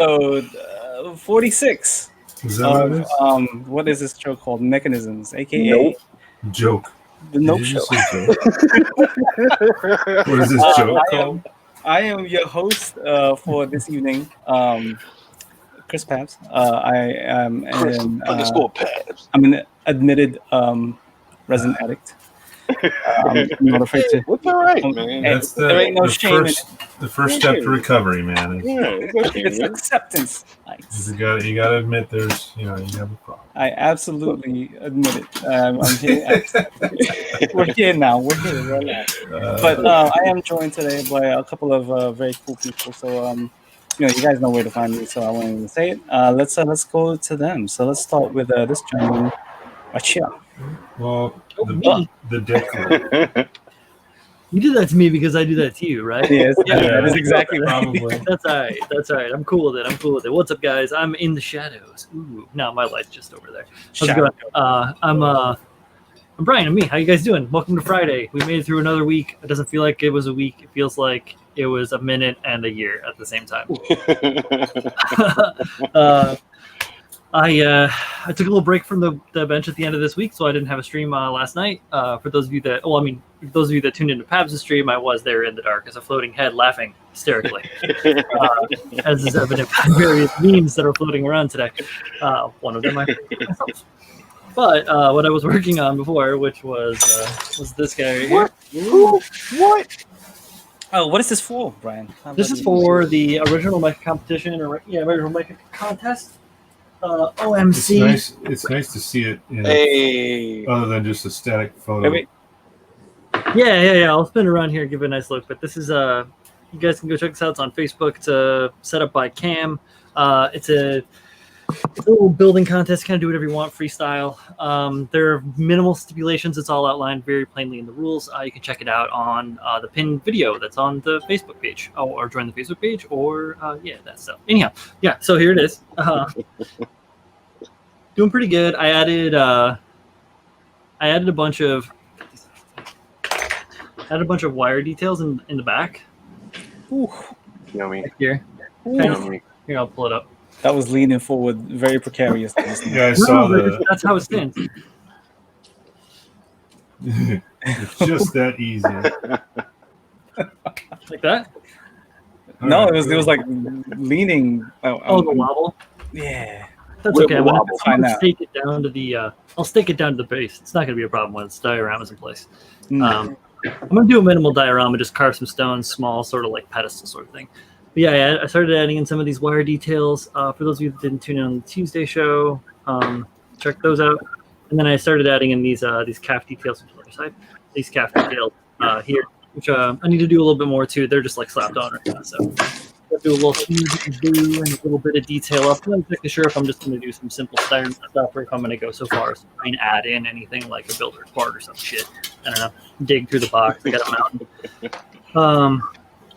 episode 46 Is that what it is? what is this show called? Mechanisms, aka Nope. Joke. the Nope Did you Show. just say joke? What is this joke called? I am your host for this evening, Chris Pabs. I am Pabs. I'm an admitted resident addict. I'm not afraid to. What's all right, man? That's there ain't no shame in the first step to recovery, man. It's acceptance. Nice. You gotta admit there's you have a problem. I absolutely admit it. I'm here. We're here now. We're here right now. But I am joined today by a couple of very cool people. So you guys know where to find me. So I won't even say it. Let's go to them. So let's start with this gentleman, Achia. Well, the dick. You did that to me because I do that to you, right? Yes, that is exactly right. Probably. That's all right. That's all right. I'm cool with it. What's up, guys? I'm in the shadows. Ooh, no, my light's just over there. How's it going? I'm Brian and me. How you guys doing? Welcome to Friday. We made it through another week. It doesn't feel like it was a week. It feels like it was a minute and a year at the same time. I took a little break from the bench at the end of this week, so I didn't have a stream last night. For those of you that, tuned into Pabs' stream, I was there in the dark as a floating head, laughing hysterically, as is evident by various memes that are floating around today. One of them I created myself. But what I was working on before, which was this guy right here. What? Oh, what is this for, Brian? This is for the original mecha competition, original mecha contest. OMC. It's nice to see it Hey. other than just a static photo. Wait. Yeah. I'll spin around here, give it a nice look. But this is you guys can go check this out. It's on Facebook. It's set up by Cam. It's a little building contest. Kind of do whatever you want, freestyle. There are minimal stipulations. It's all outlined very plainly in the rules. You can check it out on the pinned video that's on the Facebook page, or join the Facebook page, or that stuff. Anyhow, yeah. So here it is. Doing pretty good. I added a bunch of wire details in the back. Ooh. Yummy. Right here. Yummy. Here, I'll pull it up. That was leaning forward, very precarious. Yeah, I saw That's how it stands. It's just that easy. Like that? No, it was like leaning. The wobble. Yeah. That's With okay. the I'm wobble. gonna stake it down to the. I'll stake it down to the base. It's not gonna be a problem when its dioramas in place. I'm gonna do a minimal diorama, just carve some stones, small, sort of like pedestal sort of thing. But yeah, I started adding in some of these wire details. For those of you that didn't tune in on the Tuesday show, check those out. And then I started adding in these calf details to the other side. These calf details here, which I need to do a little bit more too. They're just like slapped on right now, so I'll do a little smooth blue and a little bit of detail up. I'm not exactly sure if I'm just going to do some simple styrene stuff or if I'm going to go so far as to try and add in anything like a builder's part or some shit. I don't know. Dig through the box. I got a mountain.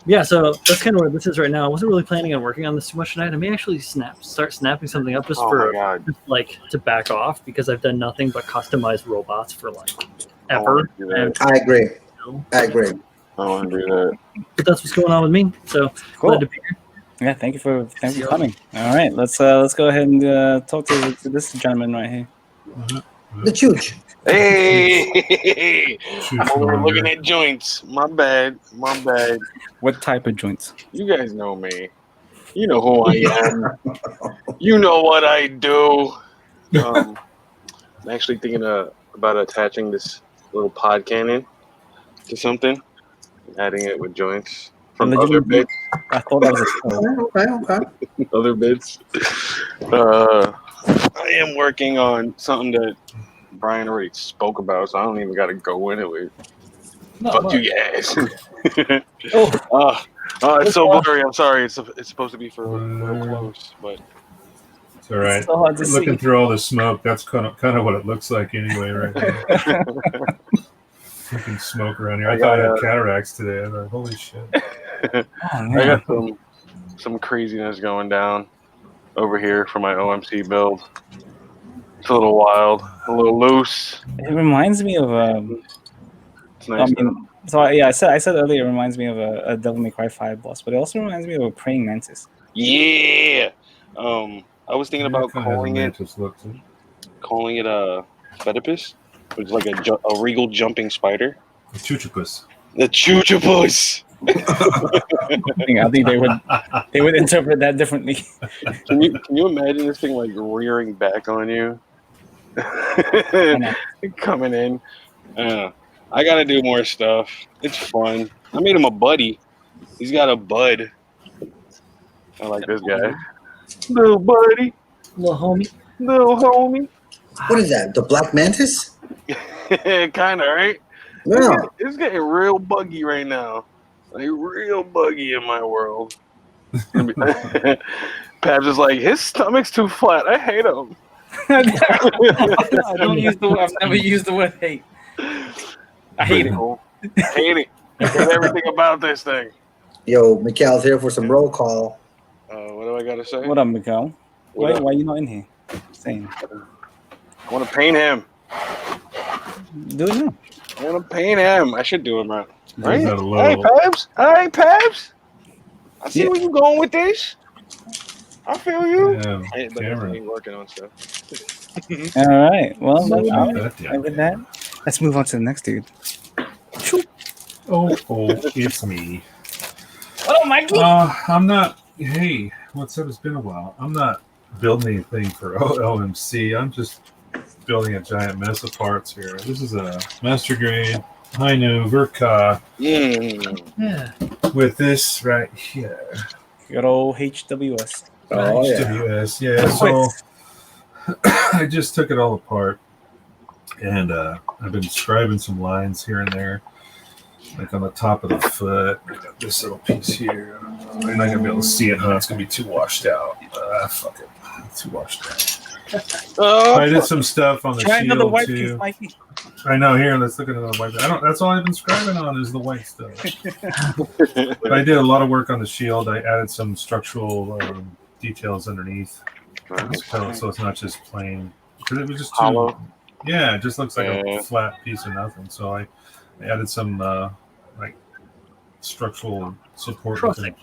Yeah, so that's kind of where this is right now. I wasn't really planning on working on this too much tonight. I may actually start snapping something up just to back off, because I've done nothing but customize robots for like ever. I agree. I want to do that. But that's what's going on with me. So Cool. glad to be here. Yeah, thank you for coming. All right, let's go ahead and talk to this gentleman right here. The Chooch. Hey! We're looking at joints. My bad. What type of joints? You guys know me. You know who I am. You know what I do. I'm actually thinking about attaching this little pod cannon to something, adding it with joints from other bits. I thought that was Okay. Other bits. I am working on something that Brian already spoke about, so I don't even got to go into it. Fuck you guys. It's so blurry. I'm sorry. It's supposed to be for real close, but it's all right. It's so hard to Looking see. through all the smoke, that's kind of what it looks like anyway, right now. Freaking smoke around here. I thought I had cataracts today. I thought, holy shit. I got some craziness going down over here for my OMC build. It's a little wild, a little loose. It reminds me of It's nice. I said earlier it reminds me of a Devil May Cry 5 boss, but it also reminds me of a praying mantis. Yeah. I was thinking about Kinda has a calling it mantis look to it. a Fetipus, which is like a regal jumping spider. A chuchipus. The Chuchipus. I think they would interpret that differently. Can you imagine this thing like rearing back on you? Coming in. I gotta do more stuff. It's fun. I made him a buddy. He's got a bud. I like this guy. Little buddy. Little homie. Little homie. What is that? The black mantis? Kinda, right? Yeah. It's getting real buggy right now. Like real buggy in my world. Pabs is like, his stomach's too flat. I hate him. I don't use the word. I've never used the word hate. I hate it. Hate it. I hate everything about this thing. Yo, Mikhail's here for some roll call. What do I gotta say? What up, Miguel? What up? Why you not in here? Same. I want to paint him. Do it now. I want to paint him. I should do him right. Right? He's got a Hey, little- Pabs. Hey, Pabs. I see Yeah. where you going with this. I feel you. Yeah, Hey, but Cameron. ain't working on stuff. All right. Well, Not all right. that damn And with that, let's move on to the next dude. Oh, it's me. What up, Mikey? I'm not. Hey, what's up? It's been a while. I'm not building anything for LMC. I'm just building a giant mess of parts here. This is a master grade Hainu Verka Yeah. with this right here. Good old HWS. Oh, yeah. HWS, yeah. So I just took it all apart, and I've been scribing some lines here and there, like on the top of the foot. I got this little piece here. I'm not gonna be able to see it, huh? It's gonna be too washed out. Fuck it, it's too washed out. Oh, I did some stuff on the Try another shield white too. piece, Mikey. I know. Here, let's look at another white. That's all I've been scribing on is the white stuff. But I did a lot of work on the shield. I added some structural details underneath, so it's not just plain. Because it was just too hollow. Yeah, it just looks like Yeah. a flat piece of nothing. So I added some like structural support. Trussing.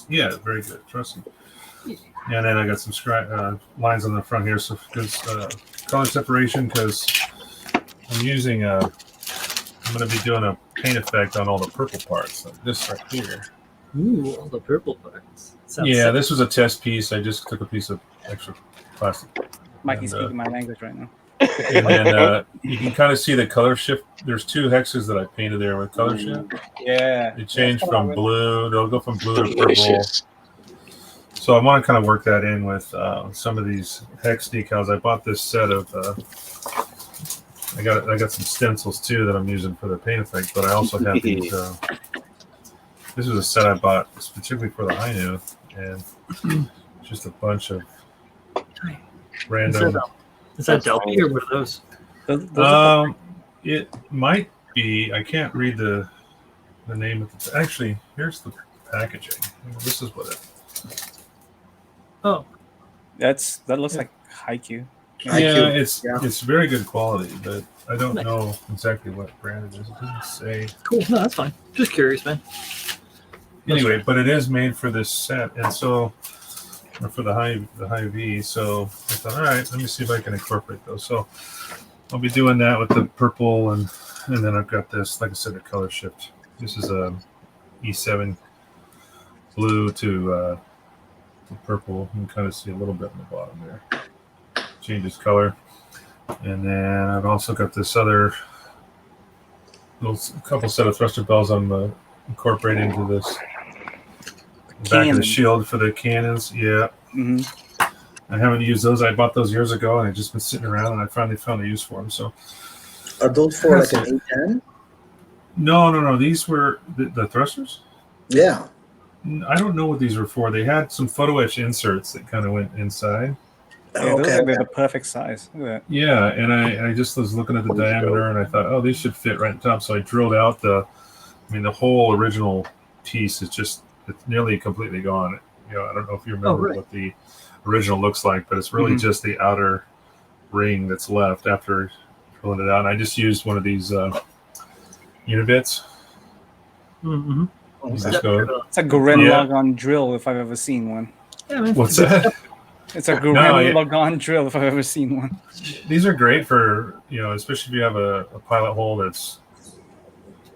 Yeah, very good trussing. And then I got some lines on the front here, so because color separation, because I'm using I'm going to be doing a paint effect on all the purple parts, like this right here. Ooh, all the purple parts. Sounds Yeah, sick. this was a test piece. I just took a piece of extra plastic. Mikey's And, speaking my language right now. And then you can kind of see the color shift. There's two hexes that I painted there with color shift. Yeah. It changed That's from what I blue. They'll go from blue to purple. Delicious. So I want to kind of work that in with some of these hex decals. I bought this set of. I got some stencils too that I'm using for the paint effect, but I also have these. This was a set I bought particularly for the Hainu, and just a bunch of random. Is that Delphi or what are those? Those are It might be. I can't read the name of the. Actually, here's the packaging. This is what it. Oh, that looks like Haikyuu. Yeah, IQ. it's very good quality, but I don't Nice. know exactly what brand it is. It doesn't say. cool. No, that's fine. Just curious, man. Anyway, but it is made for this set, and so or for the high V. So I thought, all right, let me see if I can incorporate those. So I'll be doing that with the purple, and then I've got this, like I said, a color shift. This is a E7 blue to purple. You can kind of see a little bit in the bottom there. Changes color, and then I've also got this other couple set of thruster bells I'm incorporating into this back of the shield for the cannons. Yeah, Mm-hmm. I haven't used those. I bought those years ago, and I've just been sitting around, and I finally found a use for them. So Are those for like an A10? no, these were the thrusters. Yeah. I don't know what these were for. They had some photo etch inserts that kind of went inside. Yeah, those Okay. are the perfect size. Look at Yeah, and I just was looking at the diameter, and I thought, oh, these should fit right on top. So I drilled out the whole original piece is just, it's nearly completely gone. You know, I don't know if you remember really? what the original looks like, but it's really just the outer ring that's left after drilling it out. And I just used one of these unibits, Mm-hmm. Just go. It's a Gurren Lagann drill if I've ever seen one. Yeah, man. What's that? It's a Gurren Lagann drill if I've ever seen one. These are great for, especially if you have a pilot hole that's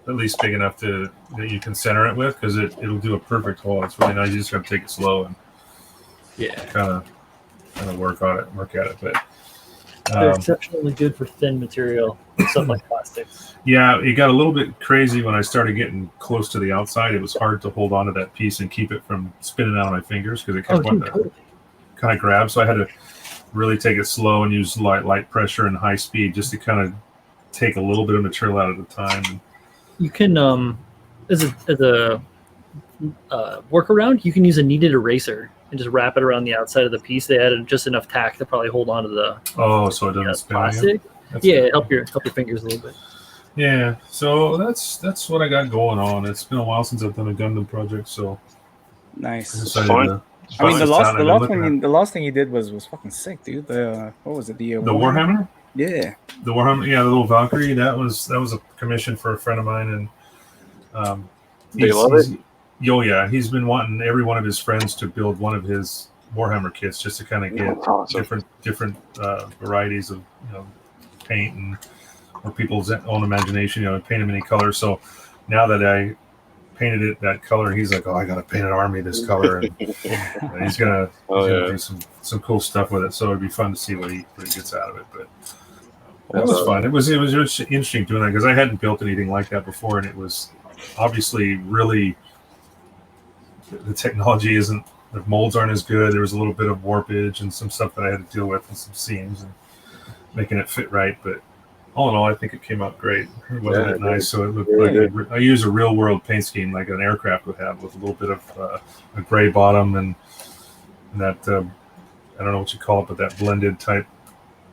at least big enough that you can center it with, because it'll do a perfect hole. It's really nice. You just got to take it slow and kind of work at it. But they're exceptionally good for thin material, stuff like plastic. Yeah, it got a little bit crazy when I started getting close to the outside. It was hard to hold onto that piece and keep it from spinning out on my fingers because it kept kind of grab. So I had to really take it slow and use light pressure and high speed just to kind of take a little bit of material out at a time. You can, as a workaround, you can use a kneaded eraser and just wrap it around the outside of the piece. They added just enough tack to probably hold on to the so it doesn't spin plastic. Yeah, help your fingers a little bit. Yeah, so that's what I got going on. It's been a while since I've done a Gundam project, so nice. Fun. I mean, the last thing you did was fucking sick, dude. What was it? The Warhammer? Yeah. The Warhammer, the little Valkyrie. That was a commission for a friend of mine, and they love it. He's been wanting every one of his friends to build one of his Warhammer kits just to kind of get different varieties of paint or people's own imagination, paint them any color. So now that I painted it that color, he's like, I gotta paint an army this color, and he's gonna do some cool stuff with it. So it'd be fun to see what he gets out of it. But that was fun. It was interesting doing that because I hadn't built anything like that before, and it was obviously really, the technology isn't, the molds aren't as good. There was a little bit of warpage and some stuff that I had to deal with and some seams and making it fit right. But all in all, I think it came out great. It wasn't that nice, so it looked like I used a real world paint scheme like an aircraft would have, with a little bit of a gray bottom and that I don't know what you call it, but that blended type.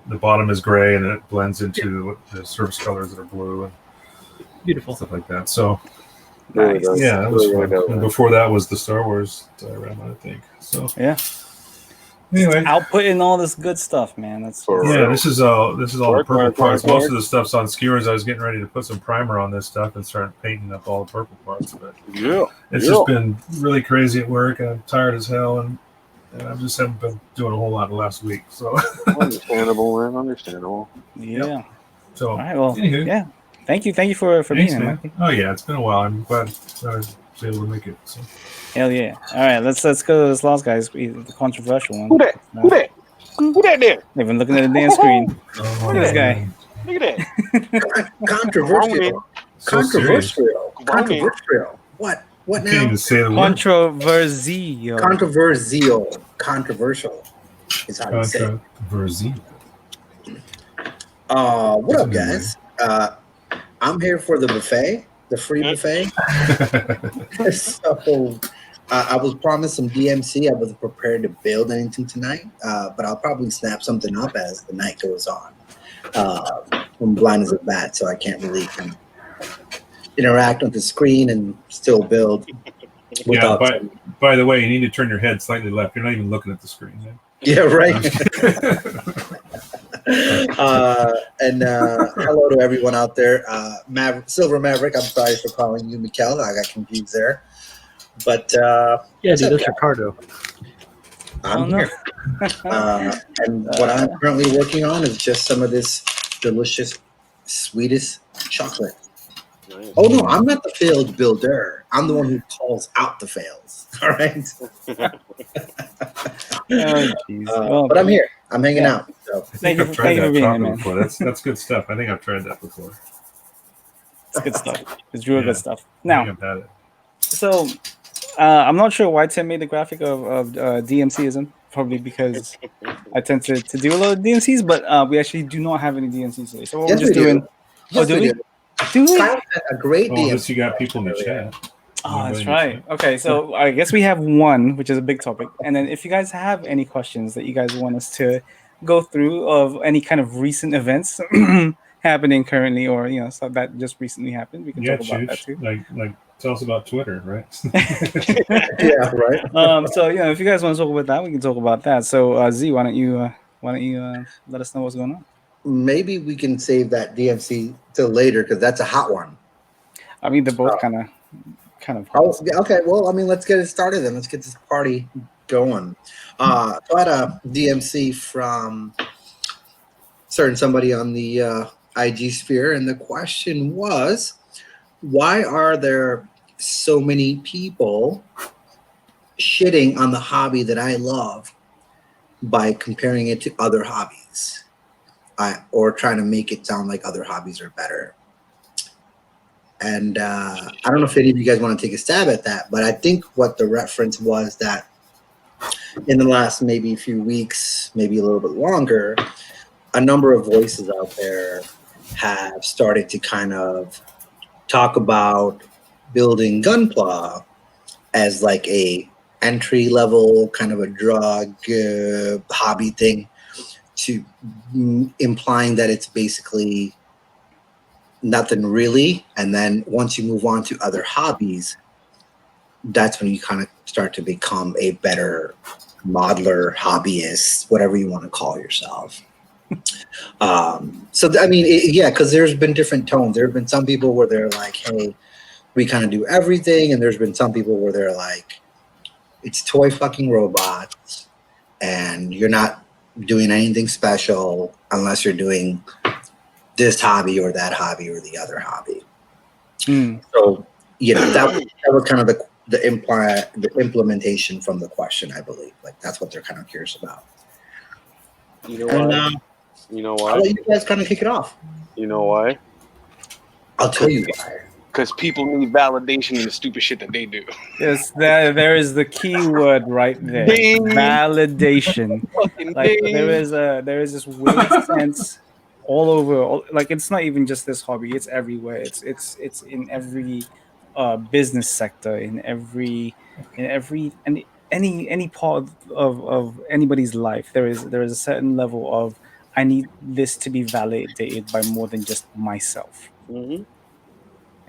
The bottom is gray and it blends into the surface colors that are blue and beautiful stuff like that. So nice. Yeah, that was fun. And before that was the Star Wars diorama, I think. So yeah. Anyway, outputting all this good stuff, man. This is all the purple parts. Most of the stuff's on skewers. I was getting ready to put some primer on this stuff and start painting up all the purple parts, but it's just been really crazy at work, and I'm tired as hell, and I just haven't been doing a whole lot the last week. So understandable, man. Understandable. Yeah. Yep. So all right. Well, anywho. Yeah. Thank you for being here, man. Oh yeah, it's been a while. I'm glad I was able to make it. So. Hell yeah! All right, let's go to this last guy's the controversial one. Who that there? They've been looking at the damn screen. Look at this guy. Look at that. Controversial. So Controversial. What I can't now? even say the word. Controversial is how you say it. Controversial. What up, guys? I'm here for the buffet, the free buffet. So I was promised some DMC. I wasn't prepared to build anything tonight, but I'll probably snap something up as the night goes on. I'm blind as a bat, so I can't really interact with the screen and still build. By the way, you need to turn your head slightly left. You're not even looking at the screen. Man. Yeah, right. And hello to everyone out there. Silver Maverick, I'm sorry for calling you Mikkel. I got confused there. But dude, that's Ricardo. I'm here. And what I'm currently working on is just some of this delicious, sweetest chocolate. Nice. Oh no, I'm not the failed builder. I'm the one who calls out the fails. All right. But I'm here. I'm hanging out. So. Thank you for being here, man. That's good stuff. I think I've tried that before. It's good stuff. It's real good stuff. Now, so I'm not sure why Tim made the graphic of DMCism. Probably because I tend to do a lot of DMCs, but we actually do not have any DMCs today. So what we're just doing. Oh, do we? Do we? A great DMC. Unless you got people in the chat. Oh, that's right. Okay, so I guess we have one, which is a big topic. And then if you guys have any questions that you guys want us to go through of any kind of recent events happening currently, or stuff that just recently happened, we can talk about that too. Like tell us about Twitter, right? Yeah, right. So if you guys want to talk about that, we can talk about that. So Z, why don't you let us know what's going on? Maybe we can save that DMC till later because that's a hot one. I mean, they're both kind kind of. Oh, okay. Well, I mean, let's get it started then. Let's get this party going. So I had a DMC from somebody on the IG sphere, and the question was, why are there so many people shitting on the hobby that I love by comparing it to other hobbies, or trying to make it sound like other hobbies are better? And I don't know if any of you guys want to take a stab at that, but I think what the reference was that in the last maybe few weeks, maybe a little bit longer, a number of voices out there have started to kind of talk about building Gunpla as like a entry level kind of a drug hobby thing, to implying that it's basically nothing really. And then once you move on to other hobbies, that's when you kind of start to become a better modeler, hobbyist, whatever you want to call yourself. So I mean, yeah, because there's been different tones. There have been some people where they're like, hey, we kind of do everything, and there's been some people where they're like, it's toy fucking robots, and you're not doing anything special unless you're doing this hobby or that hobby or the other hobby. So, you know, that was kind of the implementation from the question, I believe. Like, that's what they're kind of curious about. You know why? You know why? I'll let you guys kind of kick it off. You know why? I'll tell you why. Because people need validation in the stupid shit that they do. Yes, there is the key word right there. Ding. Validation. Fucking Like ding. there is this weird sense all over. Like it's not even just this hobby; it's everywhere. It's in every business sector, in every any part of anybody's life. There is a certain level of, I need this to be validated by more than just myself. Mm-hmm.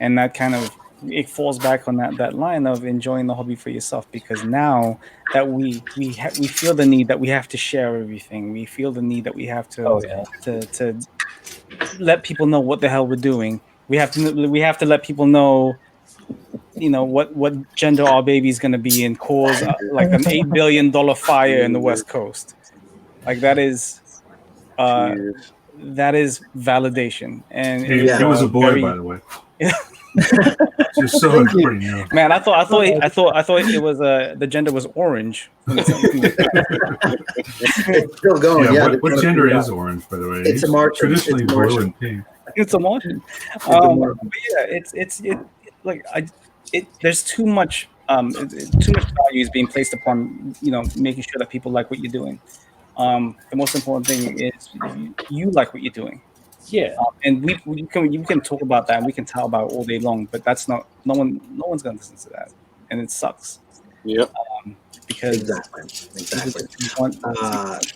And that kind of, it falls back on that line of enjoying the hobby for yourself, because now that we feel the need that we have to share everything, we feel the need that we have to let people know what the hell we're doing. We have to let people know, you know, what gender our baby's going to be and cause like an $8 billion fire in the West Coast. Like that is validation. And It was a boy, by the way. Just so everybody knows. Man, I thought it was the gender was orange. It's still going. Yeah. What gender is orange, by the way? It's a Martian. Traditionally blue and pink. It's a Martian. But yeah, there's too much value is being placed upon, you know, making sure that people like what you're doing. The most important thing is you like what you're doing. Yeah, and we can talk about that and we can tell about it all day long, but that's not no one's gonna listen to that, and it sucks. Yep. Because exactly.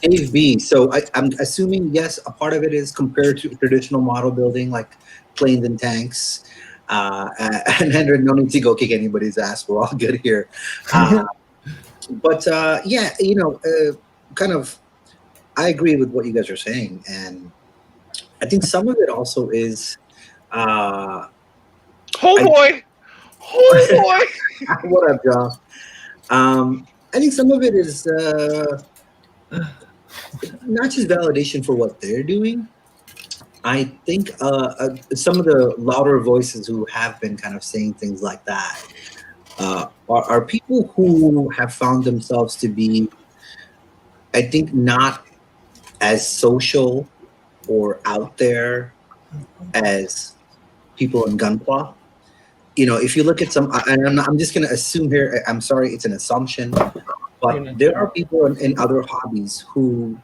Dave B. So I'm assuming, yes, a part of it is compared to traditional model building like planes and tanks. And Hendrik, no need to go kick anybody's ass. We're all good here. But yeah, you know, kind of, I agree with what you guys are saying, and I think some of it also is. Oh boy! What up, John? I think some of it is not just validation for what they're doing. I think some of the louder voices who have been kind of saying things like that are people who have found themselves to be, I think, not as social or out there as people in Gunpla. You know, if you look at some, and I'm just going to assume here, I'm sorry, it's an assumption, but there are people in other hobbies who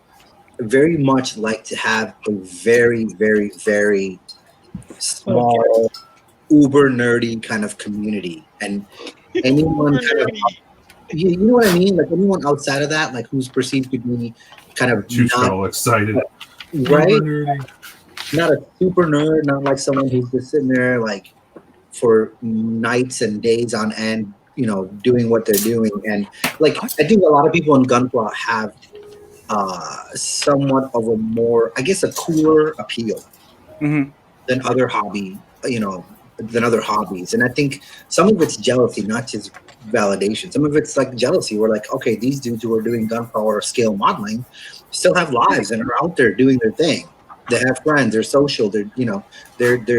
very much like to have a very, very, very small, uber nerdy kind of community. And anyone kind of, you know what I mean? Like anyone outside of that, like who's perceived to be kind of not all excited. Right? Not a super nerd, not like someone who's just sitting there like for nights and days on end, you know, doing what they're doing. And like, I think a lot of people in Gunpla have somewhat of a more, I guess, a cooler appeal than other hobby, you know, than other hobbies. And I think some of it's jealousy, not just validation. Some of it's like jealousy. We're like, okay, these dudes who are doing gunpowder scale modeling still have lives and are out there doing their thing. They have friends, they're social, they're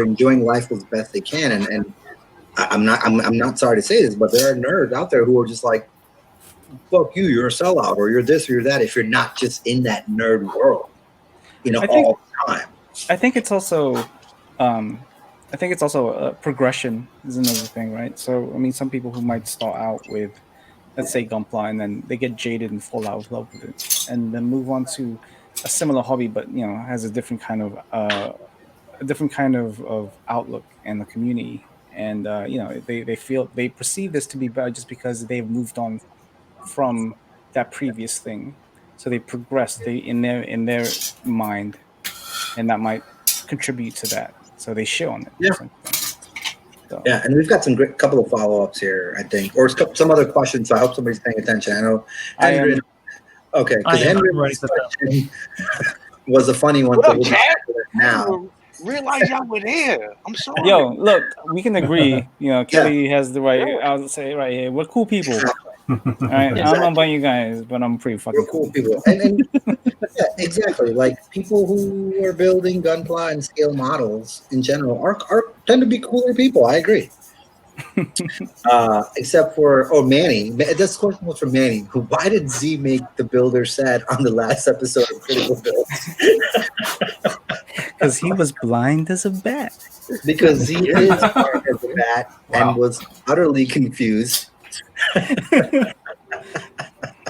enjoying life as best they can. And I'm not sorry to say this, but there are nerds out there who are just like, fuck you, you're a sellout, or you're this or you're that, if you're not just in that nerd world, all the time. I think it's also progression is another thing, right? So I mean, some people who might start out with, let's say, Gunpla, and then they get jaded and fall out of love with it, and then move on to a similar hobby, but has a different kind of outlook and the community, and they perceive this to be bad just because they've moved on from that previous thing, so they progress in their mind, and that might contribute to that, so they shit on it. So. Yeah, and we've got some couple of follow-ups here, I think, or some other questions, so I hope somebody's paying attention. I know Henry, okay, because Henry's question was a funny one. What up, Chad? Now realize y'all were there. I'm sorry. Yo, look, we can agree. Kelly has the right. I'll say it right here. We're cool people. All right, I don't know about you guys, but I'm pretty fucking cool people. And yeah, exactly. Like people who are building Gunpla and scale models in general are tend to be cooler people. I agree. Except for Manny. This question was from Manny. Why did Z make the builder sad on the last episode of Critical Builds? Because he was blind as a bat. Because Z is blind as a bat and was utterly confused.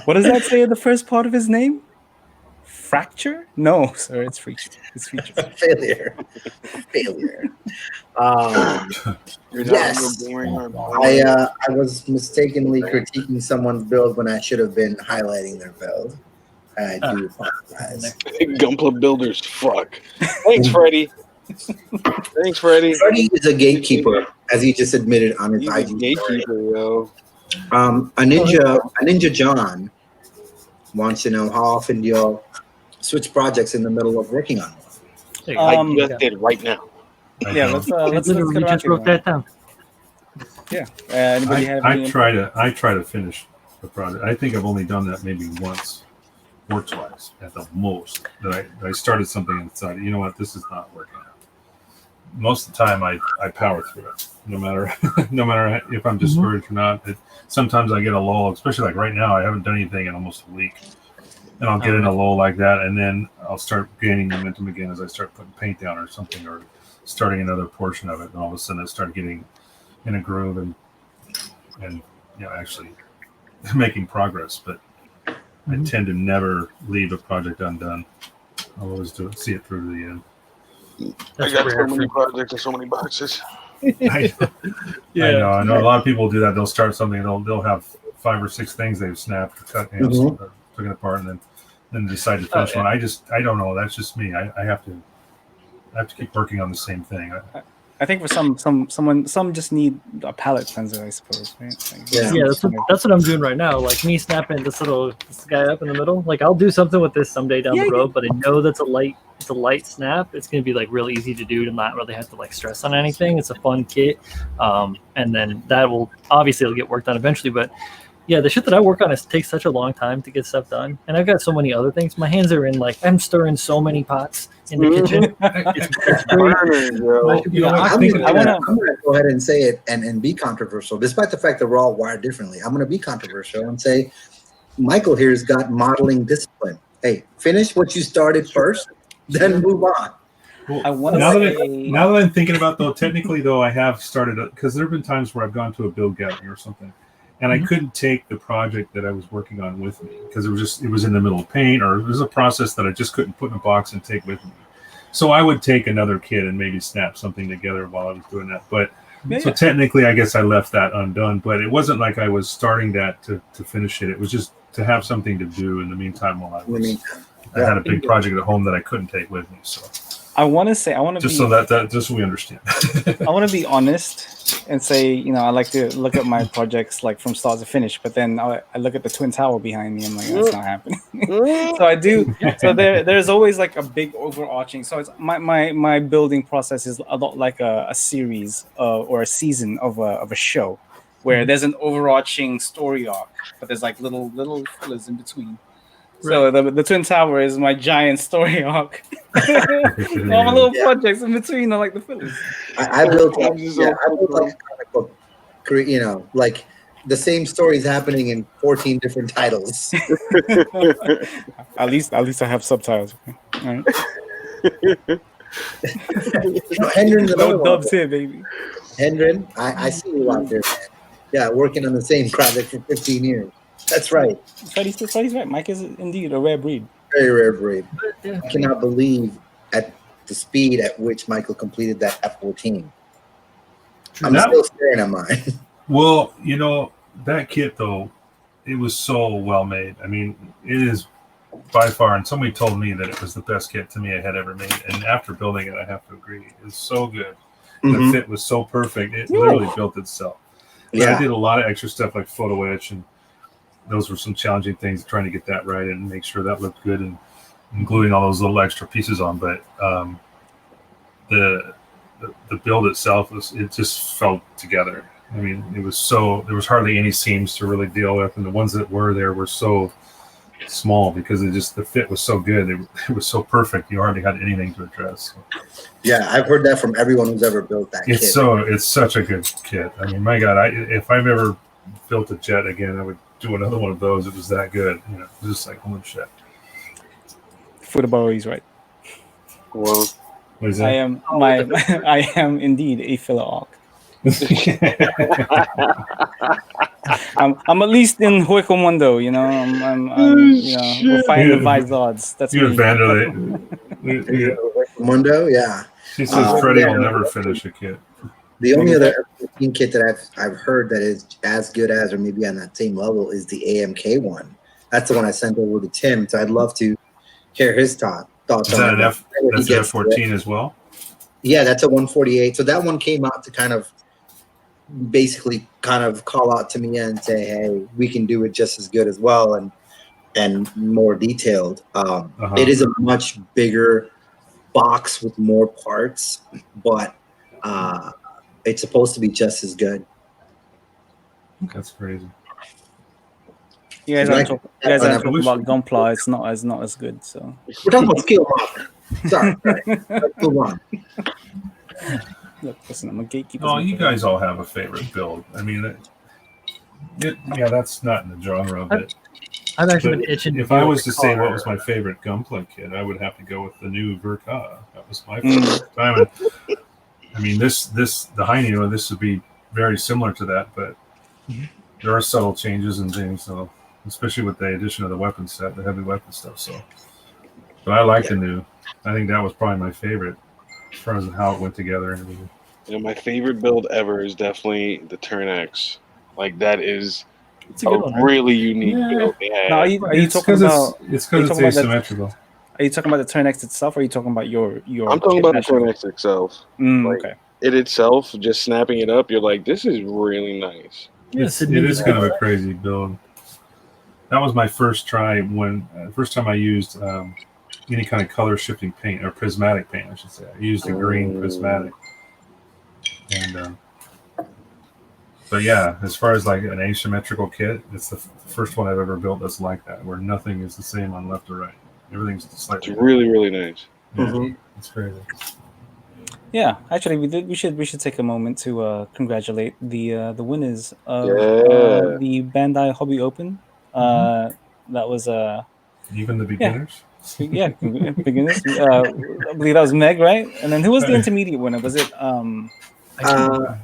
What does that say in the first part of his name? Fracture? No, sir, it's feature. It's feature. Failure. Yes, I was mistakenly critiquing someone's build when I should have been highlighting their build. I do apologize. Gunpla builders, fuck. Thanks, Freddie. Freddie is a gatekeeper, as he just admitted on his IG. Gatekeeper, yo. A ninja John wants to know how often do y'all switch projects in the middle of working on one? I just did right now. Yeah, let's get just wrote that down. Yeah. I try to finish the project. I think I've only done that maybe once or twice at the most. That I started something and decided, you know what, this is not working out. Most of the time, I power through it, no matter if I'm discouraged or not. Sometimes I get a lull, especially like right now. I haven't done anything in almost a week, and I'll get in a lull like that, and then I'll start gaining momentum again as I start putting paint down or something, or starting another portion of it, and all of a sudden I start getting in a groove and actually making progress. But I tend to never leave a project undone. I'll always see it through to the end. I got so many projects and so many boxes. I know. I know a lot of people do that. They'll start something. They'll have 5 or 6 things they've snapped or cut, taken apart, and then decide to finish one. I don't know. That's just me. I have to keep working on the same thing. I think for some just need a palette cleanser, I suppose. Right? That's what I'm doing right now. Like me snapping this guy up in the middle. Like I'll do something with this someday down the road, but I know that's a light snap. It's going to be like real easy to do to not really have to like stress on anything. It's a fun kit, and then that will obviously it'll get worked on eventually. But yeah, the shit that I work on takes such a long time to get stuff done, and I've got so many other things. My hands are in I'm stirring so many pots in the kitchen. It's crazy. I'm gonna go ahead and say it and be controversial, despite the fact that we're all wired differently. I'm gonna be controversial and say Michael here's got modeling discipline. Hey, finish what you started first, then move on. Well, now that I'm thinking about technically though, I have started because there have been times where I've gone to a build gallery or something. And I couldn't take the project that I was working on with me because it was in the middle of paint, or it was a process that I just couldn't put in a box and take with me. So I would take another kit and maybe snap something together while I was doing that. But so technically, I guess I left that undone. But it wasn't like I was starting that to finish it. It was just to have something to do in the meantime while I had a big project at home that I couldn't take with me. So I want to say I want to just be so that just so we understand. I want to be honest and say, you know, I like to look at my projects like from start to finish, but then I look at the Twin Tower behind me. I'm like, that's not happening. So I do. So there's always like a big overarching. So it's my building process is a lot like a series or a season of a show, where there's an overarching story arc, but there's like little fillers in between. So the Twin Tower is my giant story arc. All my little projects in between are like the fillers. I built like a comic book, you know, like the same stories happening in 14 different titles. At least I have subtitles. All right. Hendren's No dubs here, baby. Hendren, I see you out there, man. Yeah, working on the same project for 15 years. That's right. Freddy's right. Mike is indeed a rare breed. Very rare breed. I cannot believe at the speed at which Michael completed that F-14. I'm still staring at mine. Well, you know, that kit, though, it was so well made. I mean, it is by far, and somebody told me that it was the best kit to me I had ever made. And after building it, I have to agree. It's so good. The fit was so perfect. It literally built itself. But I did a lot of extra stuff like photo etch, and those were some challenging things, trying to get that right and make sure that looked good, and gluing all those little extra pieces on. But the build itself it just fell together. I mean, there was hardly any seams to really deal with, and the ones that were there were so small because the fit was so good. It was so perfect. You hardly had anything to address. Yeah, I've heard that from everyone who's ever built that kit. It's such a good kit. I mean, my God, if I've ever built a jet again, I would do another one of those. It was that good. You know, it was just like, holy shit. Futabaro is right. Well, What is that? I am indeed a filler arc. I'm at least in Hueco Mundo, you know. I'm you know, we're fighting the Vizards. That's you me. Vandalay. Mundo, yeah. She says Freddie will never finish a kit. The only other F-14 kit that I've heard that is as good as, or maybe on that same level, is the AMK one. That's the one I sent over to Tim. So I'd love to hear his thoughts. Is that an F-14 as well? Yeah, that's a 148. So that one came out to kind of basically call out to me and say, hey, we can do it just as good as well and more detailed. It is a much bigger box with more parts, but it's supposed to be just as good. That's crazy. You guys aren't talking about Gunpla. It's not as good. So we're talking about skill model. Sorry. Let's move on. Look, listen, I'm a gatekeeper. Oh, you guys all have a favorite build. I mean, that's not in the genre of it. I've actually been itching. If I was to say what was my favorite Gunpla kit, I would have to go with the new Verka. That was my favorite time. I mean, the Heinio, this would be very similar to that, but there are subtle changes and things. So, especially with the addition of the weapon set, the heavy weapon stuff. So, but I like the new. I think that was probably my favorite as far as how it went together and everything. You know, my favorite build ever is definitely the Turn X. Like, that is a really unique build. Yeah. Now, are you talking about? It's because it's asymmetrical. Are you talking about the Turn X itself, or are you talking about your? I'm talking about the Turn X itself. Okay. It itself, just snapping it up, you're like, this is really nice. Yes, it is kind of a crazy build. That was my first try first time I used any kind of color shifting paint, or prismatic paint, I should say. I used a green prismatic. And but yeah, as far as like an asymmetrical kit, it's the first one I've ever built that's like that, where nothing is the same on left or right. Everything's slightly. It's really, really nice. Yeah, it's crazy. Yeah, actually, we should take a moment to congratulate the winners of the Bandai Hobby Open. That was even the beginners. Yeah, beginners. I believe that was Meg, right? And then who was the intermediate winner? Was it?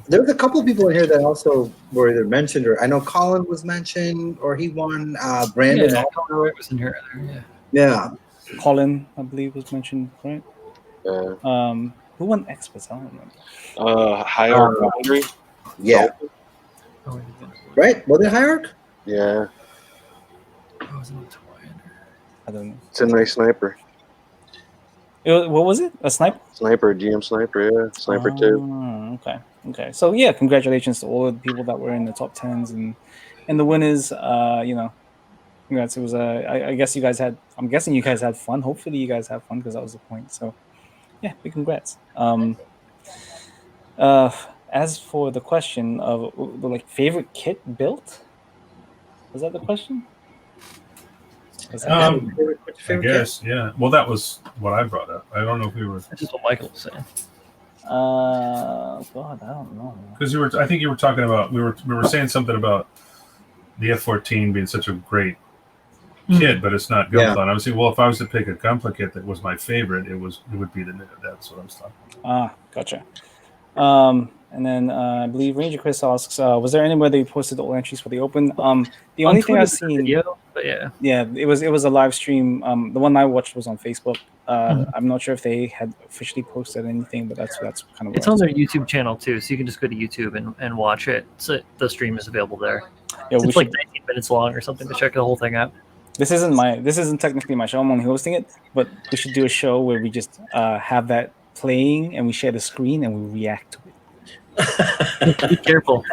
There's a couple of people in here that also were either mentioned, or I know Colin was mentioned, or he won. Brandon was in here. Yeah. Colin, I believe, was mentioned, right? Who won experts? I don't remember. Hierarch Foundry. Yeah. Right? Was it Hierarch? Yeah. I don't know. It's a nice sniper. What was it? A sniper? Sniper, GM Sniper, yeah. Sniper 2. Okay. So yeah, congratulations to all of the people that were in the top 10s and the winners. Congrats. It was I guess you guys had. I'm guessing you guys had fun. Hopefully you guys have fun because that was the point. So yeah, big congrats. As for the question of the like favorite kit built, was that the question? I guess, yeah. Well, that was what I brought up. I don't know if we were. That's just what Michael was saying. God, I don't know. Because I think you were talking about. We were saying something about the F-14 being such a great kit, but it's not Gunpla. And I was saying, well, if I was to pick a Gunpla kit that was my favorite, it would be the Knitted. That's what I was talking. Gotcha. And then I believe Ranger Chris asks, was there anywhere they posted all entries for the Open? The only thing I've seen, video, but yeah, it was a live stream. The one I watched was on Facebook. I'm not sure if they had officially posted anything, but that's kind of. It's on their YouTube channel too, so you can just go to YouTube and watch it. So the stream is available there. Yeah, it's like 19 minutes long or something to check the whole thing out. This isn't technically my show. I'm only hosting it, but we should do a show where we just have that playing and we share the screen and we react to it. Be careful.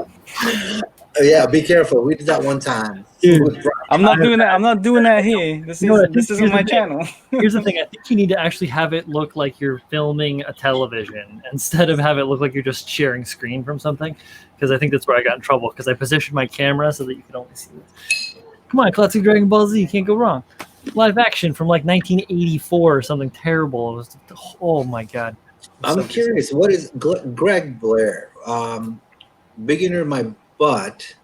Yeah, be careful. We did that one time. Dude, I'm not doing that. I'm not doing that here. This isn't my channel. Here's the thing. I think you need to actually have it look like you're filming a television instead of have it look like you're just sharing screen from something. Because I think that's where I got in trouble. Because I positioned my camera so that you could only see it. Come on, classic Dragon Ball Z. You can't go wrong. Live action from like 1984 or something terrible. It was, oh my god. I'm curious. What is Greg Blair? Beginner my butt.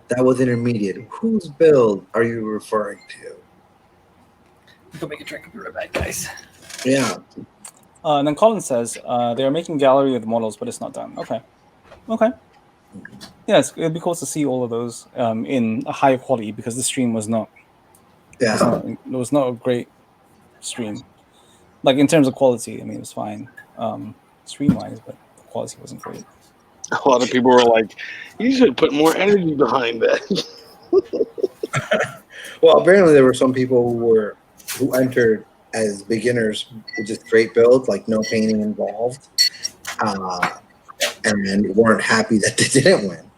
That was intermediate. Whose build are you referring to? Go make a drink. I'll be right back, guys. Yeah. And then Colin says they are making gallery with models, but it's not done. Okay. Yes, it'd be cool to see all of those in a higher quality because the stream was not. Yeah. It was not a great stream. Like in terms of quality, I mean, it was fine stream-wise, but the quality wasn't great. A lot of people were like, "You should put more energy behind that." Well, apparently there were some people who entered as beginners with just straight builds, like no painting involved, and weren't happy that they didn't win.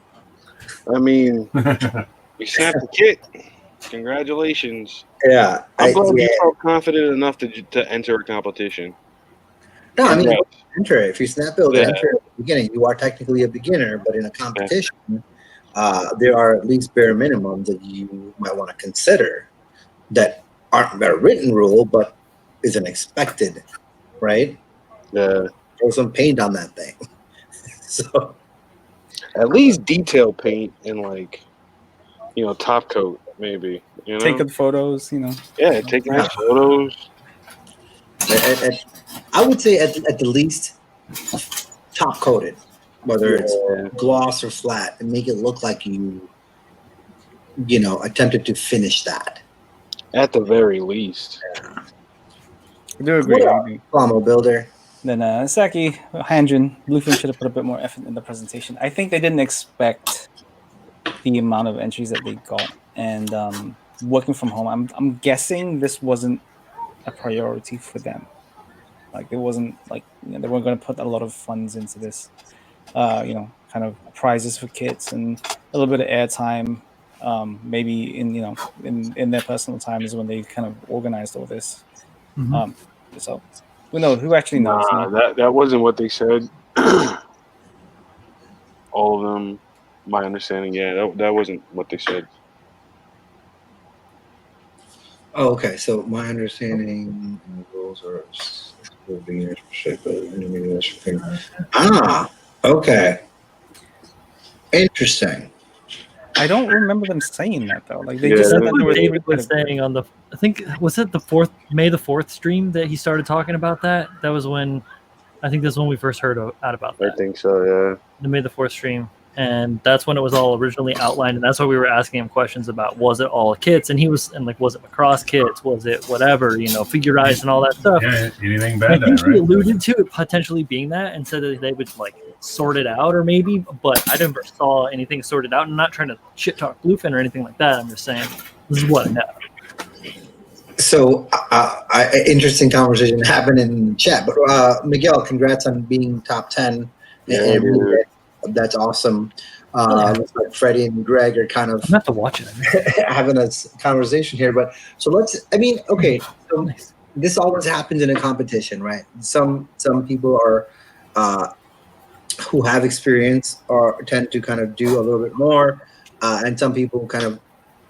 I mean, you snapped the kit. Congratulations. Yeah. I'm glad you felt confident enough to enter a competition. No, I mean, enter it. If you snap build, enter at the beginning. You are technically a beginner, but in a competition, there are at least bare minimums that you might want to consider that aren't a written rule, but isn't expected, right? Yeah. Throw some paint on that thing. So, at least detail paint and top coat, maybe. Take good photos, Yeah, take nice photos. I would say at the least top coated, whether it's gloss or flat, and make it look like you attempted to finish that. At the very least. I do agree. Plamo builder. Then Saki, Hanjin, Bluefin should have put a bit more effort in the presentation. I think they didn't expect the amount of entries that they got, and working from home, I'm guessing this wasn't a priority for them. Like it wasn't like they weren't going to put a lot of funds into this. Kind of prizes for kits and a little bit of airtime. Maybe in their personal time is when they kind of organized all this. Mm-hmm. So who knows? Who actually knows? That wasn't what they said. All of them, my understanding, that wasn't what they said. Oh, okay. So my understanding rules are beginners intermediate. Okay. Interesting. I don't remember them saying that though. Like they Yeah, just said that's that What David was saying on the, I think, was it the May the 4th stream that he started talking about that? That was when, I think that's when we first heard out about that. I think so, yeah. The May the 4th stream. And that's when it was all originally outlined. And that's why we were asking him questions about, was it all kits? And he was, was it Macross kits? Was it whatever, figurized and all that stuff? Yeah, anything I bad, think he right? alluded to it potentially being that and said that they would sort it out or maybe, but I never saw anything sorted out. I'm not trying to shit talk Bluefin or anything like that. I'm just saying this is what I know. So Interesting conversation happened in the chat. But Miguel, congrats on being top 10. Yeah, dude. That's awesome. Looks like Freddie and Greg are kind of I'm gonna have to watch it. having a conversation here. But so okay. So Nice. this always happens in a competition, right? Some people are who have experience or tend to kind of do a little bit more, and some people kind of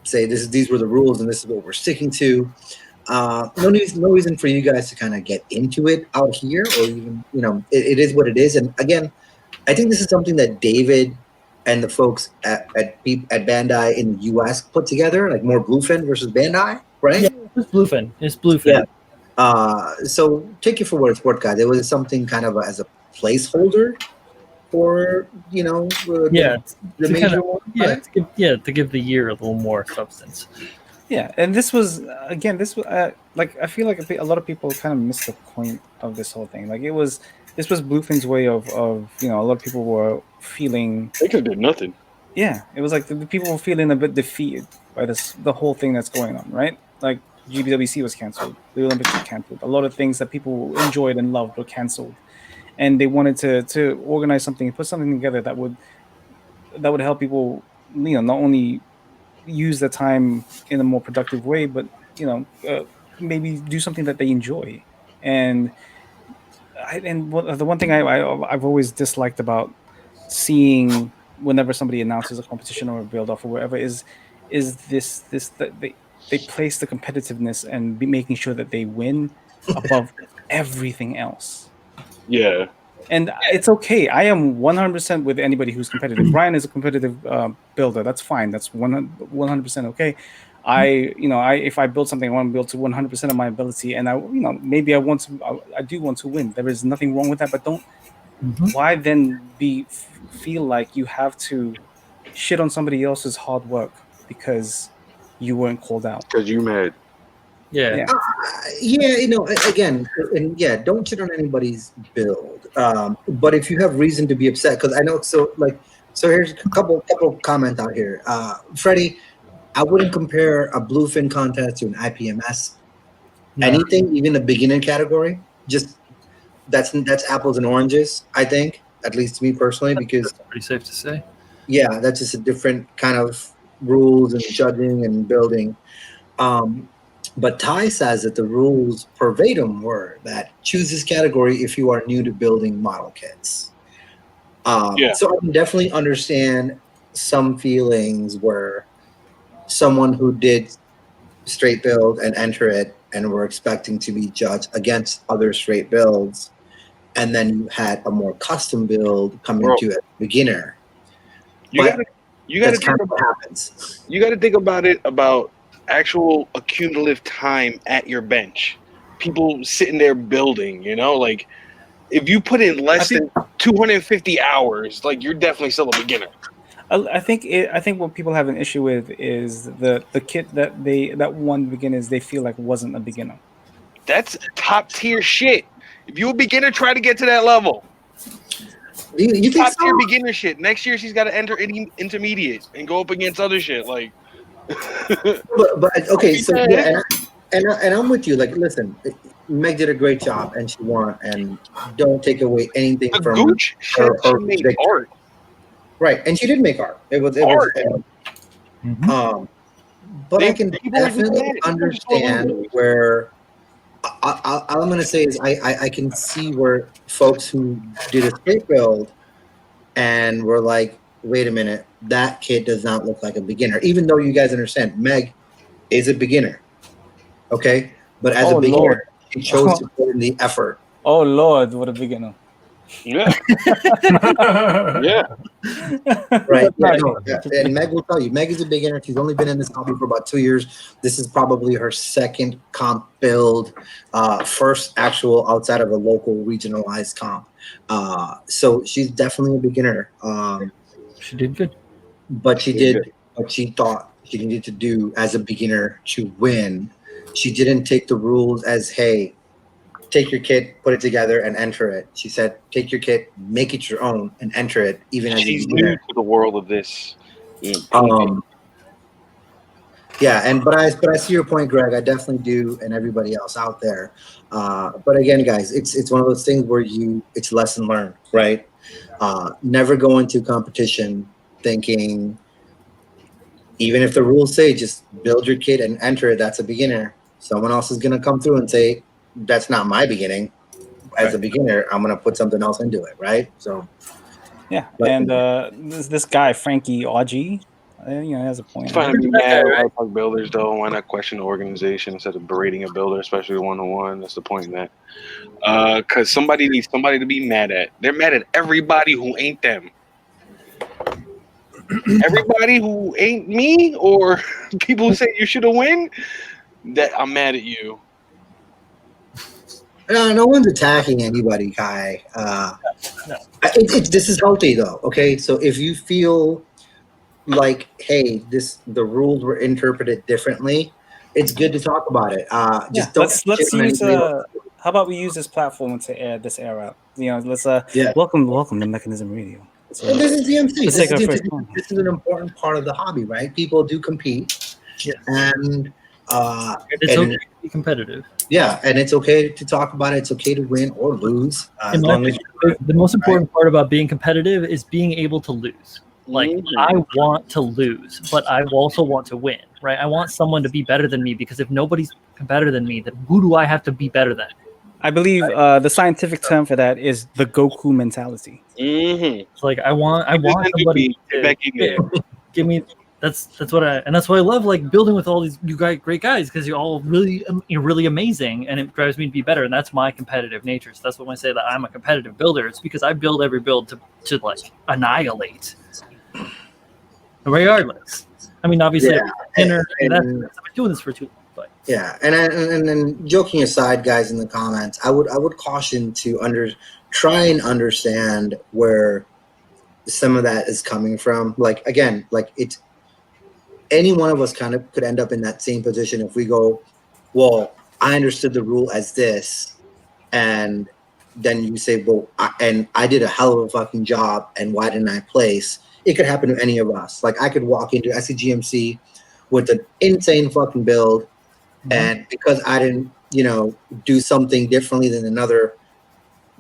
say these were the rules and this is what we're sticking to. No reason for you guys to kind of get into it out here, or even it is what it is. And again, I think this is something that David and the folks at Bandai in the US put together, like more Bluefin versus Bandai, right? Yeah, it's Bluefin. It's Bluefin. Yeah. So take it for what it's worth, guys. It was something kind of as a placeholder for the major one. Right? To give the year a little more substance. Yeah, and this was like I feel like a lot of people kind of missed the point of this whole thing. Like this was Bluefin's way of a lot of people were feeling They could have did nothing. Yeah, it was like the people were feeling a bit defeated by the whole thing that's going on, right? Like GBWC was canceled, the Olympics were canceled, a lot of things that people enjoyed and loved were canceled, and they wanted to organize something, put something together that would help people, not only use the time in a more productive way, but maybe do something that they enjoy. And the one thing I've always disliked about seeing whenever somebody announces a competition or a build off or whatever is this that they place the competitiveness and be making sure that they win above everything else. Yeah. And it's okay. I am 100% with anybody who's competitive. Brian is a competitive builder. That's fine. That's 100% okay. If I build something, I want to build to 100% of my ability, and maybe I do want to win. There is nothing wrong with that. But don't. Mm-hmm. Why then feel like you have to shit on somebody else's hard work because you weren't called out? Because you mad. Yeah. Again, and don't shit on anybody's build. But if you have reason to be upset, because I know, so here's a couple comments out here. Freddie, I wouldn't compare a Bluefin contest to an IPMS. No. Anything, even a beginner category, just that's apples and oranges, I think, at least to me personally, because that's pretty safe to say. Yeah, that's just a different kind of rules and judging and building. But Ty says that the rules verbatim were that choose this category if you are new to building model kits. So I can definitely understand some feelings where someone who did straight build and enter it and were expecting to be judged against other straight builds, and then you had a more custom build coming to a beginner. You got to think about happens. You got to think about it about actual accumulative time at your bench. People sitting there building, like if you put in less than 250 hours, like you're definitely still a beginner. I think what people have an issue with is the kit that one beginners they feel like wasn't a beginner. That's top tier shit. If you're a beginner, try to get to that level. You think top so? tier beginner shit. Next year she's got to enter intermediate and go up against other shit like. but okay, so and I'm with you. Like, listen, Meg did a great job and she won, and don't take away anything from Gooch her she made art. Right, and she did make art. It was but I can definitely understand where. All I'm going to say is I can see where folks who did a straight build and were like, wait a minute, that kid does not look like a beginner. Even though you guys understand, Meg is a beginner, okay? But as a beginner, she chose to put in the effort. Oh, Lord, what a beginner. Yeah. Yeah. Right. And Meg will tell you, Meg is a beginner. She's only been in this hobby for about 2 years. This is probably her second comp build, first actual outside of a local regionalized comp. So she's definitely a beginner. She did good. But she did what she thought she needed to do as a beginner to win. She didn't take the rules as, hey, take your kit, put it together, and enter it. She said, take your kit, make it your own, and enter it, even as she's new to the world of this. Yeah, but I see your point, Greg. I definitely do, and everybody else out there. But again, guys, it's one of those things where it's lesson learned, right? Never go into competition thinking, even if the rules say just build your kit and enter it, that's a beginner. Someone else is gonna come through and say that's not my beginning. As a beginner, I'm gonna put something else into it, right? So Yeah, and this guy Frankie Augie, has a point. Fine to be That guy, mad right? at like builders though. Why not question the organization instead of berating a builder, especially one-on-one? That's the point in that. Because somebody needs somebody to be mad at. They're mad at everybody who ain't them. Everybody who ain't me or people who say you should have win. That I'm mad at you. no one's attacking anybody, Kai. No. This is healthy though. Okay, so if you feel like, hey, the rules were interpreted differently, it's good to talk about it. Just don't. Let's use. How about we use this platform to air this air out? Let's Yeah. welcome to Mechanism Radio. So, And this is DMC. let's take our first one. This is an important part of the hobby, right? People do compete, Yes. and It's okay to be competitive. yeah, and it's okay to talk about it. It's okay to win or lose. As long as The most important part about being competitive is being able to lose. Like, I want to lose, but I also want to win, right? I want someone to be better than me, because if nobody's better than me, then who do I have to be better than? I believe the scientific term for that is the Goku mentality. Mm-hmm. It's like I want somebody to give me. That's what that's why I love like building with all these you guys, great guys, because you're all really amazing, and it drives me to be better, and that's my competitive nature. So that's when I say that I'm a competitive builder. It's because I build every build to like annihilate, regardless. I mean, obviously, I've been doing this for too long. But yeah, and then joking aside, guys, in the comments, I would caution to try and understand where some of that is coming from. Like again, like it's any one of us kind of could end up in that same position if we go, well, I understood the rule as this, and then you say, well, I did a hell of a fucking job, and why didn't I place? It could happen to any of us. Like I could walk into SCGMC with an insane fucking build, and because I didn't, do something differently than another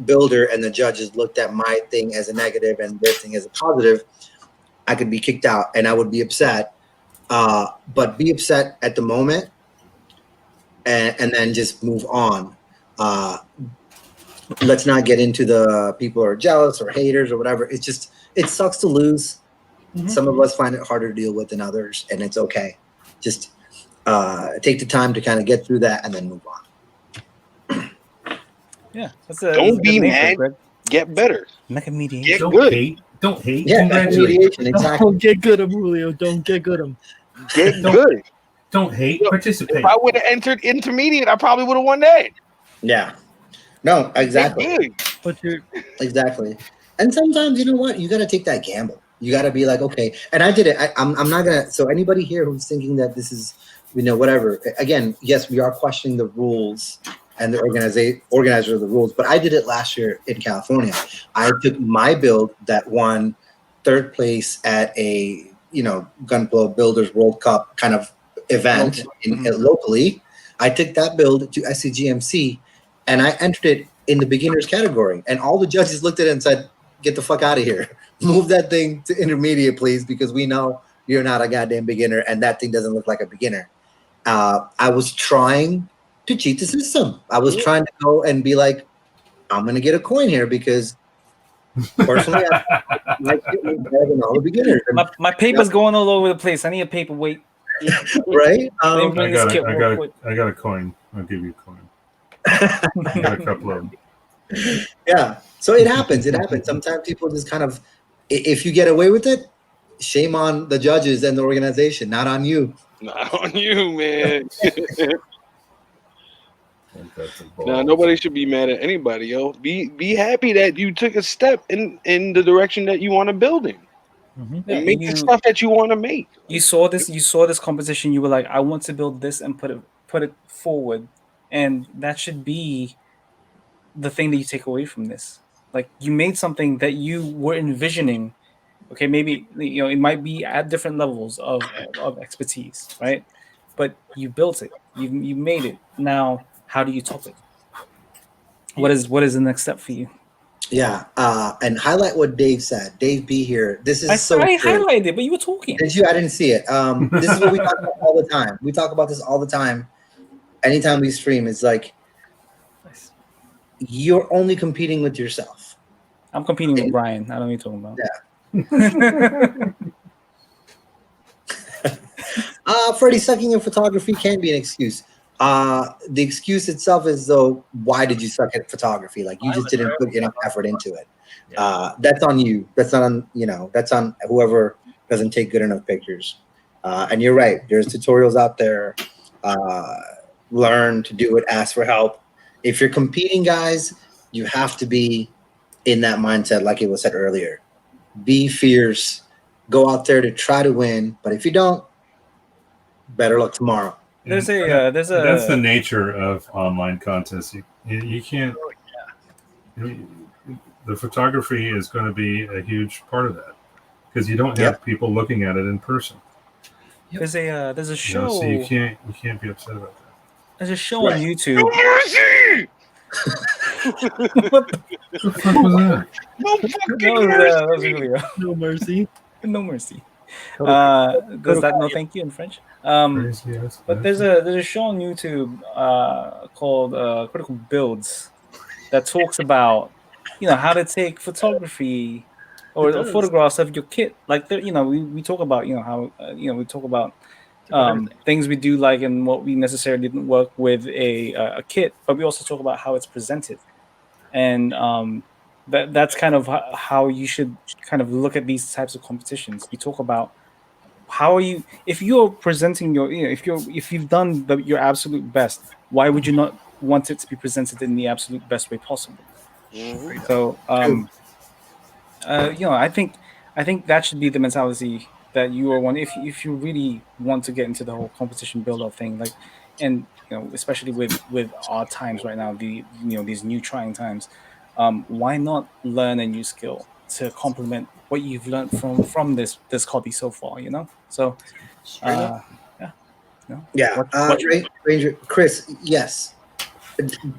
builder, and the judges looked at my thing as a negative and their thing as a positive, I could be kicked out, and I would be upset. But be upset at the moment, and then just move on. Let's not get into the people who are jealous or haters or whatever. It's just, it sucks to lose. Some of us find it harder to deal with than others, and it's okay. Just take the time to kind of get through that and then move on. Yeah, don't be mad. Get better. Mecha mediation. Get Don't good. hate. Don't hate. Yeah, Congratulate. mediation, exactly. don't get good him, Julio. Don't get good him. Get good. Don't hate. Participate. If I would have entered intermediate, I probably would have won that. Yeah. No, exactly. Get good. But you're Exactly. And sometimes, you know what? You got to take that gamble. You got to be like, okay. And I did it. I'm not going to. So anybody here who's thinking that this is, whatever. Again, yes, we are questioning the rules and the organizer of the rules. But I did it last year in California. I took my build that won third place at a, Gunpla Builders World Cup kind of event locally. I took that build to SCGMC, and I entered it in the beginners category. And all the judges looked at it and said, get the fuck out of here. Move that thing to intermediate, please, because we know you're not a goddamn beginner, and that thing doesn't look like a beginner. I was trying to cheat the system. I was trying to go and be like, I'm going to get a coin here because personally, I like it better than all the beginners. My paper's going all over the place. I need a paperweight. Right? I got a coin. I'll give you a coin. I got a couple of them. Yeah. So it happens. It happens. Sometimes people just kind of, if you get away with it, shame on the judges and the organization, not on you. Not on you, man. No, nobody should be mad at anybody, yo. Be happy that you took a step in the direction that you want to build in. And make the stuff that you want to make. You saw this composition, you were like, I want to build this and put it forward. And that should be the thing that you take away from this. Like, you made something that you were envisioning. Okay, maybe it might be at different levels of expertise, right? but you built it. You made it. Now, how do you top it? What is the next step for you? Yeah, and highlight what Dave said. Dave B here. This is so I true. highlighted it, but you were talking. Did you? I didn't see it. This is what we talk about all the time. We talk about this all the time. Anytime we stream, it's like you're only competing with yourself. I'm competing with Brian. I don't know what you're talking about. Yeah. Freddie, sucking in photography can be an excuse. The excuse itself is though, why did you suck at photography? Like you just didn't put enough effort into it. That's on you. That's not on, that's on whoever doesn't take good enough pictures. And you're right. There's tutorials out there. Learn to do it. Ask for help. If you're competing, guys, you have to be in that mindset, like it was said earlier. Be fierce. Go out there to try to win. But if you don't, better luck tomorrow. That's the nature of online contests. You can't. The photography is going to be a huge part of that because you don't have people looking at it in person. There's a show. So you can't be upset about that. There's a show on YouTube. No mercy! What the fuck was that? No fucking mercy! No mercy. No mercy. Does that no thank you in French? But there's a show on YouTube called Critical Builds that talks about how to take photography or photographs of your kit. Like we talk about how we talk about things we do like and what we necessarily didn't work with a kit, but we also talk about how it's presented, and that's kind of how you should kind of look at these types of competitions. We talk about how are you, if you're presenting your, if you've done your absolute best, why would you not want it to be presented in the absolute best way possible? Mm-hmm. So I think that should be the mentality that you are one, if you really want to get into the whole competition build-up thing, like, and especially with our times right now, these new trying times, why not learn a new skill to complement what you've learned from this hobby so far? So Ranger Chris, yes,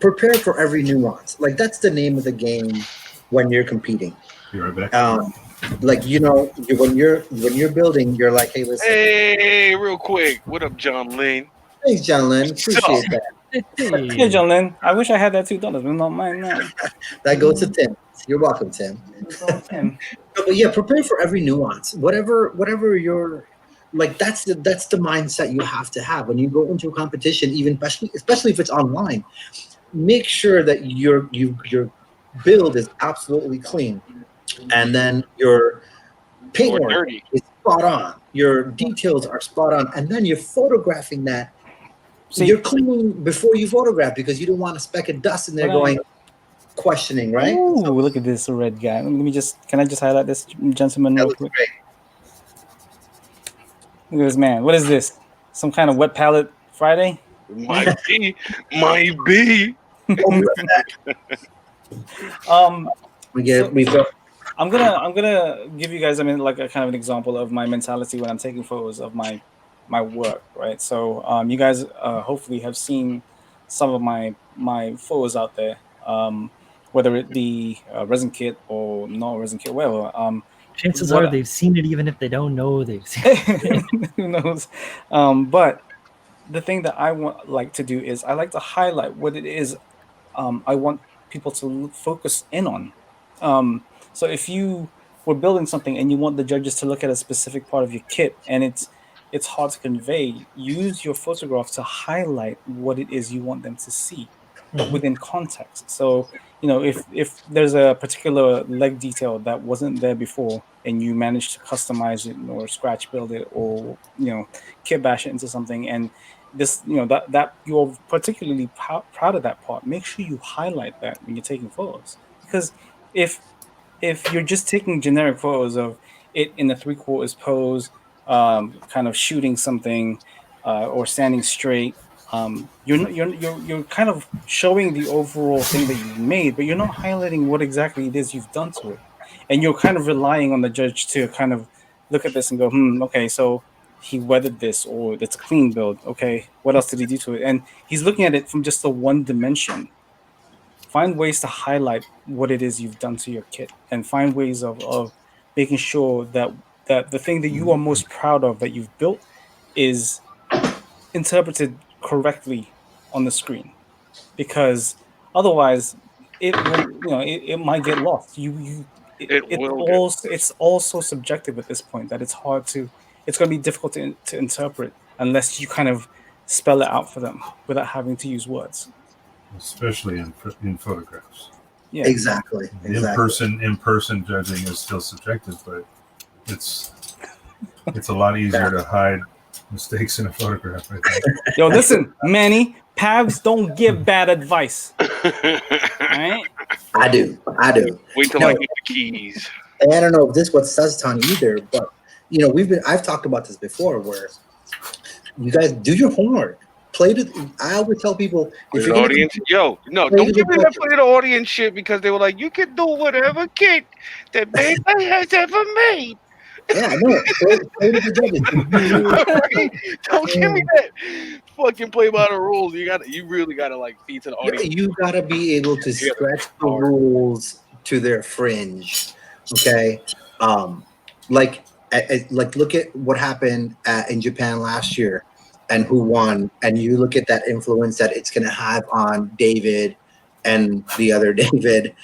prepare for every nuance. Like that's the name of the game when you're competing. You're right back. Like when you're building, you're like, hey, listen. Hey, real quick, what up, John Lane? Thanks, John Lynn. Appreciate that. Hey, John Lynn. I wish I had that $2, but not mine now. That goes to Tim. You're welcome, Tim. But yeah, prepare for every nuance. Whatever you're like, that's the mindset you have to have when you go into a competition, even especially if it's online. Make sure that your build is absolutely clean. And then your paint work is spot on. Your details are spot on. And then you're photographing that. So you're cleaning before you photograph because you don't want a speck of dust in there questioning, right? Ooh, look at this red guy. Can I just highlight this gentleman real quick? Great. Look at this man. What is this? Some kind of wet palette Friday? Might be. I'm gonna give you guys like a kind of an example of my mentality when I'm taking photos of my work, right? So you guys hopefully have seen some of my photos out there, whether it be resin kit or not resin kit, whatever. Chances are they've seen it even if they don't know they've seen it. Who knows? But the thing that I like to do is I like to highlight what it is I want people to focus in on. So if you were building something and you want the judges to look at a specific part of your kit and it's hard to convey, use your photograph to highlight what it is you want them to see, but within context. So, if there's a particular leg detail that wasn't there before and you managed to customize it or scratch build it or, kit bash it into something, and this, that you're particularly proud of that part, make sure you highlight that when you're taking photos. Because if you're just taking generic photos of it in the 3/4 pose, kind of shooting something or standing straight, you're kind of showing the overall thing that you've made, but you're not highlighting what exactly it is you've done to it. And you're kind of relying on the judge to kind of look at this and go, okay, so he weathered this, or it's a clean build. Okay, what else did he do to it? And he's looking at it from just the one dimension. Find ways to highlight what it is you've done to your kit, and find ways of making sure that the thing that you are most proud of that you've built is interpreted correctly on the screen, because otherwise it will, it might get lost. It's also subjective at this point that it's going to be difficult to interpret unless you kind of spell it out for them without having to use words, especially in photographs. Yeah, exactly. In person judging is still subjective, but it's a lot easier to hide mistakes in a photograph, I think. Yo, listen, Manny, Pabs don't give bad advice. Right? I do. Wait till I get the keys. And I don't know if this what Saztan either, but I've talked about this before, where you guys do your homework. I always tell people, if you're audience, don't give me that play the audience shit, because they were like, you can do whatever kit that Bandai has ever made. Yeah, no. Don't give me that fucking play by the rules. You really gotta like feed to the audience. You gotta be able to stretch the rules to their fringe. Okay, like look at what happened in Japan last year, and who won, and you look at that influence that it's gonna have on David and the other David.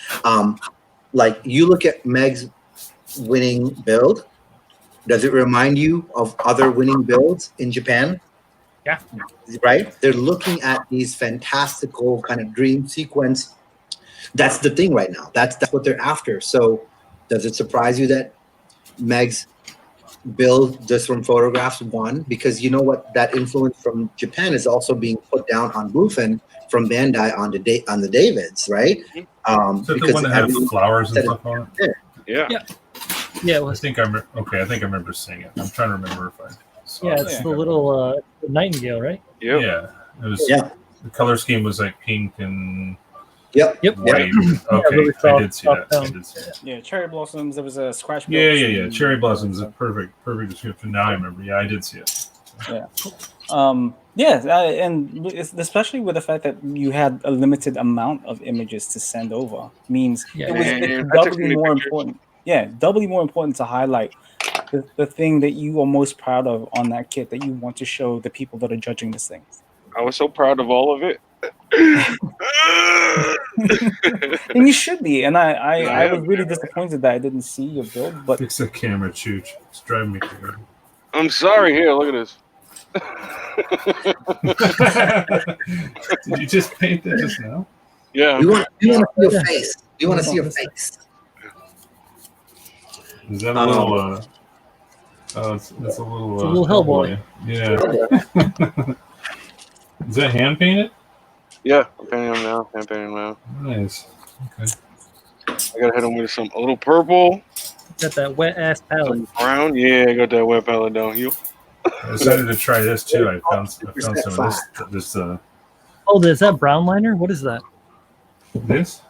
Like you look at Meg's winning build. Does it remind you of other winning builds in Japan? Yeah. Right? They're looking at these fantastical kind of dream sequence. That's the thing right now. That's what they're after. So does it surprise you that Meg's build just from photographs won? Because you know what? That influence from Japan is also being put down on Bluefin from Bandai on the Davids, right? Is that the one that had flowers and stuff on it? Yeah. Yeah, it was. I think I remember seeing it. I'm trying to remember if I saw Yeah, it. it's the little nightingale, right? Yep. Yeah. It was. Yeah. The color scheme was like pink and Yep. white. Okay, really I did see that. Yeah, cherry blossoms. There was a scratch. Yeah. Cherry blossoms. A perfect description. Now I remember. Yeah, I did see it. Yeah. And especially with the fact that you had a limited amount of images to send over means it's doubly more important. Yeah, doubly more important to highlight the thing that you are most proud of on that kit that you want to show the people that are judging this thing. I was so proud of all of it. And you should be. And I was really disappointed that I didn't see your build. But fix the camera, Chooch. It's driving me crazy. I'm sorry. Here, look at this. Did you just paint that just now? Yeah. You want to see your face. You want to see your face. Is that a little? It's a little. It's a little Hellboy. Yeah. Is that hand painted? Yeah, I'm painting him now. I'm painting him now. Nice. Okay. I gotta hit him with a little purple. Got that wet ass palette. Some brown. Yeah, I got that wet palette down here. I decided to try this too. I found some of this. Oh, is that brown liner? What is that? This?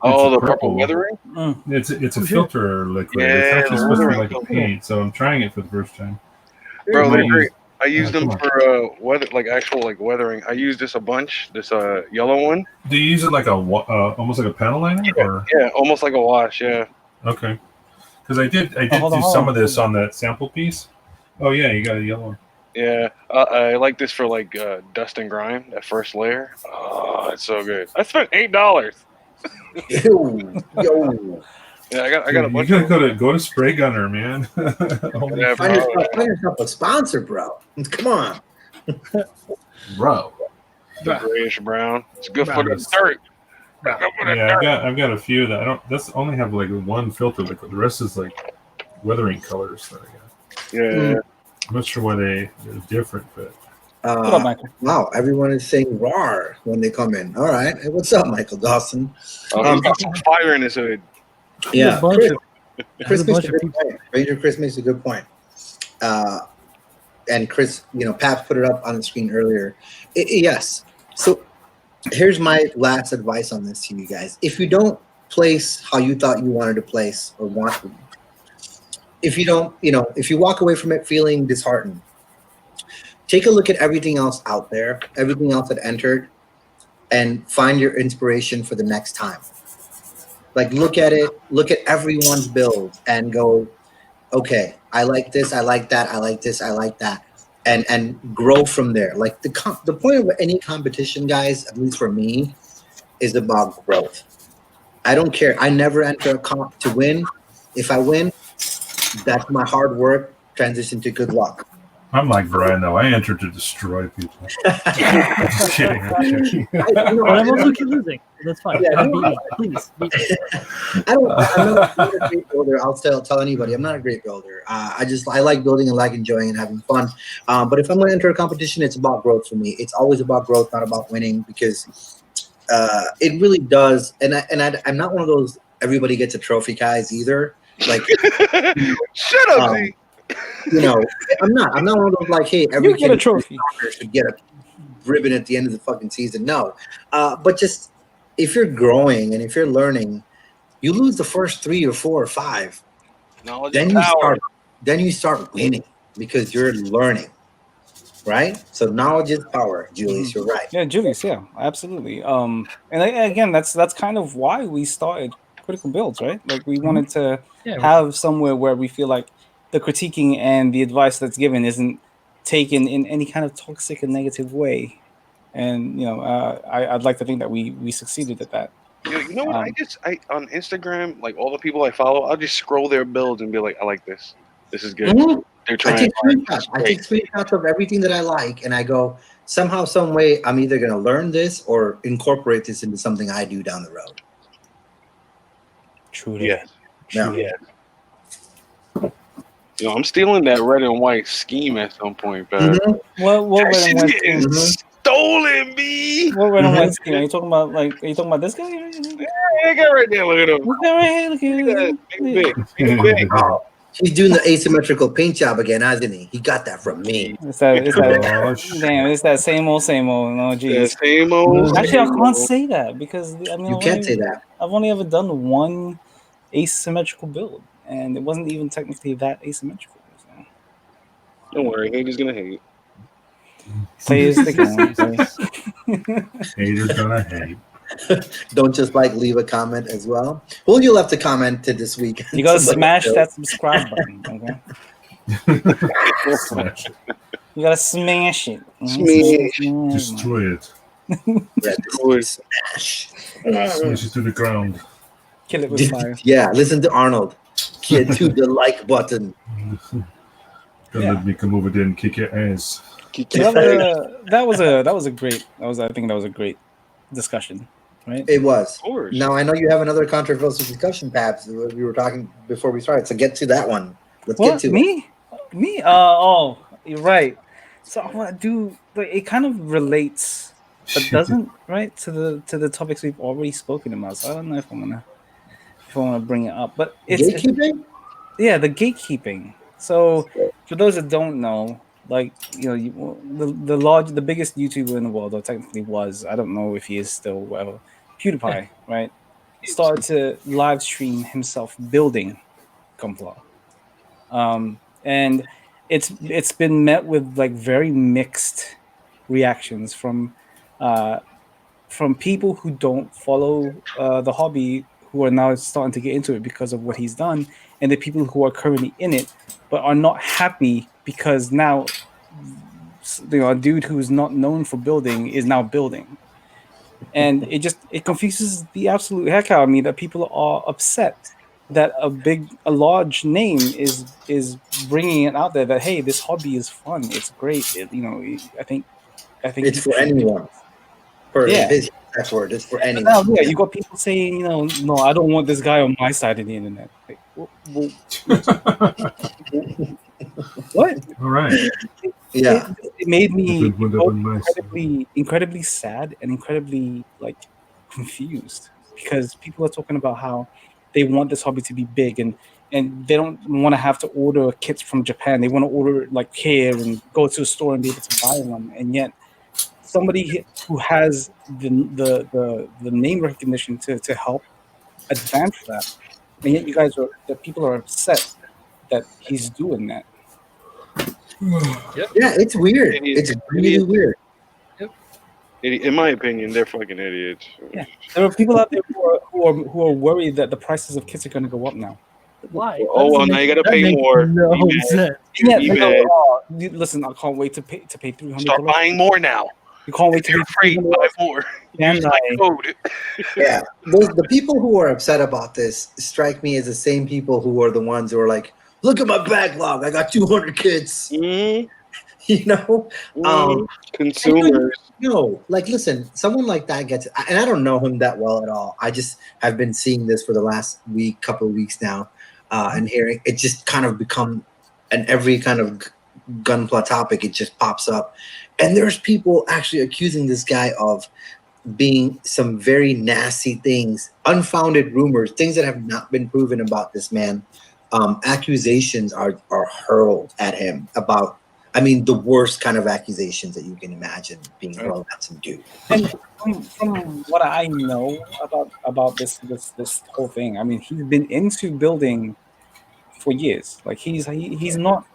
Oh, the purple weathering? It's a filter liquid. Yeah, it's actually supposed to be like a paint, so I'm trying it for the first time. Bro, they're great. I used them for actual weathering. I used this a bunch. This yellow one. Do you use it like almost like a panel liner? Yeah, almost like a wash. Yeah. Okay. Because I did do some of this on that sample piece. Oh yeah, you got a yellow one. Yeah, I like this for dust and grime. That first layer. Oh, it's so good. I spent $8. Yo. Yeah, I got a bunch. You gotta go to Spray Gunner, man. Yeah, Find yourself a sponsor, bro. Come on, bro. The grayish brown. It's good for the dirt. Yeah, I've got a few that I don't. That's only have one filter liquid. The rest is weathering colors that I got. Yeah. I'm not sure why they're different, but. What up, Michael? Wow, everyone is saying "rar" when they come in. All right, hey, what's up, Michael Dawson? He's got some fire in his hood. Yeah, Chris makes a good people. point. Ranger Chris makes a good point. And Chris, Pabs put it up on the screen earlier. Yes. So here's my last advice on this to you guys. If you don't place how you thought you wanted to place or want to, if you don't, if you walk away from it feeling disheartened, take a look at everything else out there, everything else that entered, and find your inspiration for the next time. Like look at it, look at everyone's build and go, okay, I like this, I like that, I like this, I like that, and grow from there. Like the point of any competition, guys, at least for me, is about growth. I don't care. I never enter a comp to win. If I win, that's my hard work transition to good luck. I'm like Brian, though. I enter to destroy people. I'm kidding. I'm also keep losing. That's fine. Yeah, Beat me, please. Beat me. I'm not a great builder. I'll tell anybody I'm not a great builder. I like building and like enjoying and having fun. But if I'm going to enter a competition, it's about growth for me. It's always about growth, not about winning, because it really does. And I'm not one of those everybody gets a trophy guys either. Like, shut up, Z. I'm not one of those like, hey, every You get a trophy should get a ribbon at the end of the fucking season. No, but just if you're growing and if you're learning, you lose the first 3 or 4 or 5. Then you start winning because you're learning, right? So knowledge is power, Julius. You're right. Yeah, Julius. Yeah, absolutely. And again, that's kind of why we started Critical Builds, right? Like we wanted to have somewhere where we feel like the critiquing and the advice that's given isn't taken in any kind of toxic and negative way. And I'd like to think that we succeeded at that. You know what? I on Instagram, like all the people I follow, I'll just scroll their builds and be like, I like this. This is good. Mm-hmm. They're trying. I take screenshots of everything that I like, and I go, somehow, some way, I'm either going to learn this or incorporate this into something I do down the road. True. Yes. Yeah. Yeah. I'm stealing that red and white scheme at some point, but What red and white scheme? Stolen, B. What red and white scheme? Are you talking about this guy? Yeah, that guy right there. Look at him. Look at Big. He's doing the asymmetrical paint job again, hasn't he? He got that from me. It's that same old. No, geez. Same old. Actually, I can't say that because You can't say that. I've only ever done one asymmetrical build, and it wasn't even technically that asymmetrical. So. Don't worry, haters gonna hate. Haters gonna hate. Don't just leave a comment as well. Who you left a comment to this week? You gotta smash that subscribe button, okay? Smash it. You gotta smash it. Destroy it. Smash. Smash it to the ground. Kill it with fire. Yeah, listen to Arnold. Get to the like button. Don't let me come over there and kick your ass. That was a great discussion, right? It was. Of course. Now I know you have another controversial discussion, Pabs. We were talking before we started, so get to that one. Let's get to me. Oh, you're right. So I want to do. It kind of relates, but doesn't right to the topics we've already spoken about. So I don't know if I want to bring it up, but it's gatekeeping. The gatekeeping. So for those that don't know, the biggest YouTuber in the world, or technically was, I don't know if he is still, whatever, PewDiePie, right? Started to live stream himself building Gunpla. And it's been met with very mixed reactions from people who don't follow the hobby, who are now starting to get into it because of what he's done, and the people who are currently in it but are not happy because now a dude who's not known for building is now building. And it confuses the absolute heck out of me that people are upset that a large name is bringing it out there that, hey, this hobby is fun, it's great. I think it's for anyone. That's word. It's for anyone. Now, you got people saying, no, I don't want this guy on my side of the internet. What? All right. Yeah. It made me incredibly sad and incredibly confused, because people are talking about how they want this hobby to be big, and they don't want to have to order kits from Japan. They want to order it here and go to a store and be able to buy one. And yet somebody who has the name recognition to help advance that, and yet people are upset that he's doing that. Yeah, it's weird. It's really weird. In my opinion, they're fucking idiots. Yeah. There are people out there who are worried that the prices of kits are going to go up now. Why? Oh, well, now you got to pay more. No Be mad. sense. Yeah, Be they go, mad. "Oh, listen, I can't wait to pay $300. Start buying more now. You can't wait to You're pay afraid, $300. buy more. Use my code. Yeah, the people who are upset about this strike me as the same people who are the ones who are like, "Look at my backlog! I got 200 kits." Mm-hmm. You know, Consumers. no, like, listen, someone like that gets, and I don't know him that well at all. I just have been seeing this for the last couple of weeks now, and hearing it just kind of become, and every kind of gunpla topic, it just pops up, and there's people actually accusing this guy of being some very nasty things, unfounded rumors, things that have not been proven about this man. Accusations are hurled at him about, I mean, the worst kind of accusations that you can imagine being hurled at some dude. And from what I know about this whole thing, I mean, he's been into building for years. Like he's not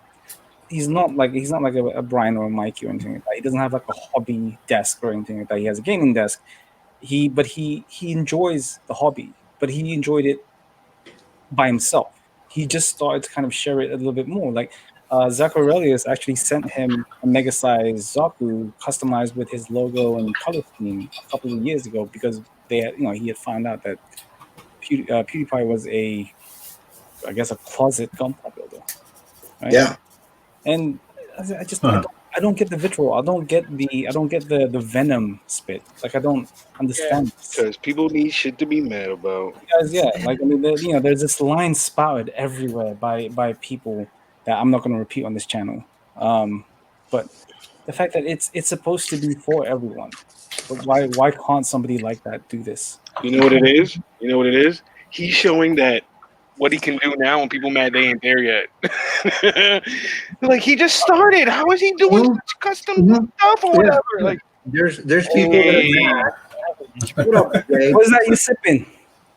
like a Brian or a Mikey or anything like that. He doesn't have like a hobby desk or anything like that. He has a gaming desk. He enjoys the hobby, but he enjoyed it by himself. He just started to kind of share it a little bit more. Like Zach Aurelius actually sent him a mega size Zaku customized with his logo and color scheme a couple of years ago because he had found out that PewDiePie was a closet gunpla builder. Right? Yeah. And I just I don't get the vitriol. I don't get the venom spit. Like I don't understand. Because people need shit to be mad about. Because like I mean, there's this line spouted everywhere by people that I'm not going to repeat on this channel. But the fact that it's supposed to be for everyone, but why can't somebody like that do this? You know what it is? He's showing that what he can do now when people mad they ain't there yet. Like he just started. How is he doing such custom stuff or whatever? Like there's people that are mad. What up, Dave? What is that you sipping?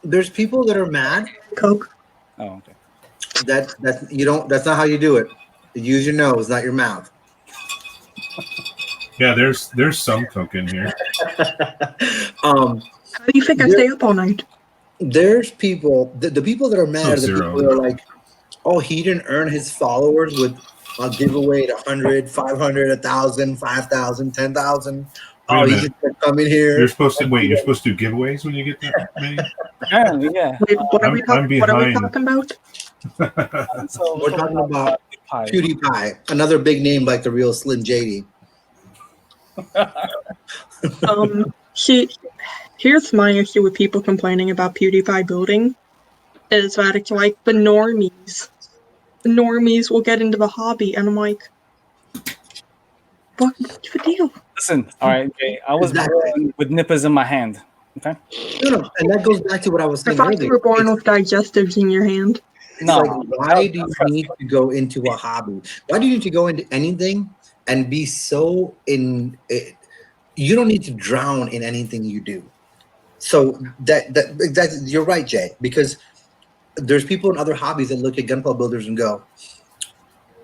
There's people that are mad. Coke. Oh, okay. That's not how you do it. Use your nose, not your mouth. Yeah, there's some Coke in here. How do you think I stay up all night? There's people, the people that are mad are the people that are like, oh, he didn't earn his followers with a giveaway at 100, 500, 1,000, 5,000, 10,000. Oh, he's just coming here. You're supposed to do giveaways when you get that many? Yeah. Wait, what are we talking about? So we're talking about PewDiePie, another big name like the real Slim JD. Here's my issue with people complaining about PewDiePie building is that it's like the normies. The normies will get into the hobby, and I'm like, what's the deal? Listen, all right, okay. I was born with nippers in my hand. Okay. No, and that goes back to what I was saying I thought earlier. you were born with digestives in your hand. No, like, why do you need to go into a hobby? Why do you need to go into anything and be so in it? You don't need to drown in anything you do. So that you're right, Jay, because there's people in other hobbies that look at gunpla builders and go,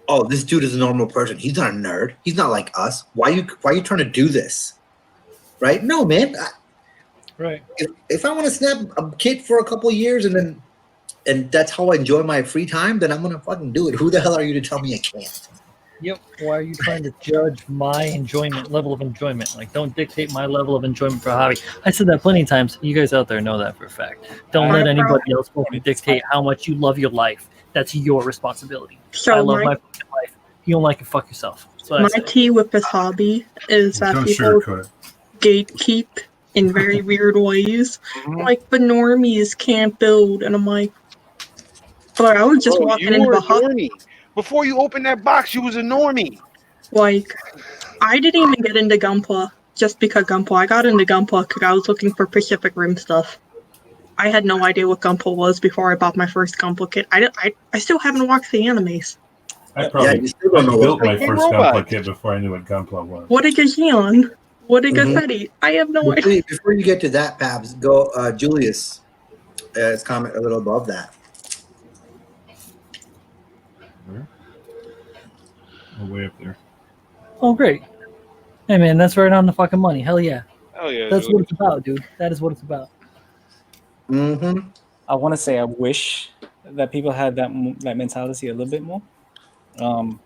"Oh, this dude is a normal person. He's not a nerd. He's not like us. Why are you trying to do this?" Right? No, man. Right. If I want to snap a kit for a couple of years and that's how I enjoy my free time, then I'm gonna fucking do it. Who the hell are you to tell me I can't? Yep. Why are you trying to judge my level of enjoyment? Like, don't dictate my level of enjoyment for a hobby. I said that plenty of times. You guys out there know that for a fact. Don't let anybody else dictate how much you love your life. That's your responsibility. So I love my fucking life. If you don't like it, fuck yourself. My tea with this hobby is that people gatekeep in very weird ways. Like, the normies can't build, and I'm like, but I was just walking into the hobby. Before you opened that box, you was a normie. Like, I didn't even get into Gunpla just because Gunpla. I got into Gunpla because I was looking for Pacific Rim stuff. I had no idea what Gunpla was before I bought my first Gunpla kit. I still haven't watched the animes. I built my first Gunpla kit before I knew what Gunpla was. What a Gazion. What a Gazzetti. I have no idea. Before you get to that, Pabs, go Julius. Comment a little above that. way up there. Oh, great. Hey, man, that's right on the fucking money. Hell yeah. Hell yeah. That's dude. what it's about, dude. That is what it's about. Mm-hmm. I want to say I wish that people had that mentality a little bit more.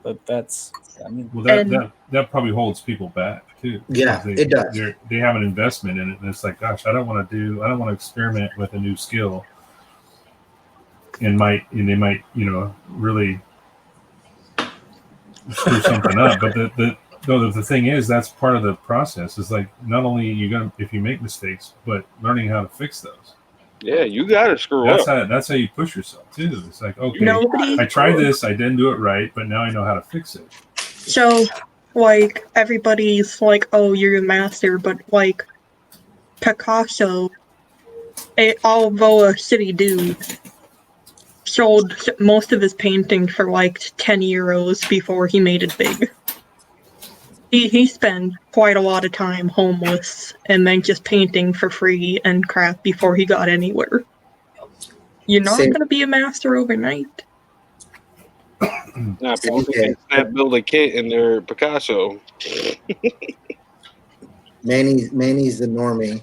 But that's, I mean, Well, And- that probably holds people back too. Yeah, because it does. They have an investment in it, and it's like, gosh, I don't want to experiment with a new skill, and they might, really screw something up. But the thing is, that's part of the process. Is like not only if you make mistakes, but learning how to fix those. Yeah, you gotta screw up. That's how you push yourself too. It's like, okay, Nobody. I tried this, I didn't do it right, but now I know how to fix it. So, like, everybody's like, oh, you're a master, but, like, Picasso, although a shitty dude, sold most of his painting for, like, 10 euros before he made it big. He spent quite a lot of time homeless and then just painting for free and crap before he got anywhere. You're not Same. going to be a master overnight. Nah, people can snap build a kit in their Picasso. Manny's the normie.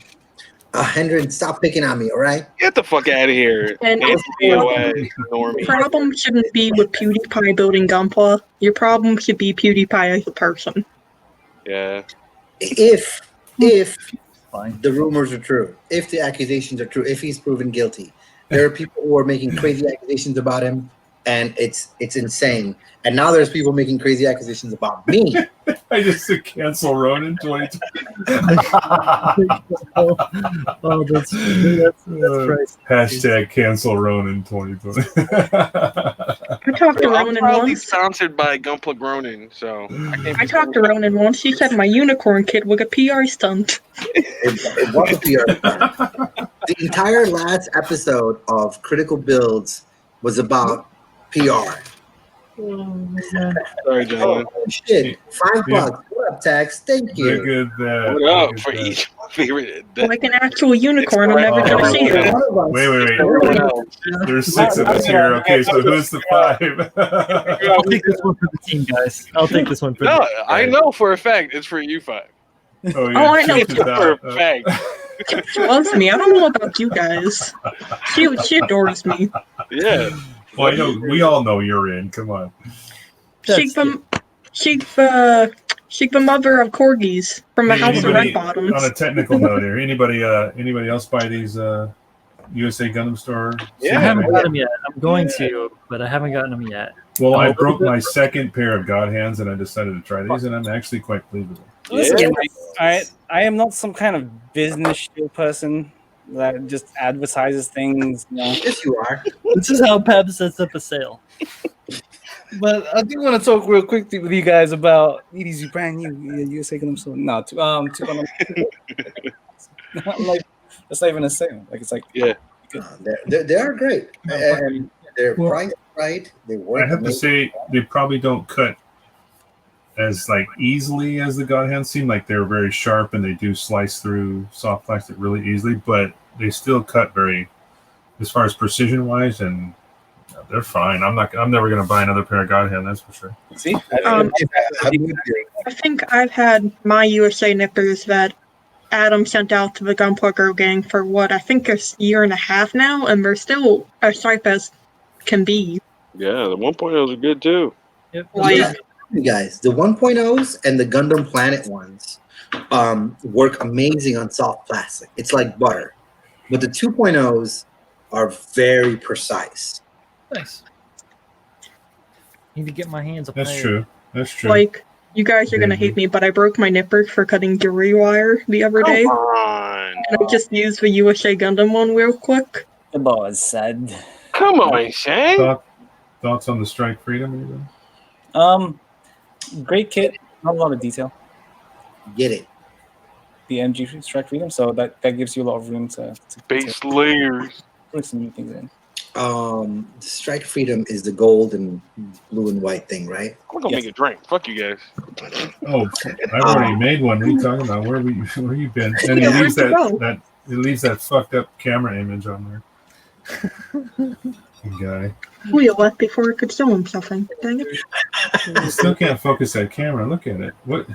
Hendren, stop picking on me, all right? Get the fuck out of here. And Normie. your problem shouldn't be with PewDiePie building Gunpla. Your problem should be PewDiePie as a person. Yeah. If Fine. the rumors are true, if the accusations are true, if he's proven guilty, there are people who are making crazy accusations about him, and it's insane. And now there's people making crazy accusations about me. I just said cancel Ronin 2020. Oh, that's crazy. Hashtag cancel Ronin 2020. I talked to I'm Ronan probably once. sponsored by Gunpla Gronin, so I talked to Ronan once. He said my unicorn kid was a PR stunt. It was a PR. The entire last episode of Critical Builds was about PR. Sorry, gentlemen. Oh shit! $5. What up, Tax? Thank you. Look at that. What up Look at for that. each favorite? Like an actual unicorn, I'm never Oh, gonna see okay. it. One of us. Wait. There's 6 of us here. Okay, so who's the 5? I'll take this one for the team, guys. I'll take this one for No, the I know for a fact it's for you 5. Oh, I know. choose it For out. a fact. She loves me. I don't know about you guys. She adores me. Yeah. Well, I know we all know you're in. Come on. She's the mother of corgis from the House of Red On a Bottoms. technical note here, anybody else buy these USA Gundam Store? Yeah. I haven't got them yet. I'm going to, but I haven't gotten them yet. Well, I Oh, broke my second pair of God Hands, and I decided to try these, and I'm actually quite pleased with them. listen, Yeah. I am not some kind of business shit person that just advertises things. Yes, you are. This is how Pabs sets up a sale. But I do want to talk real quick with you guys about these brand new USA Gundam Store. No, like that's not even a sale. Like it's like Yeah. They are great. And they're Well, priced right. They work. I have to amazing. say, they probably don't cut as like easily as the God Hands seem. Like they're very sharp, and they do slice through soft plastic really easily, but they still cut very, as far as precision wise, and they're fine. I'm never gonna buy another pair of God Hand, that's for sure. see. I'm with you. I think I've had my USA nippers that Adam sent out to the Gunpla Girl Gang for what I think a year and a half now, and they're still as sharp as can be. Yeah, the 1.0s are good too. Yep. Like, You guys, the 1.0s and the Gundam Planet ones work amazing on soft plastic. It's like butter. But the 2.0s are very precise. Nice. Need to get my hands up. That's there. true. That's true. like you guys are gonna hate me, but I broke my nipper for cutting jewelry wire the other day. Come on. And I just used the USA Gundam one real quick. The boss said. Come on, Shane. Thoughts on the Strike Freedom? Anybody? Great kit, not a lot of detail. Get it. The MG Strike Freedom, so that gives you a lot of room to Base layers. put some new things in. Strike Freedom is the gold and blue and white thing, right? I'm gonna Yes. make a drink. Fuck you guys. Oh, I've already made one. What are you talking about? Where you been? And Yeah, it leaves where'd you go? that fucked up camera image on there. guy. Julio left before he could show himself. Dang it. I still can't focus that camera. Look at it. What?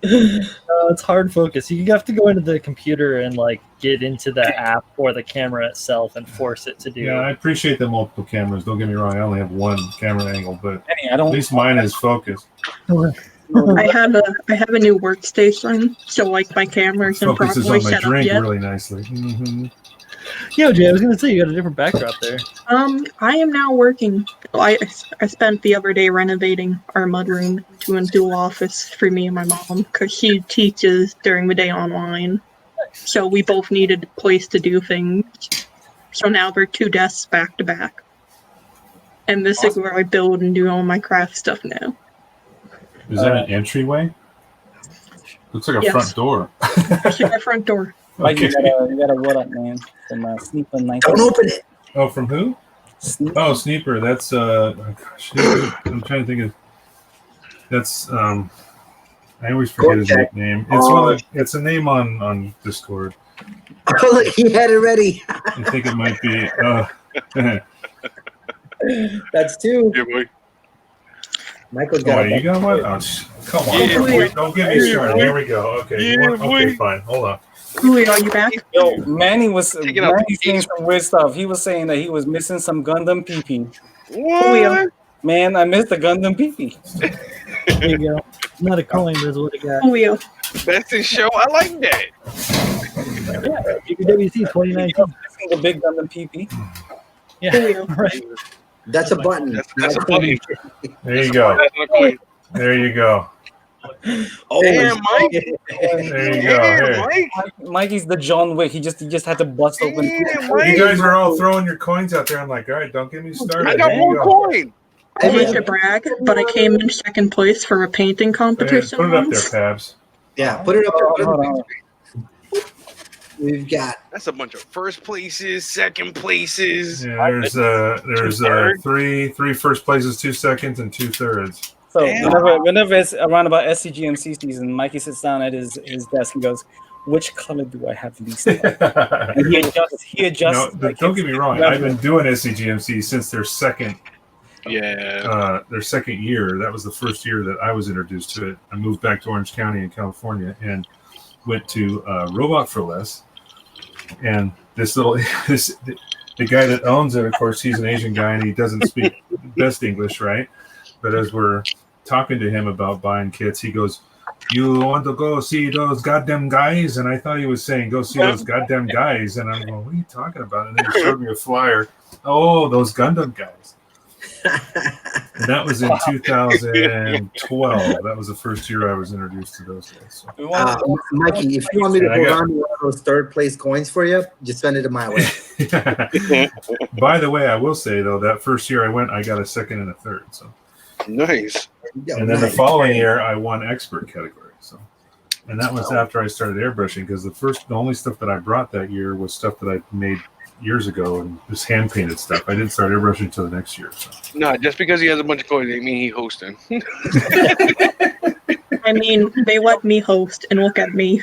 It's hard focus. You have to go into the computer and like get into the app or the camera itself and force it to do. Yeah, I appreciate the multiple cameras. Don't get me wrong. I only have one camera angle, but I don't. at least mine is focused. I have a new workstation, so like my camera's in Focuses properly on my set up drink yet. really nicely. Mm-hmm. Yo, Jay, I was gonna say you got a different backdrop there. I am now working. I spent the other day renovating our mudroom to a dual office for me and my mom because she teaches during the day online. So we both needed a place to do things. So now we're 2 desks back to back. And this is where I build and do all my craft stuff now. Is that an entryway? Looks like a Yes. front door. That's my front door. Like Okay. you got a what up, man? From Sneeper 19. Don't open it. Oh, from who? Sneeper. Oh, Sneeper. That's oh gosh, I'm trying to think of. That's I always forget his Cortex. nickname. It's it's a name on Discord. Oh, look, he had it ready. I think it might be. That's 2. Yeah, boy. Michael's Oh, got you it. got one? Oh, come on. Yeah, boy. Don't get me started. Here we go. Okay. Yeah, Okay, boy. fine. Hold on. Julio, are you back? Yo, Manny was Taking out saying some weird stuff. He was saying that he was missing some Gundam PP. What? Man, I missed the Gundam PP. There you go. Not a coin, but it's what it got. Julio. That's his show. I like that. Yeah, GBWC 2019. Missing the big Gundam PP. Yeah, Julio. right. That's a button. That's a button. There you go. That's not a coin. There you go. Oh, Damn, Mike. There you go. Damn, Hey. Mike. Mikey's the John Wick. He just had to bust open. Damn, You Mike. guys are all throwing your coins out there. I'm like, all right, don't get me started. I got There you one go. coin. I hate to brag, but I came in second place for a painting Hey, competition put it up there, once. Pabs. yeah, put it up there. Put it Hold up on. there. We've got That's a bunch of first places, second places. Yeah, there's three first places, 2 seconds, and 2 thirds. So Damn. whenever it's around about SCGMC season, Mikey sits down at his desk and goes, "Which color do I have these?" And he adjusts. No, don't get me wrong. I've been doing SCGMC since their second Yeah. year. That was the first year that I was introduced to it. I moved back to Orange County in California and went to Robot for Less. And the guy that owns it, of course, he's an Asian guy and he doesn't speak best English, right? But as we're talking to him about buying kits, he goes, "You want to go see those goddamn guys?" And I thought he was saying, "Go see those goddamn guys." And I'm going, "What are you talking about?" And then he showed me a flyer. Oh, those Gundam guys. And that was in 2012. That was the first year I was introduced to those guys. So. Mikey, if you want me to And I go got- around one of those 3rd place coins for you, just send it my way. By the way, I will say though, that first year I went, I got a 2nd and a 3rd. So, Nice. Yo, and then the nice. following year I won expert category. So, and that was after I started airbrushing because the only stuff that I brought that year was stuff that I made years ago and just hand painted stuff. I didn't start airbrushing until the next year. So. No, just because he has a bunch of coins, doesn't mean he hosting. I mean, they let me host, and look at me.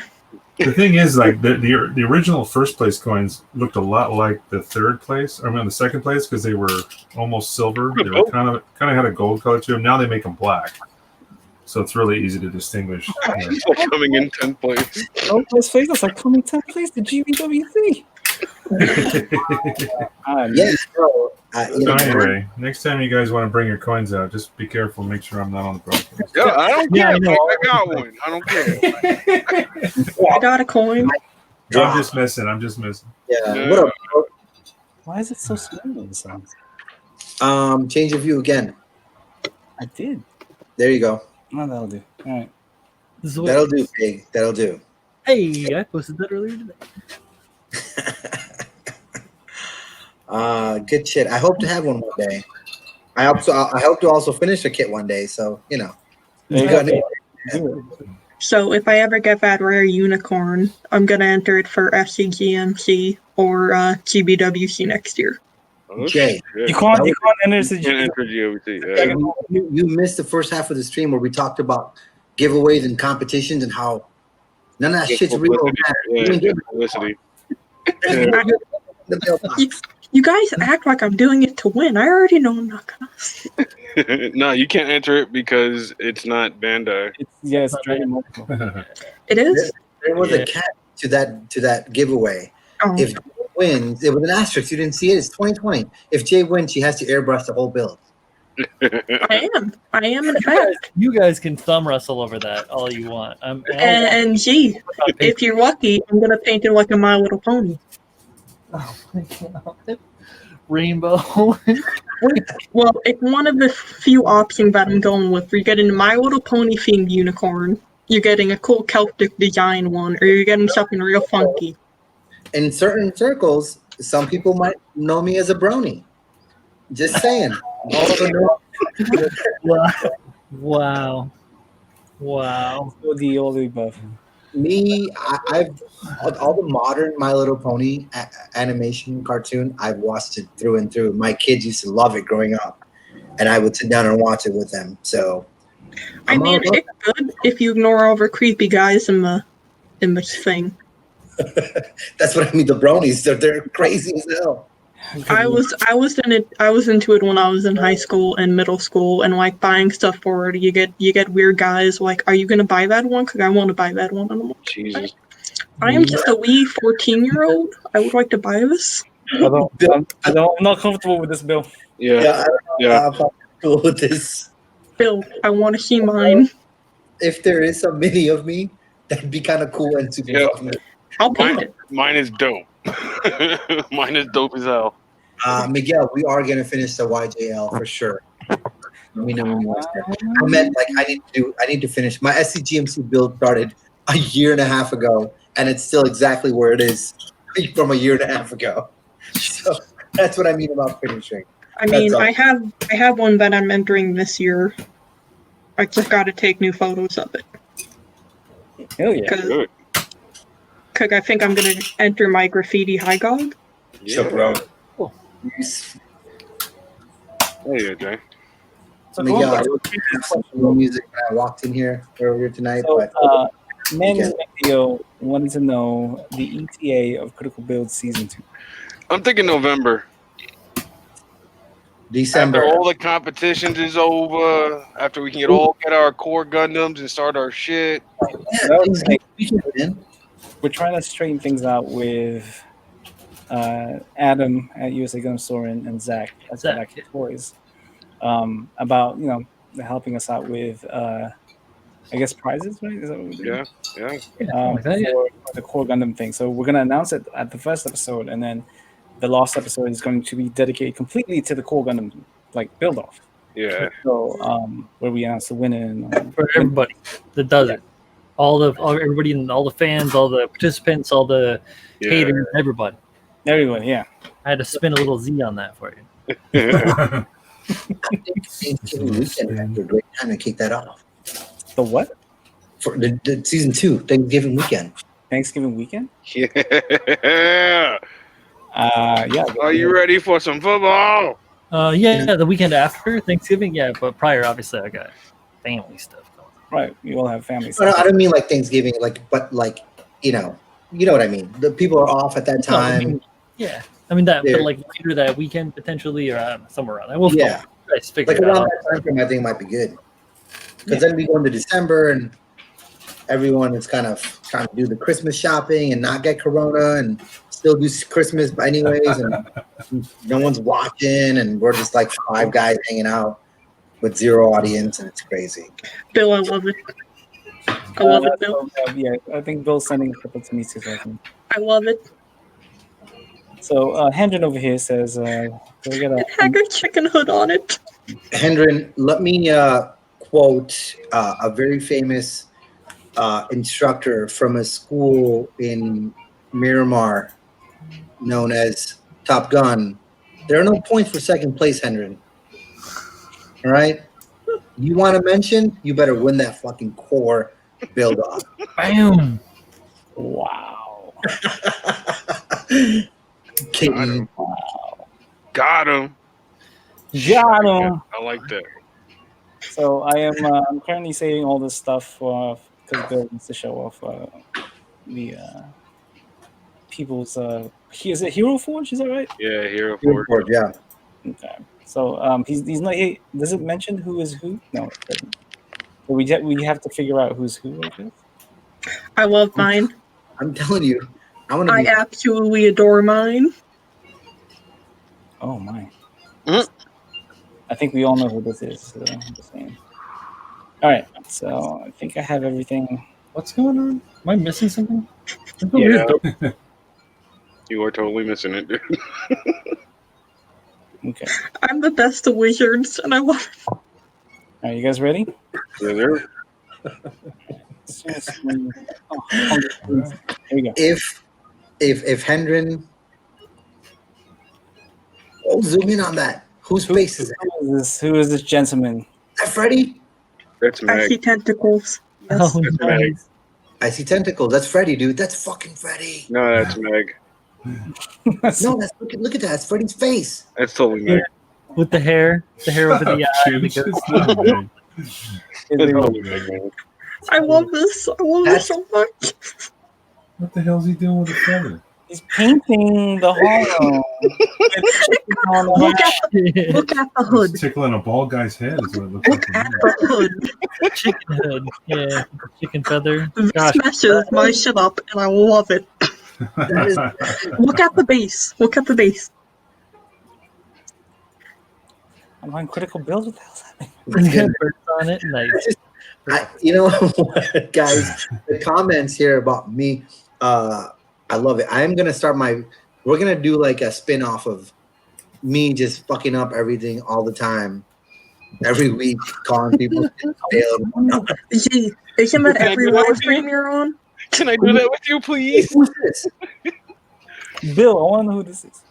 The thing is, like the original first place coins looked a lot like the 3rd place. I mean, the 2nd place because they were almost silver. They were kind of had a gold color to them. Now they make them black, so it's really easy to distinguish. He's like coming in 10th place. Oh, let's face it, like coming 10th place to GBWC. Yes, so, So anyway, next time you guys want to bring your coins out, just be careful. Make sure I'm not on the broadcast. Yeah, I don't Yeah, care. I know. Mike. I got one. I don't care. I got a coin. I'm just messing. yeah. What up? Why is it so small in the sound? Change of view again. I did. There you go. Oh, that'll do. All right. This is what, That'll do, Pig. That'll do. hey, I posted that earlier today. Good shit. I hope to have one day. I hope to also finish a kit one day. So you know, you got it. So if I ever get that rare unicorn, I'm gonna enter it for SCGMC or GBWC next year. Oh, Jay. shit. You can't enter You can't enter GOVT. Yeah. You missed the first half of the stream where we talked about giveaways and competitions and how none of that shit's real. Publicity. Yeah, publicity. The mailbox. You guys act like I'm doing it to win. I already know I'm not gonna. No, you can't enter it because it's not Bandai. It's Dragon Ball. It is. There was a catch to that giveaway. Oh. If Jay wins, it was an asterisk. You didn't see it. It's 2020. If Jay wins, she has to airbrush the whole build. I am in fact. You guys can thumb wrestle over that all you want. And gee, if you're lucky, I'm gonna paint it like a My Little Pony. Oh my god. Rainbow. Well, it's one of the few options that I'm going with. You're getting a My Little Pony themed unicorn, you're getting a cool Celtic design one, or you're getting something real funky. In certain circles, some people might know me as a brony. Just saying. Also know Wow. All the above. me, I've all the modern My Little Pony animation cartoon. I've watched it through and through. My kids used to love it growing up, and I would sit down and watch it with them. So, I mean, it's good if you ignore all the creepy guys in the thing. that's what I mean. The bronies, they're crazy as hell. I was into it when I was in high school and middle school, and like buying stuff for it. You get weird guys like, "Are you gonna buy that one? Because I want to buy that one." And I'm like, Jesus. I am just a wee 14-year-old. I would like to buy this. I'm not comfortable with this, Bill. Yeah. I'm cool with this. Bill, I want to see mine. If there is a mini of me, that'd be kind of cool and super Yeah. fun. I'll paint it. Mine is dope. Mine is dope as hell. Miguel, we are gonna finish the YJL for sure. We know when was there. I meant like I need to finish my SCGMC build started a year and a half ago, and it's still exactly where it is from a year and a half ago. So that's what I mean about finishing. I mean, I have one that I'm entering this year. I just got to take new photos of it. Hell yeah. Good. Because I think I'm going to enter my graffiti high gog. Yeah. bro. Cool. Hey, yeah, Jay. So, Miguel, I wrote some music when I walked in here earlier tonight, but Man Video wanted to know the ETA of Critical Build Season 2. I'm thinking November. December. After all the competitions is over, after we can get our core Gundams and start our shit. We're trying to straighten things out with Adam at USA Gundam Store and Zach at Zach Toys about helping us out with I guess prizes, right? Is that what we're doing? For the core Gundam thing. So we're gonna announce it at the first episode, and then the last episode is going to be dedicated completely to the core Gundam build off. Yeah. So where we announce the winner for everybody that does it. Everybody, and all the fans, all the participants, all the haters, everybody. Everyone, yeah. I had to spin a little Z on that for you. I think Thanksgiving weekend is a great time to kick that off. The what? For the season 2, Thanksgiving weekend. Thanksgiving weekend? Yeah. Yeah. Are you ready for some football? The weekend after Thanksgiving, but prior, obviously, I got family stuff going on. Right, we all have family stuff. No, I don't mean like Thanksgiving, but you know what I mean. The people are off at that time. I mean that, but like later that weekend potentially, or somewhere around there. Guys figure like it around out. that time frame, I think might be good. Because then we go into December and everyone is kind of trying to do the Christmas shopping and not get Corona and still do Christmas anyways, and no one's watching, and we're just like 5 guys hanging out with 0 audience, and it's crazy. Bill, I love it. I love it, Bill. I think Bill's sending a couple to me too. I love it. So Hendren over here says, it had a chicken hood on it. Hendren, let me quote a very famous instructor from a school in Miramar known as Top Gun. There are no points for second place, Hendren. All right? You want to mention? You better win that fucking core build off. Bam! Wow. Kidding. Got him. Got him. I like that. So I am I'm currently saving all this stuff because Bill needs to show off the people's. Is it Hero Forge? Is that right? Yeah, Hero Hero Forge. Forge, yeah. Okay. So he's not. Does it mention who is who? No, it doesn't. So we have to figure out who's who, I guess. I love mine. I'm telling you, I want to I be. absolutely adore mine. Oh my! Mhm. I think we all know who this is. So I'm just saying. All right, so I think I have everything. What's going on? Am I missing something? There's a Yeah. weird door. You are totally missing it, dude. Okay. I'm the best of wizards, and I love it. All right, you guys ready? Yeah, there. Here we go. If Hendren, zoom in on that. Whose face is that? Who is this gentleman? Is that Freddy? That's I Meg. see tentacles. Yes. Oh, That's nice. Meg. I see tentacles. That's Freddy, dude. That's fucking Freddy. No, that's Meg. No, that's look at that. That's Freddy's face. That's totally Meg. With the hair over the eye. Shoot, it's not Meg. That's totally Meg, man. I love this. I love this so much. What the hell's he doing with the feather? He's painting the hollow. Look at the hood. It's tickling a bald guy's head is what it looks like. Look to at me. the hood. Chicken head. Yeah, chicken feather. This Gosh, meshes my shit up, and I love it. That is, Look at the base. Look at the base. I'm on critical build. What the hell's happening? birds on it. Nice. you know what, guys? The comments here about me, I love it. I'm gonna start we're gonna do like a spin-off of me just fucking up everything all the time, every week, calling people failed. Gee, isn't that every live stream you're on? Can I do that with you, please? Who's this? Bill, I want to know who this is.